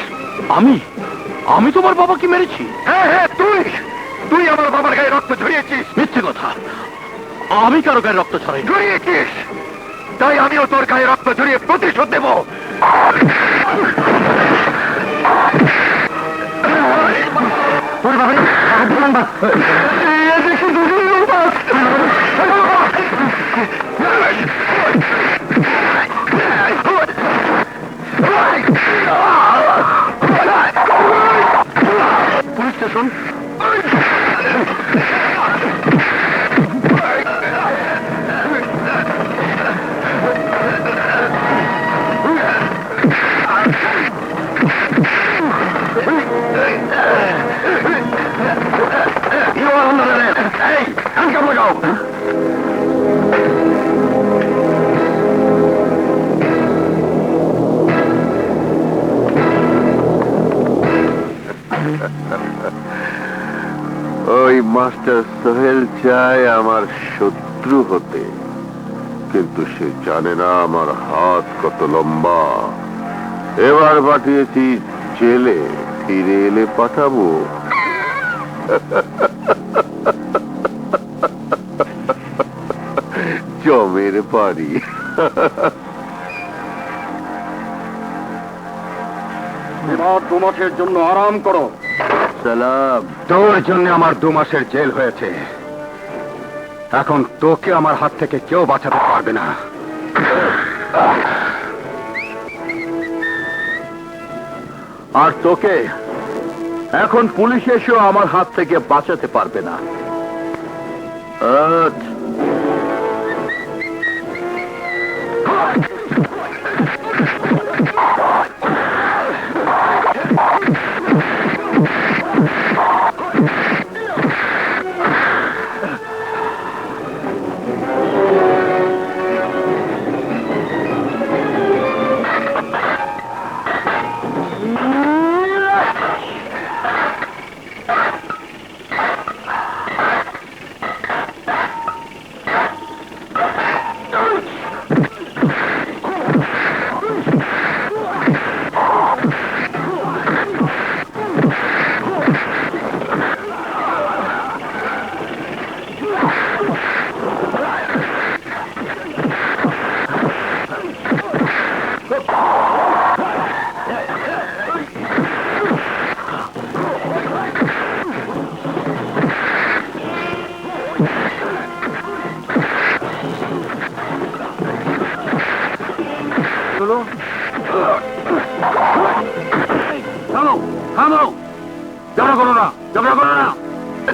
আমি তোমার বাবাকে মেরেছি? হ্যাঁ হ্যাঁ, তুই আমার বাবার গায়ে রক্ত ঝরিয়েছিস। মিথ্যে কথা। আমি কারো গায়ে রক্ত ছড়াই? ঝরিয়েছিস, তাই আমিও তোর গায়ে রক্ত ঝরিয়ে প্রতিশোধ দেব। Police station. ওই মাস্টার সোহেল চায় আমার শত্রু হতে, কিন্তু সে জানে না আমার হাত কত লম্বা। এবার পাঠিয়েছি জেলে, ফিরে এলে পাঠাবো। জমের পারি। এবার 2 মাসের জন্য আরাম করো। সালাম। তোর জন্য আমার 2 মাসের জেল হয়েছে, এখন তোকে আমার হাত থেকে কেউ বাঁচাতে পারবে না। আর তোকে এখন পুলিশ এসেও আমার হাত থেকে বাঁচাতে পারবে না।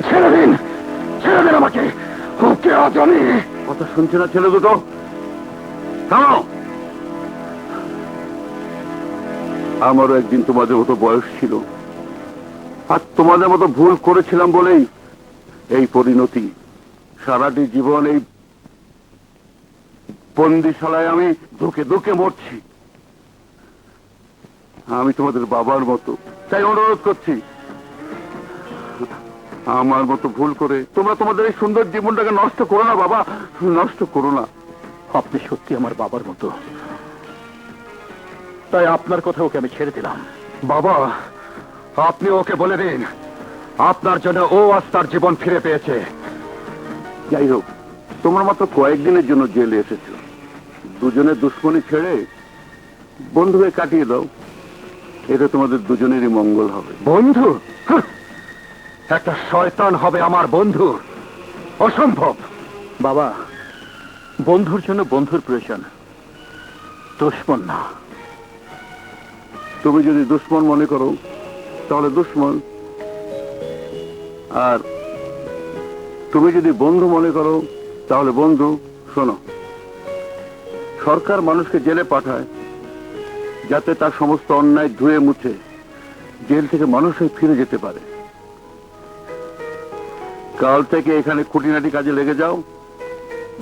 ছেড়ে দিন, ছেড়ে দিন আমাকে। কে জানি কথা শুনছে না ছেলে দুটো। থামো। আমারও একদিন তোমাদের মতো বয়স ছিল, আর তোমাদের মতো ভুল করেছিলাম বলেই এই পরিণতি। সারাটি জীবন এই বন্দিশালায় আমি দুঃখে দুঃখে মরছি। আমি তোমাদের বাবার মতো, তাই অনুরোধ করছি, আমার মতো ভুল করে তোমরা তোমাদের এই সুন্দর জীবনটাকে নষ্ট করো না বাবা, নষ্ট করো না। আপনি সত্যি আমার বাবার মতো, তাই আপনার কথা ওকে আমি ছেড়ে দিলাম। বাবা, আপনি ওকে বলে দিন আপনার জন্য ও আজ তার জীবন ফিরে পেয়েছে। যাই হোক, তোমরা মাত্র কয়েকদিনের জন্য জেলে এসেছো, দুজনের দুশ্মনী ছেড়ে বন্ধু হয়ে কাটিয়ে দাও, এতে তোমাদের দুজনেরই মঙ্গল হবে। বন্ধু? হাহ! একটা শয়তান হবে আমার বন্ধু? অসম্ভব। বাবা, বন্ধুর জন্য বন্ধুর প্রয়োজন, দুশ্মন না। তুমি যদি দুশ্মন মনে করো তাহলে দুশ্মন, আর তুমি যদি বন্ধু মনে করো তাহলে বন্ধু। শোনো, সরকার মানুষকে জেলে পাঠায় যাতে তার সমস্ত অন্যায় ধুয়ে মুছে জেল থেকে মানুষ হয়ে ফিরে যেতে পারে। কাল থেকে এখানে খুঁটিনাটি কাজে লেগে যাও,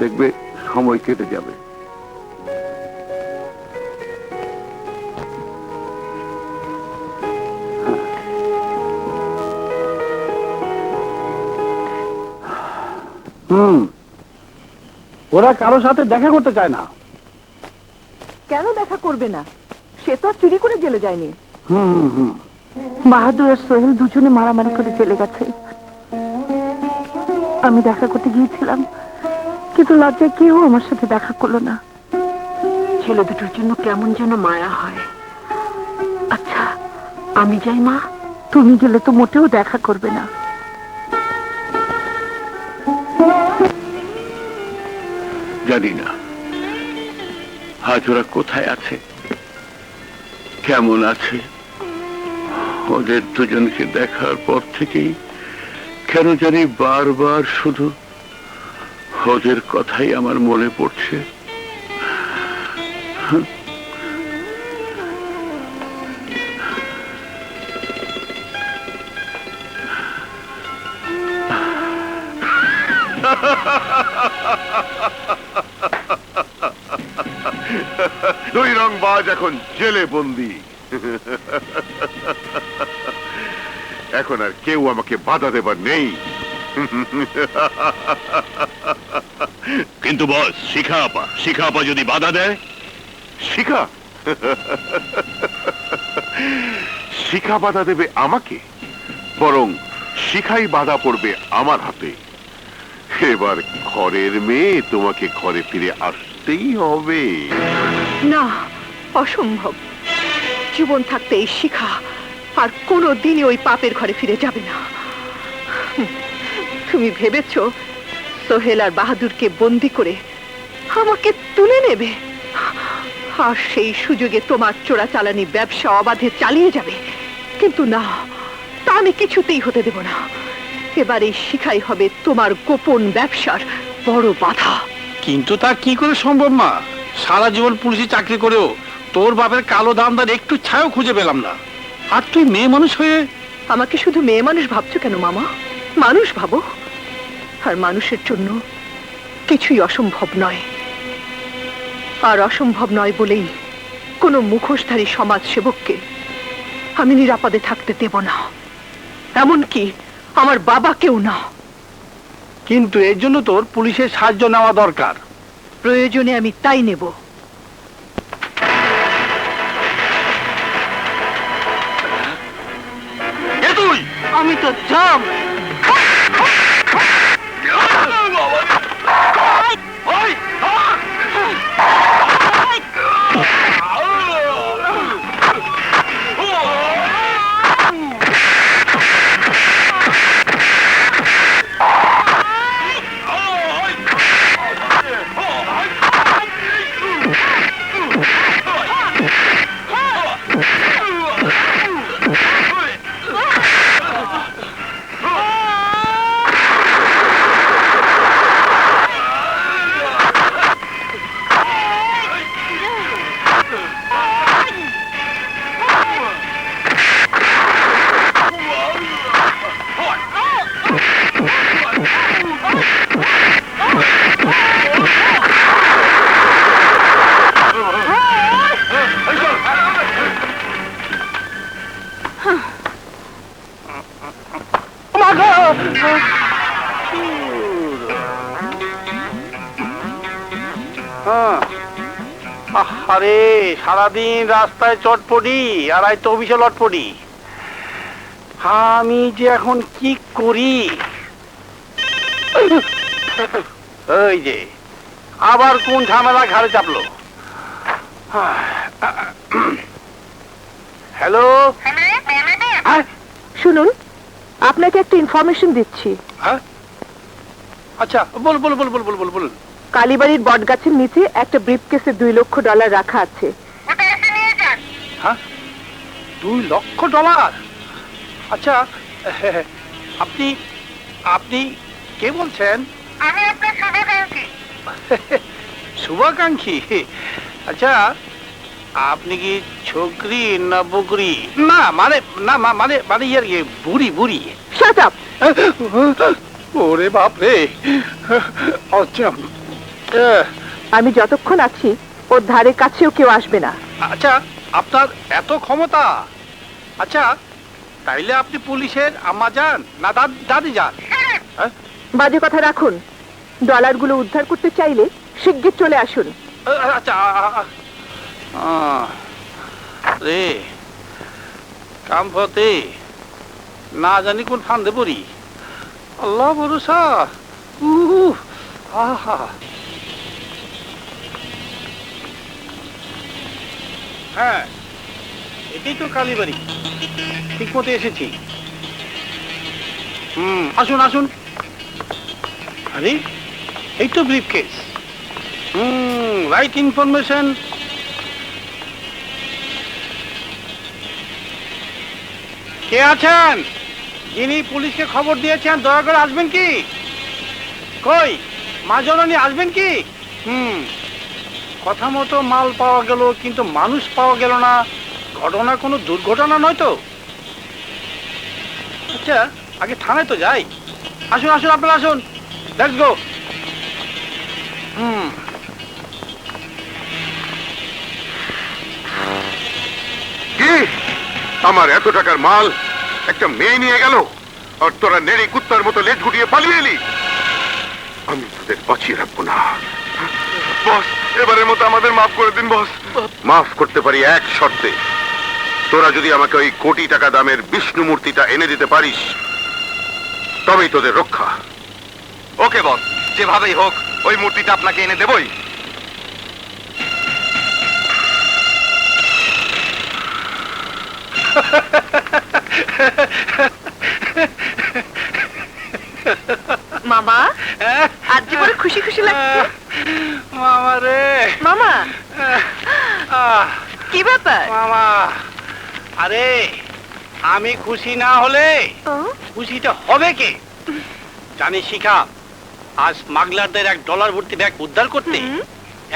দেখবে সময় কেটে যাবে। ওরা কারোর সাথে দেখা করতে চায় না। কেন দেখা করবে না? সে তো আর চুরি করে জেলে যায়নি। হুম। বাহাদুর আর সোহেল দুজনে মারামারি করে চলে গেছে। আমি দেখা করতে গিয়েছিলাম, কিন্তু লজ্জায় কেউ আমার সাথে দেখা করলো না। ছেলে দুটোর জন্য কেমন যেন মায়া হয়। আচ্ছা আমি যাই মা, তুমি গেলে তো মোটেও দেখা করবে না। জানি না আজ ওরা কোথায় আছে, কেমন আছে। ওদের দুজনকে দেখার পর থেকেই কেন জানি বারবার শুধু ওদের কথাই আমার মনে পড়ছে। দুই রং বাজ এখন জেলে বন্দি। এখন আর কেউ আমাকে বাধা দেবার নেই। কিন্তু বস, শিখা আপা যদি বাধা দেয়? শিখা শিখা বাধা দেবে আমাকে? বরং শিখাই বাধা পড়বে আমার হাতে। এবার ঘরের মেয়ে, তোমাকে ঘরে ফিরে আসতেই হবে। না, অসম্ভব। জীবন থাকতে এই শিখা আর কোনো দিনই ওই পাপের ঘরে ফিরে যাবে না। তুমি ভেবেছো সোহেল আর বাহাদুরকে বন্দি করে আমাকে তুলে নেবে, আর সেই সুযোগে তোমার চোরাচালানি ব্যবসা অবাধে চালিয়ে যাবে? কিন্তু না, তা আমি কিছুতেই হতে দেব না। এবার এই শিখাই হবে তোমার গোপন ব্যবসার বড় বাধা। কিন্তু তা কি করে সম্ভব মা? সারা জীবন পুলিশে চাকরি করেও তোর বাপের কালো দামদার একটু ছায়াও খুঁজে পেলাম না। আর তুই মেয়ে মানুষ হয়ে আমাকে শুধু মেয়ে মানুষ ভাবছো কেন মামা? মানুষ ভাবো। আর মানুষের জন্য কিছুই অসম্ভব নয়। আর অসম্ভব নয় বলেই কোনো মুখোশধারী সমাজ সেবককে আমি নিরাপদে থাকতে দেব না, এমনকি আমার বাবাকেও না। কিন্তু এর জন্য তোর পুলিশের সাহায্য নেওয়া দরকার। প্রয়োজনে আমি তাই নেব। আমি তো জাম। আরে সারাদিন রাস্তায় চটপটি আর আজ তো অফিসে লটপটি। আমি যে এখন কি করি? ওই যে আবার কোন ঝামেলা ঘাড়ে চাপলো। হ্যালো, শুনুন, আপনাকে একটা ইনফরমেশন দিচ্ছি। আচ্ছা বল বল বল বল বল বল বলুন। কালীবাড়ির বটগাছের নিচে একটা ব্রিফকেসে $2 লক্ষ রাখা আছে। হ্যাঁ, $2 লক্ষ? আচ্ছা, আপনি আপনি কে বলছেন? আমি আপনার শুভাকাঙ্ক্ষী। শুভাকাঙ্ক্ষী? আচ্ছা, আপনি কি ছোকরি না বকরি? না মানে না মানে মানে ইয়ার বুড়ি বুড়ি। Shut up. ওরে বাপ রে। আচ্ছা, আমি যতক্ষণ আছি ওর ধারে কাছেও কেউ আসবে না। আচ্ছা, আপনার এত ক্ষমতা? আচ্ছা, তাইলে আপনি পুলিশের আম্মা যান না দাদি যান? বাজে কথা রাখুন। ডলারগুলো উদ্ধার করতে চাইলে শিগগির চলে আসুন। আচ্ছা রে কাম পথে না জানি কোন ফান্দে পড়ি। আল্লাহ ভরসা। আহা হ্যাঁ, এটাই তো কালীবাড়ি। ঠিক মতো এসেছি। আসুন আসুন। আরে এই তো ব্রিফ কেস। Right information. কে আছেন? যিনি পুলিশকে খবর দিয়েছেন দয়া করে আসবেন কি? কই মা জননী আসবেন কি? কথা মতো মাল পাওয়া গেল, কিন্তু মানুষ পাওয়া গেল না। ঘটনা কোনো দুর্ঘটনা নয় তো? আচ্ছা আগে থানায় তো যাই। আসুন আসুন, আপনারা আসুন। Let's go. কি আমার এত টাকার মাল একটা মেয়ে নিয়ে গেল, আর তোরা নেড়ি কুত্তার মতো লেজ গুটিয়ে পালিয়ে এলি? আমি তোদের বাঁচিয়ে রাখবো না। বস, এবারের মতো আমাদের মাফ করে দিন বস। মাফ করতে পারি এক শর্তে, তোরা যদি আমাকে ওই কোটি টাকা দামের বিষ্ণু মূর্তিটা এনে দিতে পারিস, তবেই তোদের রক্ষা। ওকে বস, যেভাবেই হোক ওই মূর্তিটা আপনাকে এনে দেবই। মামা, আজ যে বড় খুশি খুশি লাগছে। মামা রে মামা, কি ব্যাপার? মামা, আরে আমি খুশি না হলে খুশিটা হবে কে? জানিস শিখা, আজ স্মাগলারদের $1 ভর্তি ব্যাগ উদ্ধার করতে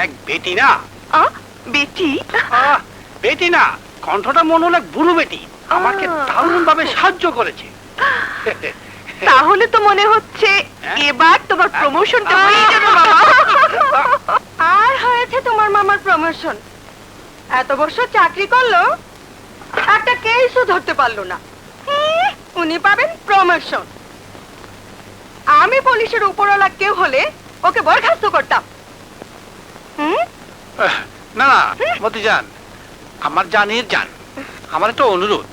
এক বেটি না, বেটি? বেটি না, কণ্ঠটা মনে হলো এক বুড়ো বেটি আমাকে দারুণ ভাবে সাহায্য করেছে। তাহলে তো মনে হচ্ছে এবার তোমার প্রমোশনটা হয়ে যাবে বাবা। আর হয়েছে তোমার মামার প্রমোশন। এত বছর চাকরি করলো, একটা কেসও ধরতে পারলো না। উনি পাবেন প্রমোশন। আমি পুলিশের উপরওয়ালা কেউ হলে ওকে বরখাস্ত করতাম। না না মতিজান, আমার জানের জান, আমার একটা অনুরোধ,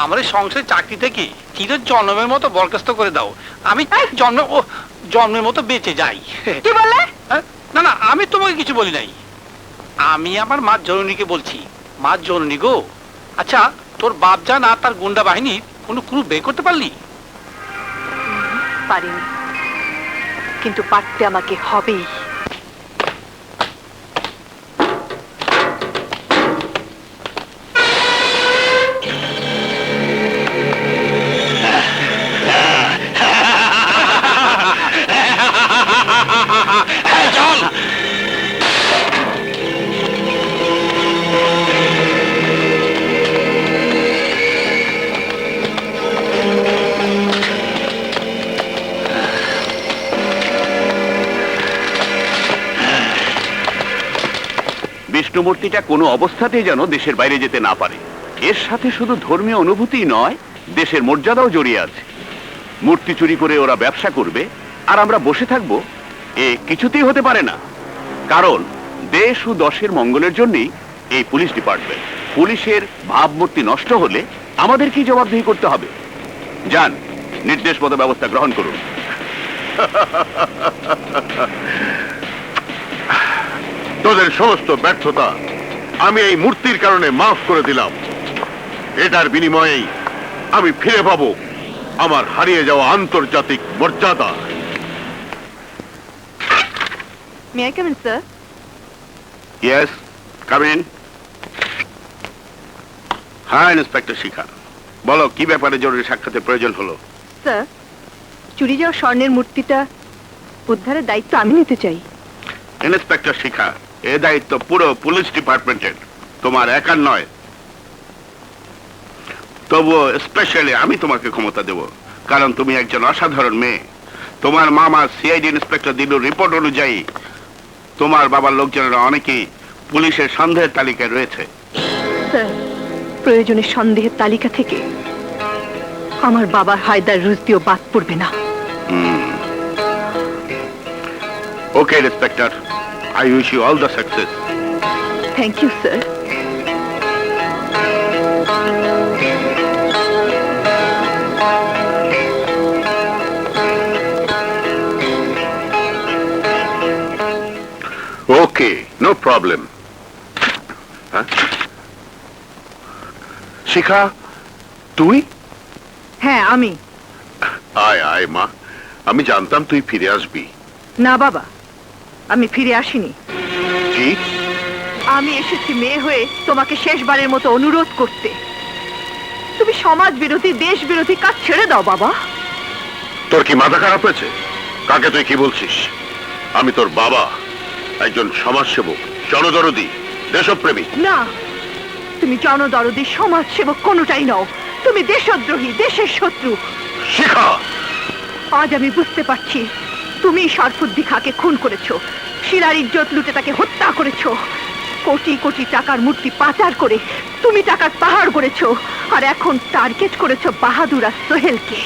আমার সংসারে চাকরি থেকে চির জন্মের মতো বরখাস্ত করে দাও। আমি জন্মের মতো বেঁচে যাই। কি বললে? না না, আমি তোমাকে কিছু বলি নাই। আমি আমার মা জননীকে বলছি। মা জননী গো, আচ্ছা তোর বাপজান আর তার গুন্ডা বাহিনীর কোনো ক্লু বের করতে পারলি? পারিনি, কিন্তু পারতে আমাকে হবেই। বিষ্ণুমূর্তিটা কোনো অবস্থাতেই যেন দেশের বাইরে যেতে না পারে। এর সাথে শুধু ধর্মীয় অনুভূতি নয়, দেশের মর্যাদাও জড়িয়ে আছে। মূর্তি চুরি করে ওরা ব্যবসা করবে আর আমরা বসে থাকবো, এ কিছুতেই হতে পারে না। কারণ দেশ ও দশের মঙ্গলের জন্যই এই পুলিশ ডিপার্টমেন্ট। পুলিশের ভাবমূর্তি নষ্ট হলে আমাদের কি জবাবদিহি করতে হবে? যান, নির্দেশ মতো ব্যবস্থা গ্রহণ করুন। তোদের সমস্ত ব্যর্থতা আমি এই মূর্তির কারণে মাফ করে দিলাম। এটার বিনিময়েই আমি ফিরে পাবো আমার হারিয়ে যাওয়া আন্তর্জাতিক মর্যাদা। May I come in, sir? Yes, come in. হ্যাঁ ইন্সপেক্টর শিখা, বলো কি ব্যাপারে জরুরি সাক্ষাতের প্রয়োজন হলো? স্যার, চুরি যাওয়া স্বর্ণের মূর্তিটা উদ্ধারের দায়িত্ব আমি নিতে চাই। ইন্সপেক্টর শিখা, এ দায়িত্ব পুরো পুলিশ ডিপার্টমেন্টের, তোমার একার নয়। তবুও স্পেশালি আমি তোমাকে ক্ষমতা দেব, কারণ তুমি একজন অসাধারণ মেয়ে। তোমার মামা সিআইডি ইন্সপেক্টর দিলুর রিপোর্ট অনুযায়ী তোমার বাবার লোকজনেরা অনেকেই পুলিশের সন্দেহের তালিকায় রয়েছে। স্যার, প্রয়োজনে সন্দেহের তালিকা থেকে আমার বাবার হায়দার রুজদিও বাদ পড়বে না। Okay inspector, I wish you all the success. Thank you sir. Okay, no problem. Shikha, তুই? হ্যাঁ আমি। আয় আয় মা, আমি জানতাম তুই ফিরে আসবি। না বাবা, আমি ফিরে আসিনি। কি? আমি এসেছি মেয়ে হয়ে তোমাকে শেষবারের মতো অনুরোধ করতে। তুমি সমাজ বিরোধী, দেশ বিরোধী কাজ ছেড়ে দাও বাবা। তোর কি মাথা খারাপ হয়েছে? কাকে তুই কি বলছিস? আমি তোর বাবা, একজন সমাজসেবক, জনদরদি, দেশপ্রেমী। না, তুমি জনদরদি, সমাজসেবক কোনোটাই নও। তুমি দেশদ্রোহী, দেশের শত্রু। শিখা, আজ আমি বুঝতে পারছি তুমি শরফুদ্দি খাঁকে খুন করেছো, শিলার ইজ্জত লুটে তাকে হত্যা করেছো, কোটি কোটি টাকার মূর্তি পাচার করে তুমি টাকার পাহাড় গড়েছো, আর এখন টার্গেট করেছো বাহাদুর আর সোহেলকে।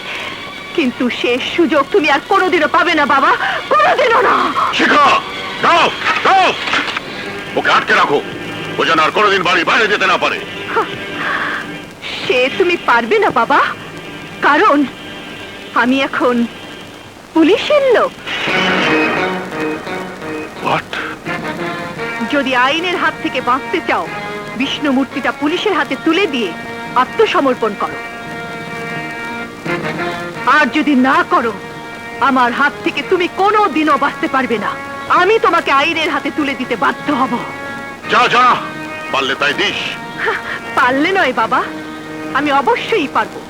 কিন্তু শেষ সুযোগ তুমি আর কোনোদিনও পাবে না বাবা, কোনোদিনও না। শিখা, দাও দাও, ওকে আটকে রাখো, ও যেন আর কোনোদিন বাড়ি বাইরে যেতে না পারে। সে তুমি পারবে না বাবা, কারণ আমি এখন পুলিশের লোক। হোয়াট? যদি আইনের হাত থেকে বাঁচতে চাও, বিষ্ণু মূর্তিটা পুলিশের হাতে তুলে দিয়ে আত্মসমর্পণ করো। আর যদি না করো, আমার হাত থেকে তুমি কোনো দিনও বাঁচতে পারবে না। আমি তোমাকে আইনের হাতে তুলে দিতে বাধ্য হব। যা যা, পারলে তাই দিস। পারলে নয় বাবা, আমি অবশ্যই পারবো।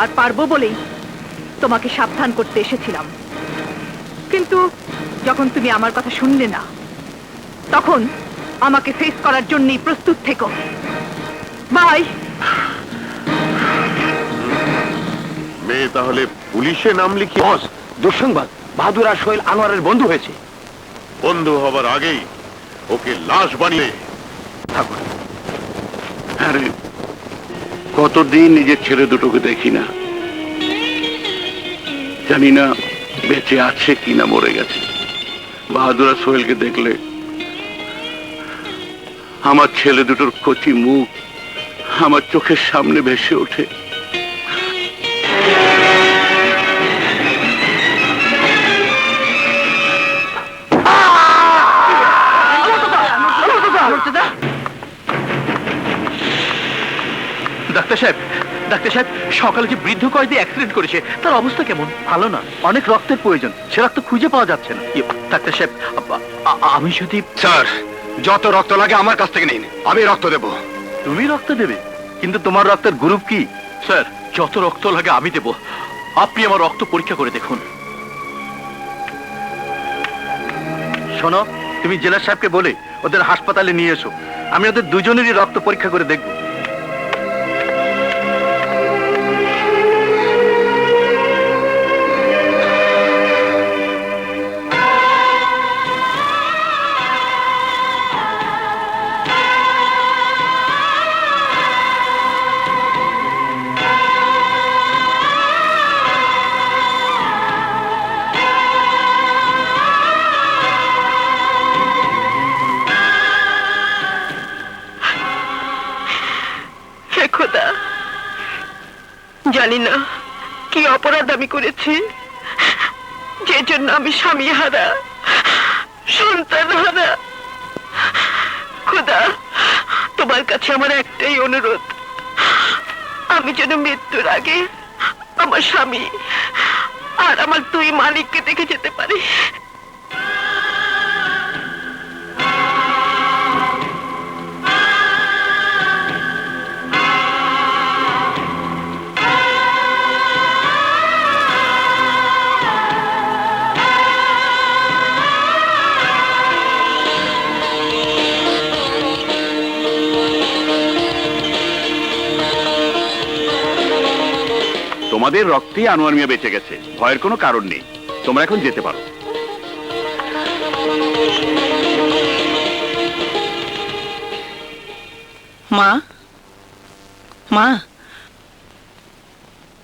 আর পারবো বলেই তোমাকে সাবধান করতে এসেছিলাম। কিন্তু যখন তুমি আমার কথা শুনলে না, তখন আমাকে ফেস করার জন্যই প্রস্তুত থেকো। বাই। মেয়ে তাহলে পুলিশে নাম লিখি? বস, দুঃসংবাদ, বাহাদুর আর সোহেল আনোয়ারের বন্ধু হয়েছে। বন্ধু হবার আগেই ওকে লাশ বানিয়ে থাকুন। আরে কতদিন নিজের ছেলে দুটোকে দেখি না, জানি না বেঁচে আছে কিনা মরে গেছে। বাহাদুর আর সোহেলকে দেখলে আমার ছেলে দুটোর কচি মুখ আমার চোখের সামনে ভেসে ওঠে। ডাক্তার সাহেব, ডাক্তার সাহেব, সকালে যে বৃদ্ধ কয়েদি অ্যাক্সিডেন্ট করেছে তার অবস্থা কেমন? ভালো না, অনেক রক্তের প্রয়োজন, সে রক্ত খুঁজে পাওয়া যাচ্ছে না। ডাক্তার সাহেব, আমি যদি... স্যার, যত রক্ত লাগে আমার কাছ থেকে নিন, আমি রক্ত দেব। তুমি রক্ত দেবে? কিন্তু তোমার রক্তের গ্রুপ কি? স্যার, যত রক্ত লাগে আমি দেব, আপনি আমার রক্ত পরীক্ষা করে দেখুন। শোনো, তুমি জেলার সাহেবকে বলে ওদের হাসপাতালে নিয়ে এসো, আমি ওদের দুজনেরই রক্ত পরীক্ষা করে দেখব। খোদা, জানি না কি অপরাধ আমি করেছি, যে জন্য আমি স্বামী হারা, সন্তান হারা। খোদা, তোমার কাছে আমার একটাই অনুরোধ, আমি যেন মৃত্যুর আগে আমার স্বামী আর আমার দুই মালিককে দেখে যেতে পারি। তোমাদের রক্তেই আনোয়ার মিয়া বেঁচে গেছে, ভয়ের কোনো কারণ নেই, তোমরা এখন যেতে পারো। মা, মা,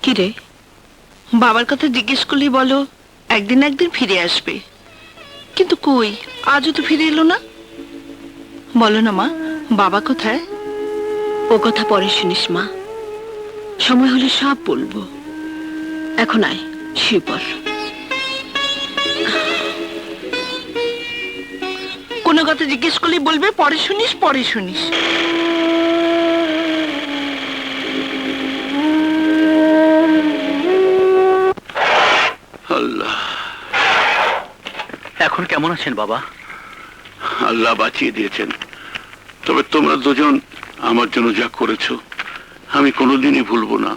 কি রে, বাবার কথা জিজ্ঞেস করলেই বলো একদিন একদিন ফিরে আসবে। কিন্তু কই, আজও তো ফিরে এলো না। বলো না মা, বাবা কোথায়? ও কথা পরে শুনিস মা, সময় হলে সব বলবো। এখন আয়, শুয়ে পড়। কোনো কথা জিজ্ঞেস করলে বলবে পরে শুনিস, পরে শুনিস। আল্লাহ, এখন কেমন আছেন বাবা? আল্লাহ বাঁচিয়ে দিয়েছেন। তবে তোমরা দুজন আমার জন্য যা করেছো আমি কোনোদিনই ভুলবো না,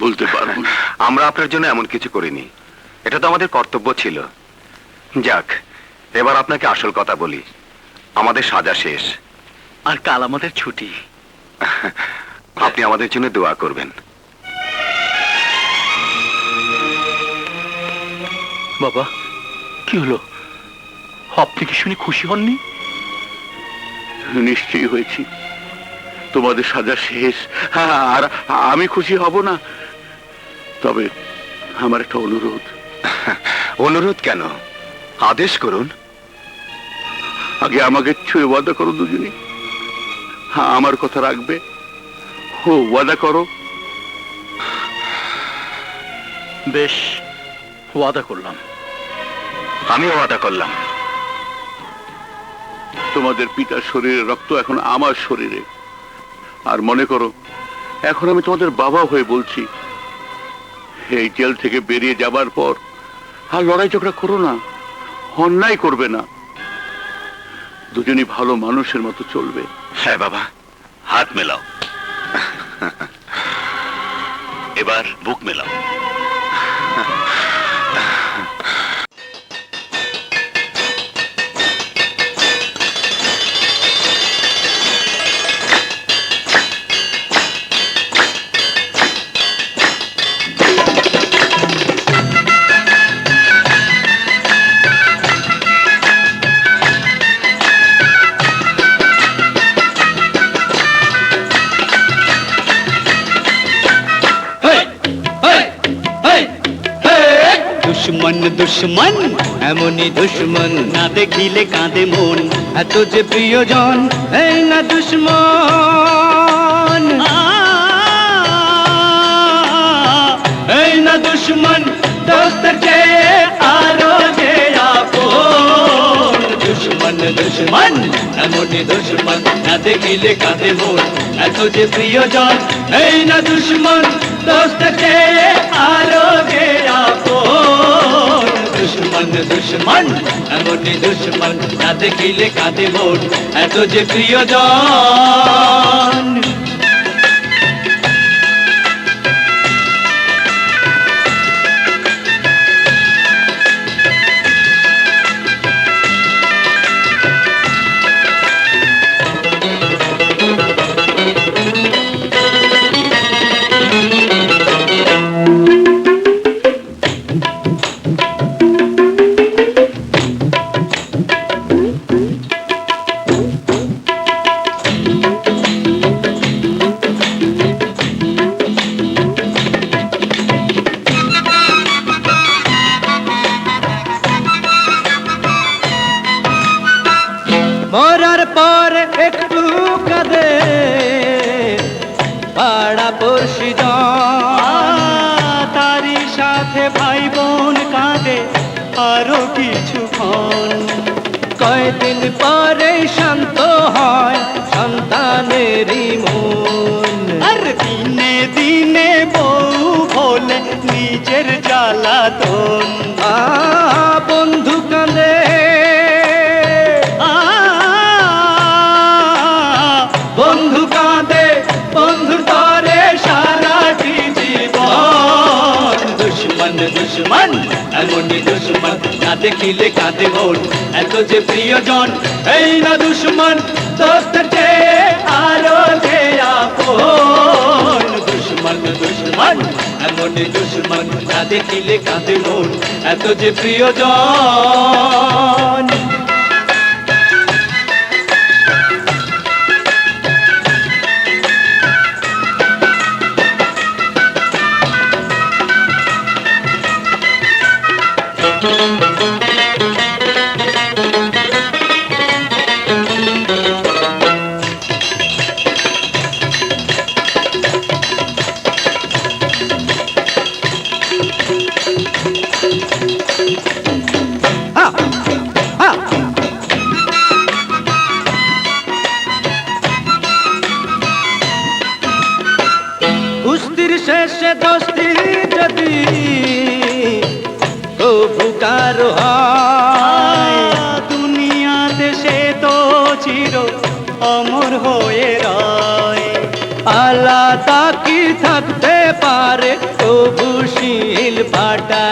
বলতে পারবো না। আমরা আপনার জন্য এমন কিছু করিনি, এটা তো আমাদের কর্তব্য ছিল। যাক, এবার আপনাকে আসল কথা বলি, আমাদের সাজা শেষ। আর কাল আমাদের ছুটি। আপনি আমাদের জন্য দোয়া করবেন। বাবা, কি হলো? আপনি কি শুনে খুশি হননি? নিশ্চয়ই হয়েছি, তোমাদের সাজা শেষ, আর আমি খুশি হব না। তবে আমার একটা অনুরোধ। অনুরোধ কেন? আদেশ করুন। আগে আমাকে ছুঁয়ে ওয়াদা করো দুজনই, আমার কথা রাখবে। ও ওয়াদা করো। বেশ, ওয়াদা করলাম। আমি ওয়াদা করলাম। তোমাদের পিতার শরীরের রক্ত এখন আমার শরীরে, আর মনে করো এখন আমি তোমাদের বাবা হয়ে বলছি, এই জেল থেকে বেরিয়ে যাবার পর আর লড়াই ঝগড়া করো না, অন্যায় করবে না, দুজনই ভালো মানুষের মতো চলবে। হ্যাঁ বাবা, হাত মেলাও, এবার বুক মেলাও। দুশ্মন দুশ্মন এমনই দুশ্মন, না দেখিলে কাঁদে মন, এত যে প্রিয়জন এই না দুশ্মন, এই না দুশ্মন, দোস্তের চেয়ে আরো যে আপন। দুশ্মন দুশ্মন এমনই দুশ্মন, না দেখিলে কাঁদে মন, এত যে প্রিয়জন এই না দুশ্মন, দোস্তের চেয়ে আরো যে আপন। দুশ্মন দুশ্মন এমনই দুশ্মন, না দেখিলে কাঁদে মন, এত যে প্রিয়জন। মরার পর একটু কাঁদে পাড়া পড়শি, তারই সাথে ভাই বোন কাঁদে আরো কিছুক্ষণ। কয়দিন পরে শান্ত হয় সন্তানেরই মন, আর দিনে দিনে বউ বলে নিজের জ্বালাতন। বন্ধু কাঁদে, বন্ধু কাঁদে, বন্ধুর তরে সারাটি জীবন। দুশ্মন দুশ্মন এমনই দুশ্মন, না দেখিলে কাঁদে মন, এত যে প্রিয়জন এই না দুশ্মন, দোস্তের চেয়ে আরো যে আপন। দুশ্মন দুশ্মন এমনই দুশ্মন, না দেখিলে কাঁদে মন, এত যে প্রিয়জন। কুস্তির শেষে দোস্তি যদি কবুকার হয়, দুনিয়াতে সে তো চির অমর হয়ে রয়। আলাদা কি থাকতে পারে তবু শিল ফাটা,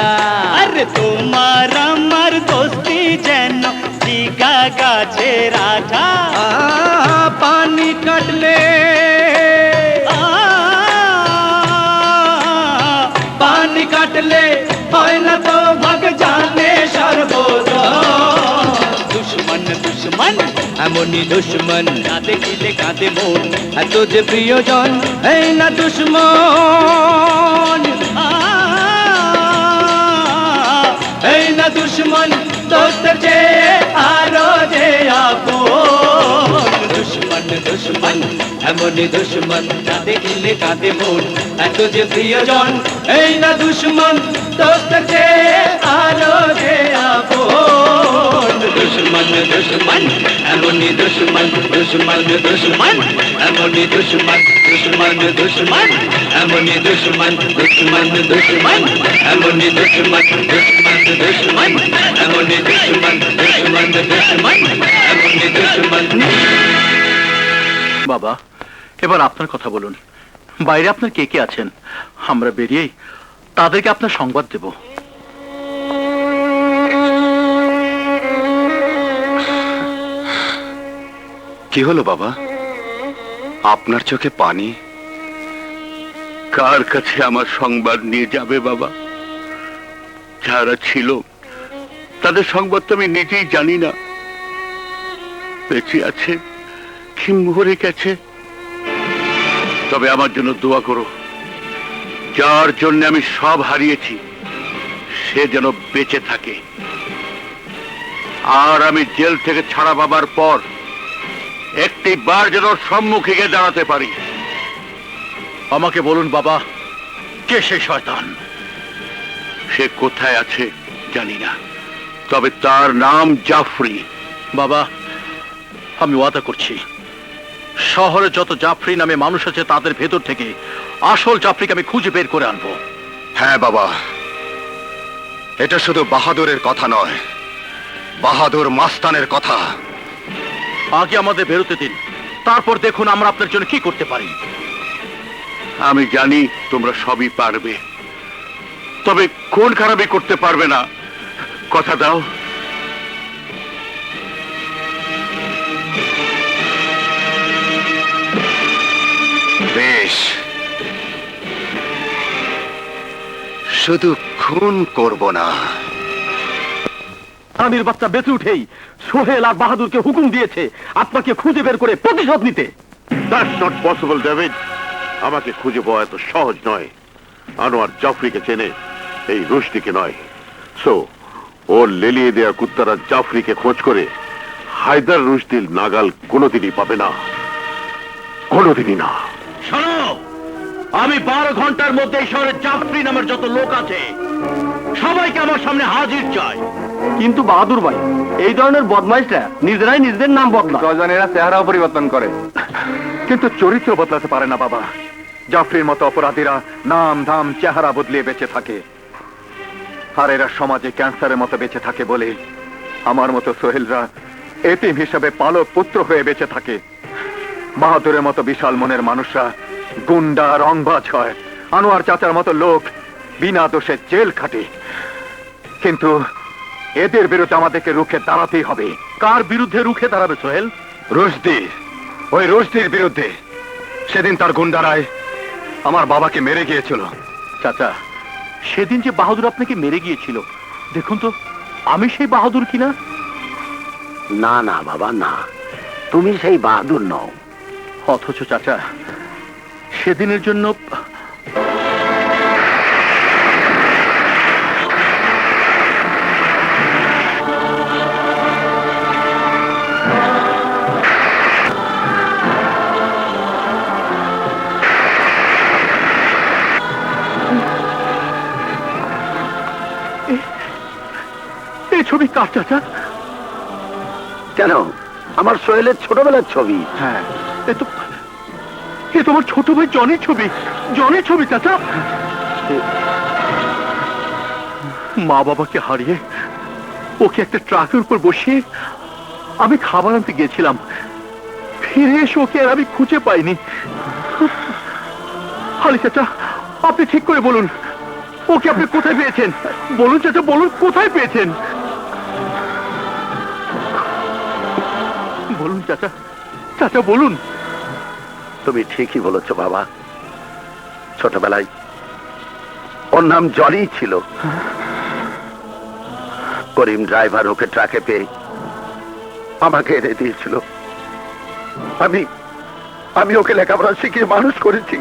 আরে তোমার আমার দোস্তি যেন টিকা গাছের আঠা। পানি কাটলে পানি কাটলে হয় না তো ভাগ জানে সর্বদয়। দুশ্মন দুশ্মন এমনই দুশ্মন, না দেখিলে কাঁদে মন, এত যে প্রিয়জন এই না দুশ্মন। এই না দুশ্মন দোস্তের চেয়ে আরো যে আপন। দুশ্মন দুশ্মন এমনই দুশ্মন, না দেখিলে কাঁদে মন, এত যে প্রিয়জন এই না দুশ্মন দোস্তের চেয়ে আরো যে আপন। দুশ্মন দুশ্মন এমনই দুশ্মন, দুশ্মন দুশ্মন এমনই দুশ্মন, দুশ্মন দুশ্মন এমনই দুশ্মন, দুশ্মন দুশ্মন এমনই দুশ্মন, দুশ্মন দুশ্মন এমনই দুশ্মন, দুশ্মন দুশ্মন এমনই দুশ্মন। বাবা, এবার আপনার কথা বলুন। বাইরে আপনার কে কে আছেন? আমরা বেরিয়েই তাদেরকে আপনার সংবাদ দেব। কি হলো বাবা, আপনার চোখে পানি? কার কাছে আমার সংবাদ নিয়ে যাবে বাবা? যারা ছিল তাদের সংবাদ তো আমি নিজেই জানি না। বেঁচে আছে কি মরে গেছে। তবে আমার জন্য দোয়া করো, যার জন্য আমি সব হারিয়েছি সে যেন বেঁচে থাকে, আর আমি জেল থেকে ছাড়া পাবার পর একটি বার যেন সম্মুখে গিয়ে দাঁড়াতে পারি। আমাকে বলুন বাবা, কে সে শয়তান? সে কোথায় আছে জানি না, তবে তার নাম জাফরি। বাবা, আমি ওয়াদা করছি, শহরে যত জাফরি নামে মানুষ আছে তাদের ভেতর থেকে আসল জাফরিকে আমি খুঁজে বের করে আনবো। হ্যাঁ বাবা, এটা শুধু বাহাদুরের কথা নয়, বাহাদুর মাস্তানের কথা। আগে আমাদের বেরোতে দিন, তারপর দেখুন আমরা আপনার জন্য কি করতে পারি। আমি জানি তোমরা সবই পারবে, তবে কোন খারাপই করতে পারবে না, কথা দাও। বেশ, শুধু খুন করব না। আমির বাচ্চা বেঁচে উঠেই সোহেল আর বাহাদুরকে হুকুম দিয়েছে আপনাকে খুঁজে বের করে প্রতিশোধ নিতে। That's not possible David. আমাকে খুঁজে পাওয়া এত সহজ নয়। আনোয়ার জাফরিকে চেনে, এই রুশদিকে নয়। সো ওর লেলিয়ে দেয়া কুত্তারা জাফরিকে খোঁজ করে হায়দার রুশদির নাগাল কোনোদিনই পাবে না, কোনোদিনই না। শোনো, আমি 12 ঘন্টার মধ্যে এই শহরে জাফরি নামের যত লোক আছে সবাইকে আমার সামনে হাজির চাই। কিন্তু বাহাদুর ভাই, এই ধরনের বদমাইশরা নিজেরাই নিজেদের নাম বদলায়, স্বজনেরা চেহারাও পরিবর্তন করে, কিন্তু চরিত্র বদলাতে পারে না বাবা। জাফরির মতো অপরাধীরা নাম ধাম চেহারা বদলিয়ে বেঁচে থাকে, আর এরা সমাজে ক্যান্সারের মতো বেঁচে থাকে বলে আমার মতো সোহেলরা এতিম হিসেবে পালক পুত্র হয়ে বেঁচে থাকে। বাহাদুরের মতো বিশাল মনের মানুষরা গুন্ডা রংবাজ হয়, আনোয়ার চাচার মতো লোক বিনা দোষে জেল খাটে। কিন্তু এদের বিরুদ্ধে আমাদেরকে রুখে দাঁড়াতেই হবে। কার বিরুদ্ধে রুখে দাঁড়াবে সোহেল? রুশদি, ওই রুশদির বিরুদ্ধে। সেদিন তার গুন্ডারায় আমার বাবাকে মেরে গিয়েছিল। চাচা, সেদিন যে বাহাদুর আপনাকে মেরে গিয়েছিল, দেখুন তো আমি সেই বাহাদুর কিনা। না না বাবা না, তুমি সেই বাহাদুর নও। অথচ চাচা, সেদিনের জন্য এই ছবি কার চাচা? কেন, আমার সোহেলের ছোটবেলার ছবি। হ্যাঁ, এ তোমার ছোট ভাই জনের ছবি, জনের ছবি চাচা। মা বাবাকে হারিয়ে ওকে একটা ট্রাকের উপর বসিয়ে আমি খাবার আনতে গিয়েছিলাম, ফিরে এসে ওকে আর আমি খুঁজে পাইনি। হালি চাচা, আপনি ঠিক করে বলুন, ওকে আপনি কোথায় পেয়েছেন? বলুন চাচা, বলুন কোথায় পেয়েছেন? বলুন চাচা, চাচা বলুন। তুমি ঠিকই বলেছ বাবা, ছোটবেলায় ওর নাম জনি ছিল। করিম ড্রাইভার ওকে ট্রাকে পেয়ে আমাকে এনে দিয়েছিল। আমি ওকে লেখাপড়া শিখিয়ে মানুষ করেছি।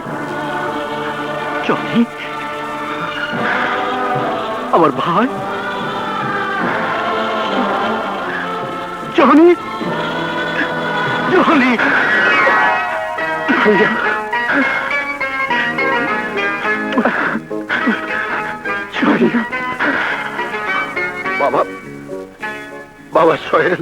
জনি, আমার ভাই জনি, জনি। বাবা, বাবা সোহেল,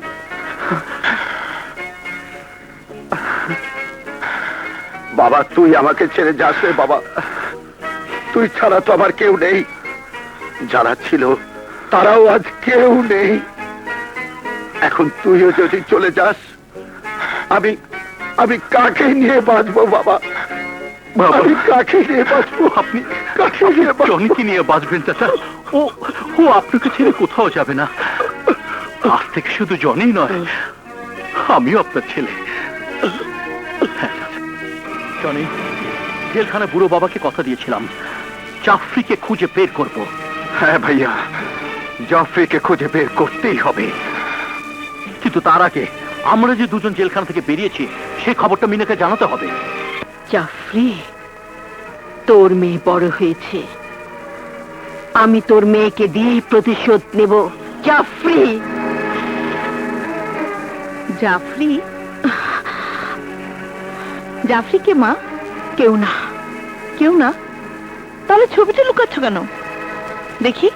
বাবা তুই আমাকে ছেড়ে যাস রে বাবা। তুই ছাড়া তো আমার কেউ নেই, যারা ছিল তারাও আজ কেউ নেই। এখন তুইও যদি চলে যাস, আমি কাকে নিয়ে বাঁচবো বাবা? আমি কাকে নিয়ে বাঁচবো? আপনি কাকে নিয়ে জনিকে নিয়ে বাঁচবেন চাচা? ও ও আপনাকে ছেড়ে কোথাও যাবে না। আজ থেকে শুধু জনি নয়, আমিও আপনার ছেলে। জনি, জেলখানা বুড়ো বাবাকে কথা দিয়েছিলাম, জাফরিকে খুঁজে বের করব। হ্যাঁ ভাইয়া, জাফরিকে খুঁজে বের করতেই হবে। কিন্তু তার আগে আমরা যে দুজন জেলখানা থেকে বেরিয়েছি সেই খবরটা মিনাকে জানাতে হবে। জাফরি, তোর মেয়ে বড় হয়েছে, আমি তোর মেয়েকে দিয়েই প্রতিশোধ নেব। জাফরি, জাফরি, জাফরি কে মা? কেউ না। কেউ না? তাহলে ছবিটা লুকাচ্ছ কেন? দেখি।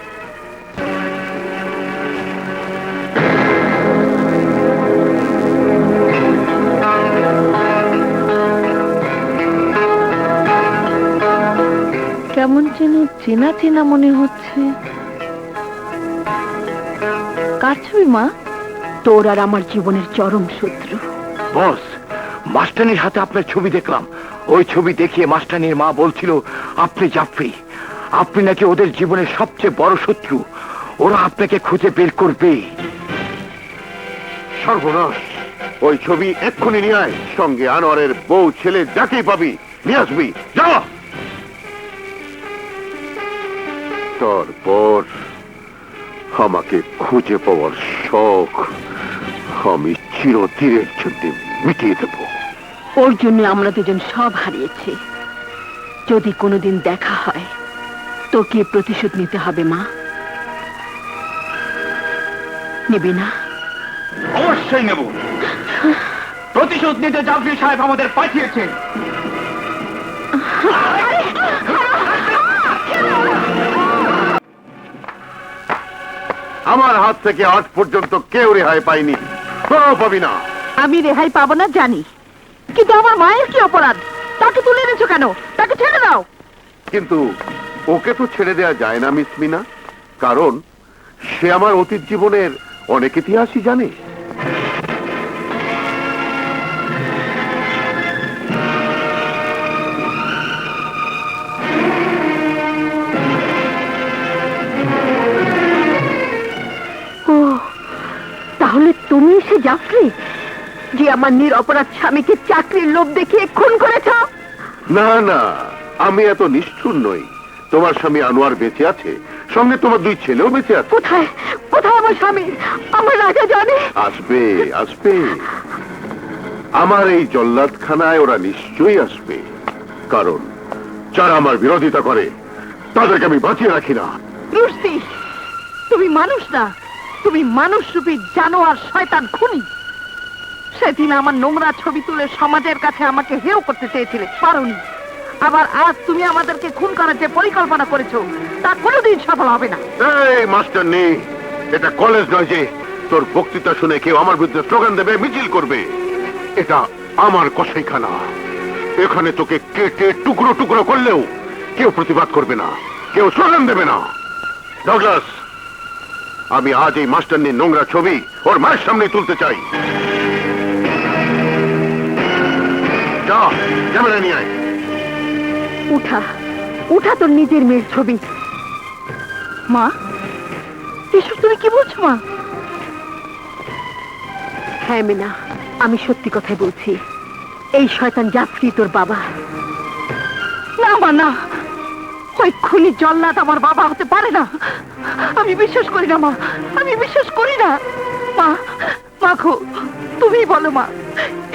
কেমন যেন চেনা চেনা মনে হচ্ছে। কার ছবি মা? তোর আর আমার জীবনের চরম শত্রু। বস, মাস্টানির হাতে আপনার ছবি দেখলাম। ওই ছবি দেখিয়ে মাস্টানির মা বলছিল আপনি জাফরি, আপনি নাকি ওদের জীবনের সবচেয়ে বড় শত্রু, ওরা আপনাকে খুঁজে বের করবে। সর্বনাশ! ওই ছবি এক্ষুনি নিয়ে আয়, সঙ্গে আনোয়ারের বউ ছেলে যাকেই পাবি নিয়ে আসবি। যা। তারপর আমাকে খুঁজে পাওয়ার শখ আমি চিরদিনের জন্য মিটিয়ে দেব। ওর জন্য আমরা দুজন সব হারিয়েছি। যদি কোনোদিন দেখা হয়, তোকে প্রতিশোধ নিতে হবে মা। নিবি না? অবশ্যই নেব। প্রতিশোধ নিতে জাফরি সাহেব আমাদের পাঠিয়েছেন। আমার হাত থেকে আজ পর্যন্ত কেউ রেহাই পায়নি, তোরাও পাবি না। আমি রেহাই পাবো না জানি, কিন্তু আমার মায়ের কি অপরাধ? তাকে তুলে এনেছো কেন? তাকে ছেড়ে দাও। কিন্তু ওকে তো ছেড়ে দেওয়া যায় না মিস মিনা, কারণ সে আমার অতীত জীবনের অনেক ইতিহাসই জানে। ও, তাহলে তুমি সে জাফরি যে আমার নিরপরাধ স্বামীকে চাকরির লোভ দেখিয়ে খুন করেছ? না না, আমি এত নিষ্ঠুর নই। তোমার স্বামী আনোয়ার বেঁচে আছে, সঙ্গে তোমার দুই ছেলেও বেঁচে আছে। কোথায় কোথায় আমার স্বামী, আমার রাজা জানে? আসবে আসবে, আমার এই জল্লাদখানায় ওরা নিশ্চয়ই আসবে, কারণ যারা আমার বিরোধিতা করে তাদেরকে আমি বাঁচিয়ে রাখি না। রুশি, তুমি মানুষ না, তুমি মানুষরূপী জানোয়ার, শয়তান, খুনি। সেদিন আমার নোংরা ছবি তুলে সমাজের কাছে আমাকে হেয় করতে চেয়েছিলে, পারোনি। আবার আজ তুমি আমাদেরকে খুন করার যে পরিকল্পনা করেছো তা কোনোদিন সফল হবে না। এই মাস্টার নেই, এটা কলেজ নয় যে তোর বক্তৃতা শুনে কেউ আমার বিরুদ্ধে স্লোগান দেবে, মিছিল করবে। এটা আমার কসাইখানা, এখানে তোকে কেটে টুকরো টুকরো করলেও কেউ প্রতিবাদ করবে না, কেউ স্লোগান দেবে না। ডগলাস, আমি আজ এই মাস্টার নিয়ে নোংরা ছবি ওর মায়ের সামনে তুলতে চাই। যা, ক্যামেরা নিয়ে আয়। উঠা উঠা তোর নিজের মেয়ের ছবি। মা, এসব তুমি কি বলছো মা? হ্যাঁ মিনা, আমি সত্যি কথাই বলছি। এই শয়তান জাফরি তোর বাবা। না মা না, ওই খুনি জল্লাদ আমার বাবা হতে পারে না। আমি বিশ্বাস করি না মা, আমি বিশ্বাস করি না। মা, মা গো, তুমি বলো মা,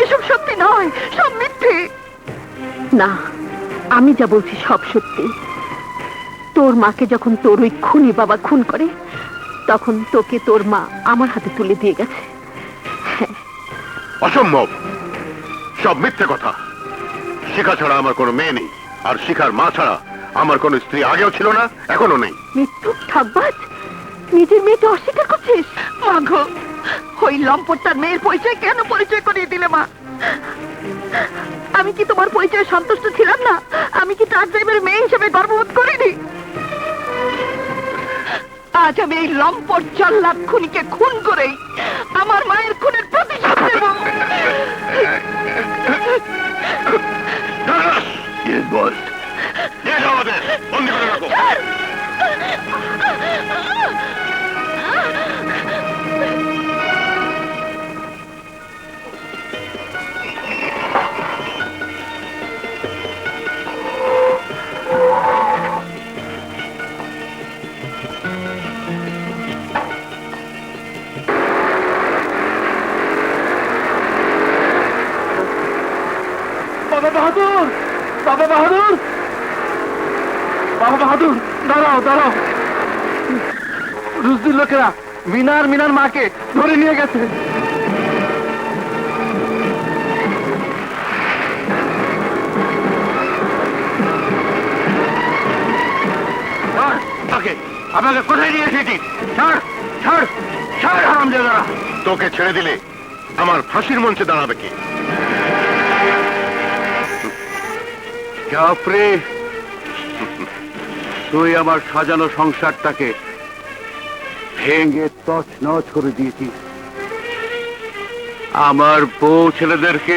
এসব সত্যি নয়, সব মিথ্যে। না, আমি যা বলছি সব সত্যি। তোর মাকে যখন তোর ওই খুনি বাবা খুন করে, তখন তোকে তোর মা আমার হাতে তুলে দিয়ে গেছে। অসম্ভব, সব মিথ্যে কথা। শিখা ছাড়া আমার কোনো মেয়ে নেই, আর শিখার মা ছাড়া আমার কোনো স্ত্রী আগেও ছিল না, এখনো নেই। মৃত্যু ঠাকবাজ, নিজের মেয়েকে অস্বীকার করছিস? মা গো, ওই লম্পট তার মেয়ের পরিচয় কেন পরিচয় করিয়ে দিলে মা? আমি কি তোমার পরিচয়ে সন্তুষ্ট ছিলাম না? আমি কি ট্রাক ড্রাইভারের মেয়ে হিসেবে গর্ববোধ করিনি? আজ আমি এই লম্পট জল্লাদ খুনিকে খুন করেই আমার মায়ের খুনের প্রতিশোধ নেব। বল, আমাদের বন্দি করে রাখো। বাবা বাহাদুর, বাবা বাহাদুর, বাবা বাহাদুর, দাঁড়াও দাঁড়াও। রুজদির লোকেরা মিনার মাকে ধরে নিয়ে গেছে। আমাকে কোথায় নিয়ে এসেছিস? ছাড় ছাড় ছাড়, হারামজাদা। তোকে ছেড়ে দিলে আমার ফাঁসির মঞ্চে দাঁড়াবে কে? জাফরি, তুই আমার সাজানো সংসারটাকে ভেঙে তছনছ করে দিয়েছিস। আমার বউ ছেলেদেরকে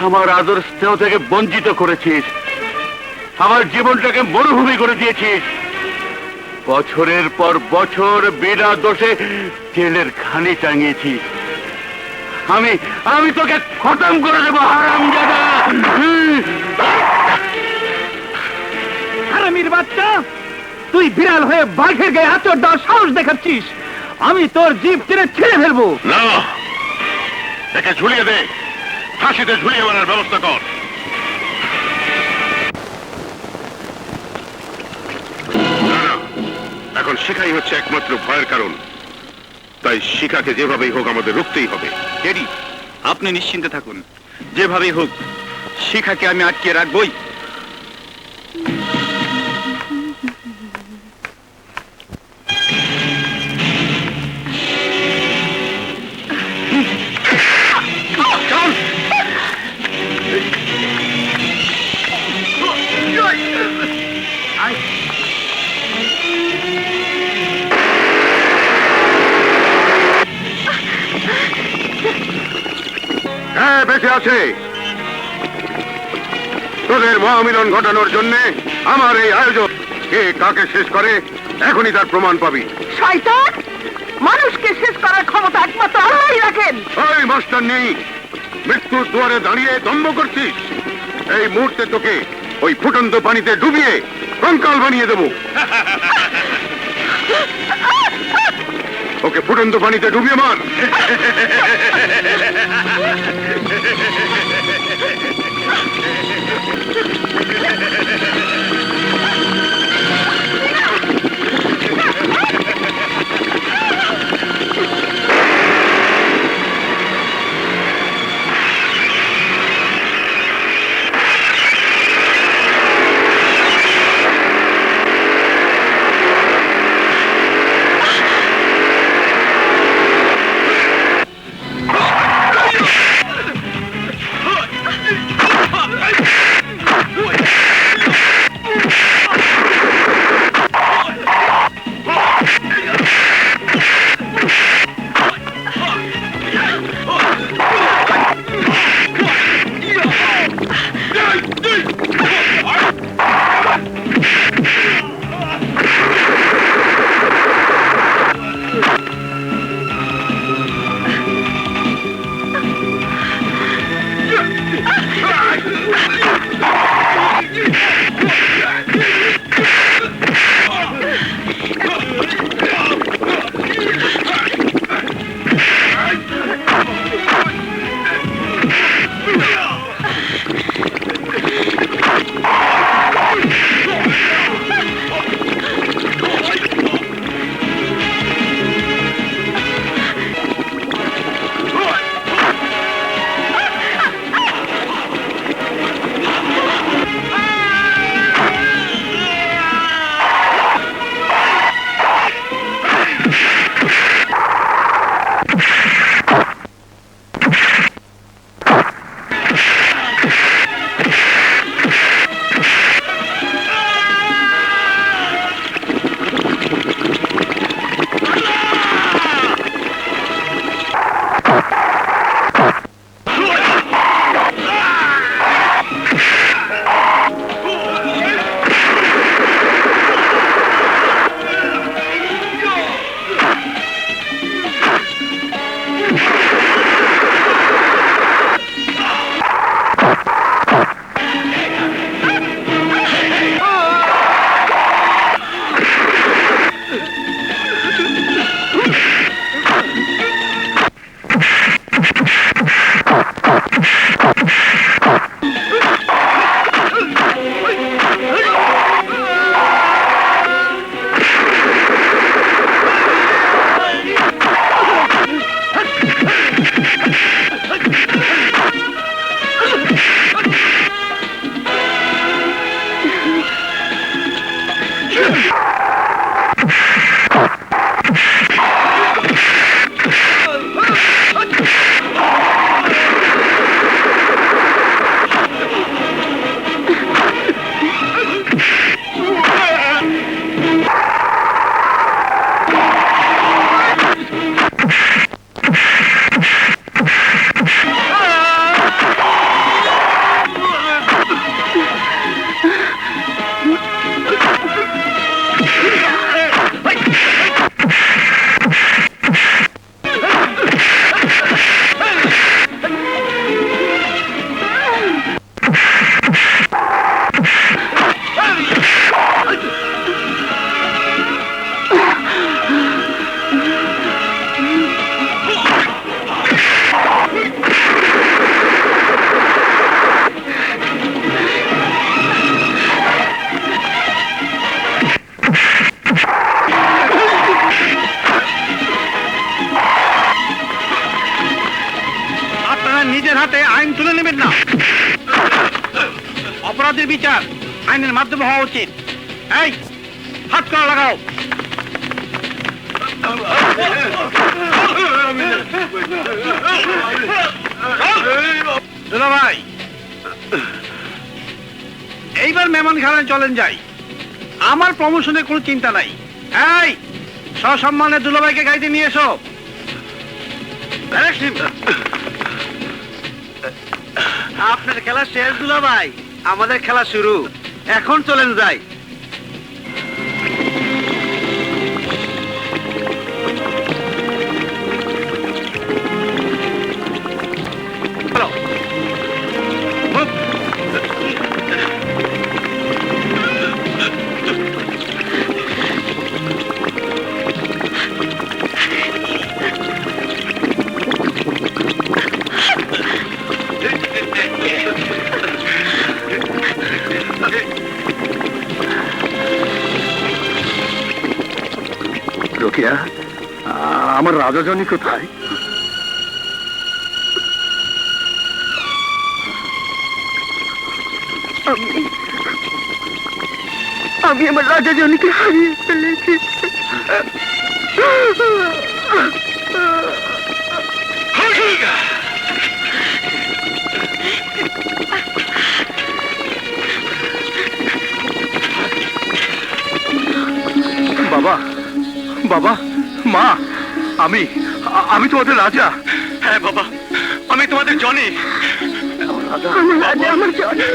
আমার আদর স্নেহ থেকে বঞ্চিত করেছিস। আমার জীবনটাকে মরুভূমি করে দিয়েছিস। বছরের পর বছর বিনা দোষে জেলের খানি টাঙিয়েছিস। আমি আমি তোকে খতম করে দেবো, হারামজাদা। হারামির বাচ্চা, তুই বিড়াল হয়ে বাঘের গায়ে আচর দেওয়ার সাহস দেখাচ্ছিস। আমি তোর জিভ টেনে ছিঁড়ে ফেলবো। না, একে ঝুলিয়ে দে, ফাঁসিতে ঝুলিয়ে মারার ব্যবস্থা কর। এখন শিখাই হচ্ছে একমাত্র ভয়ের কারণ, তাই শিখাকে যেভাবেই হোক আমাদের রুখতেই হবে। টেডি, আপনি নিশ্চিন্তে থাকুন, যেভাবেই হোক শিখাকে আমি আটকিয়ে রাখবই। হ্যাঁ, বেঁচে আছে। তোদের মহামিলন ঘটানোর জন্য আমার এই আয়োজন। কে কাকে শেষ করে এখনই তার প্রমাণ পাবি। শয়তান, মানুষকে শেষ করার ক্ষমতা একমাত্র আল্লাহই রাখেন। ওই মাস্টার নেই, মৃত্যুর দুয়ারে দাঁড়িয়ে দম্ভ করছিস। এই মুহূর্তে তোকে ওই ফুটন্ত পানিতে ডুবিয়ে কঙ্কাল বানিয়ে দেব। ওকে ফুটন্ত পানিতে ডুবিয়ে মার। আপনারা নিজের হাতে আইন তুলে নেবেন না। অপরাধের বিচার আইনের মাধ্যমে হওয়া উচিত। এই হাত করা লাগাও। দুলা ভাই, এইবার মেহমান খানায় চলেন যাই। আমার প্রমোশনের কোনো চিন্তা নাই। এই সসম্মানে দুলাভাইকে গাড়িতে নিয়ে এসো। আপনার খেলা শেষ দুলাভাই, আমাদের খেলা শুরু। এখন চলেন যাই। রোকেয়া, আমার রাজা জনি কোথায়? আমি আমার রাজা জনিকে হারিয়ে ফেলেছি। বাবা, বাবা, মা, আমি তোমাদের রাজা। হ্যাঁ বাবা, আমি তোমাদের জনি। আমার রাজা, আমার জনি।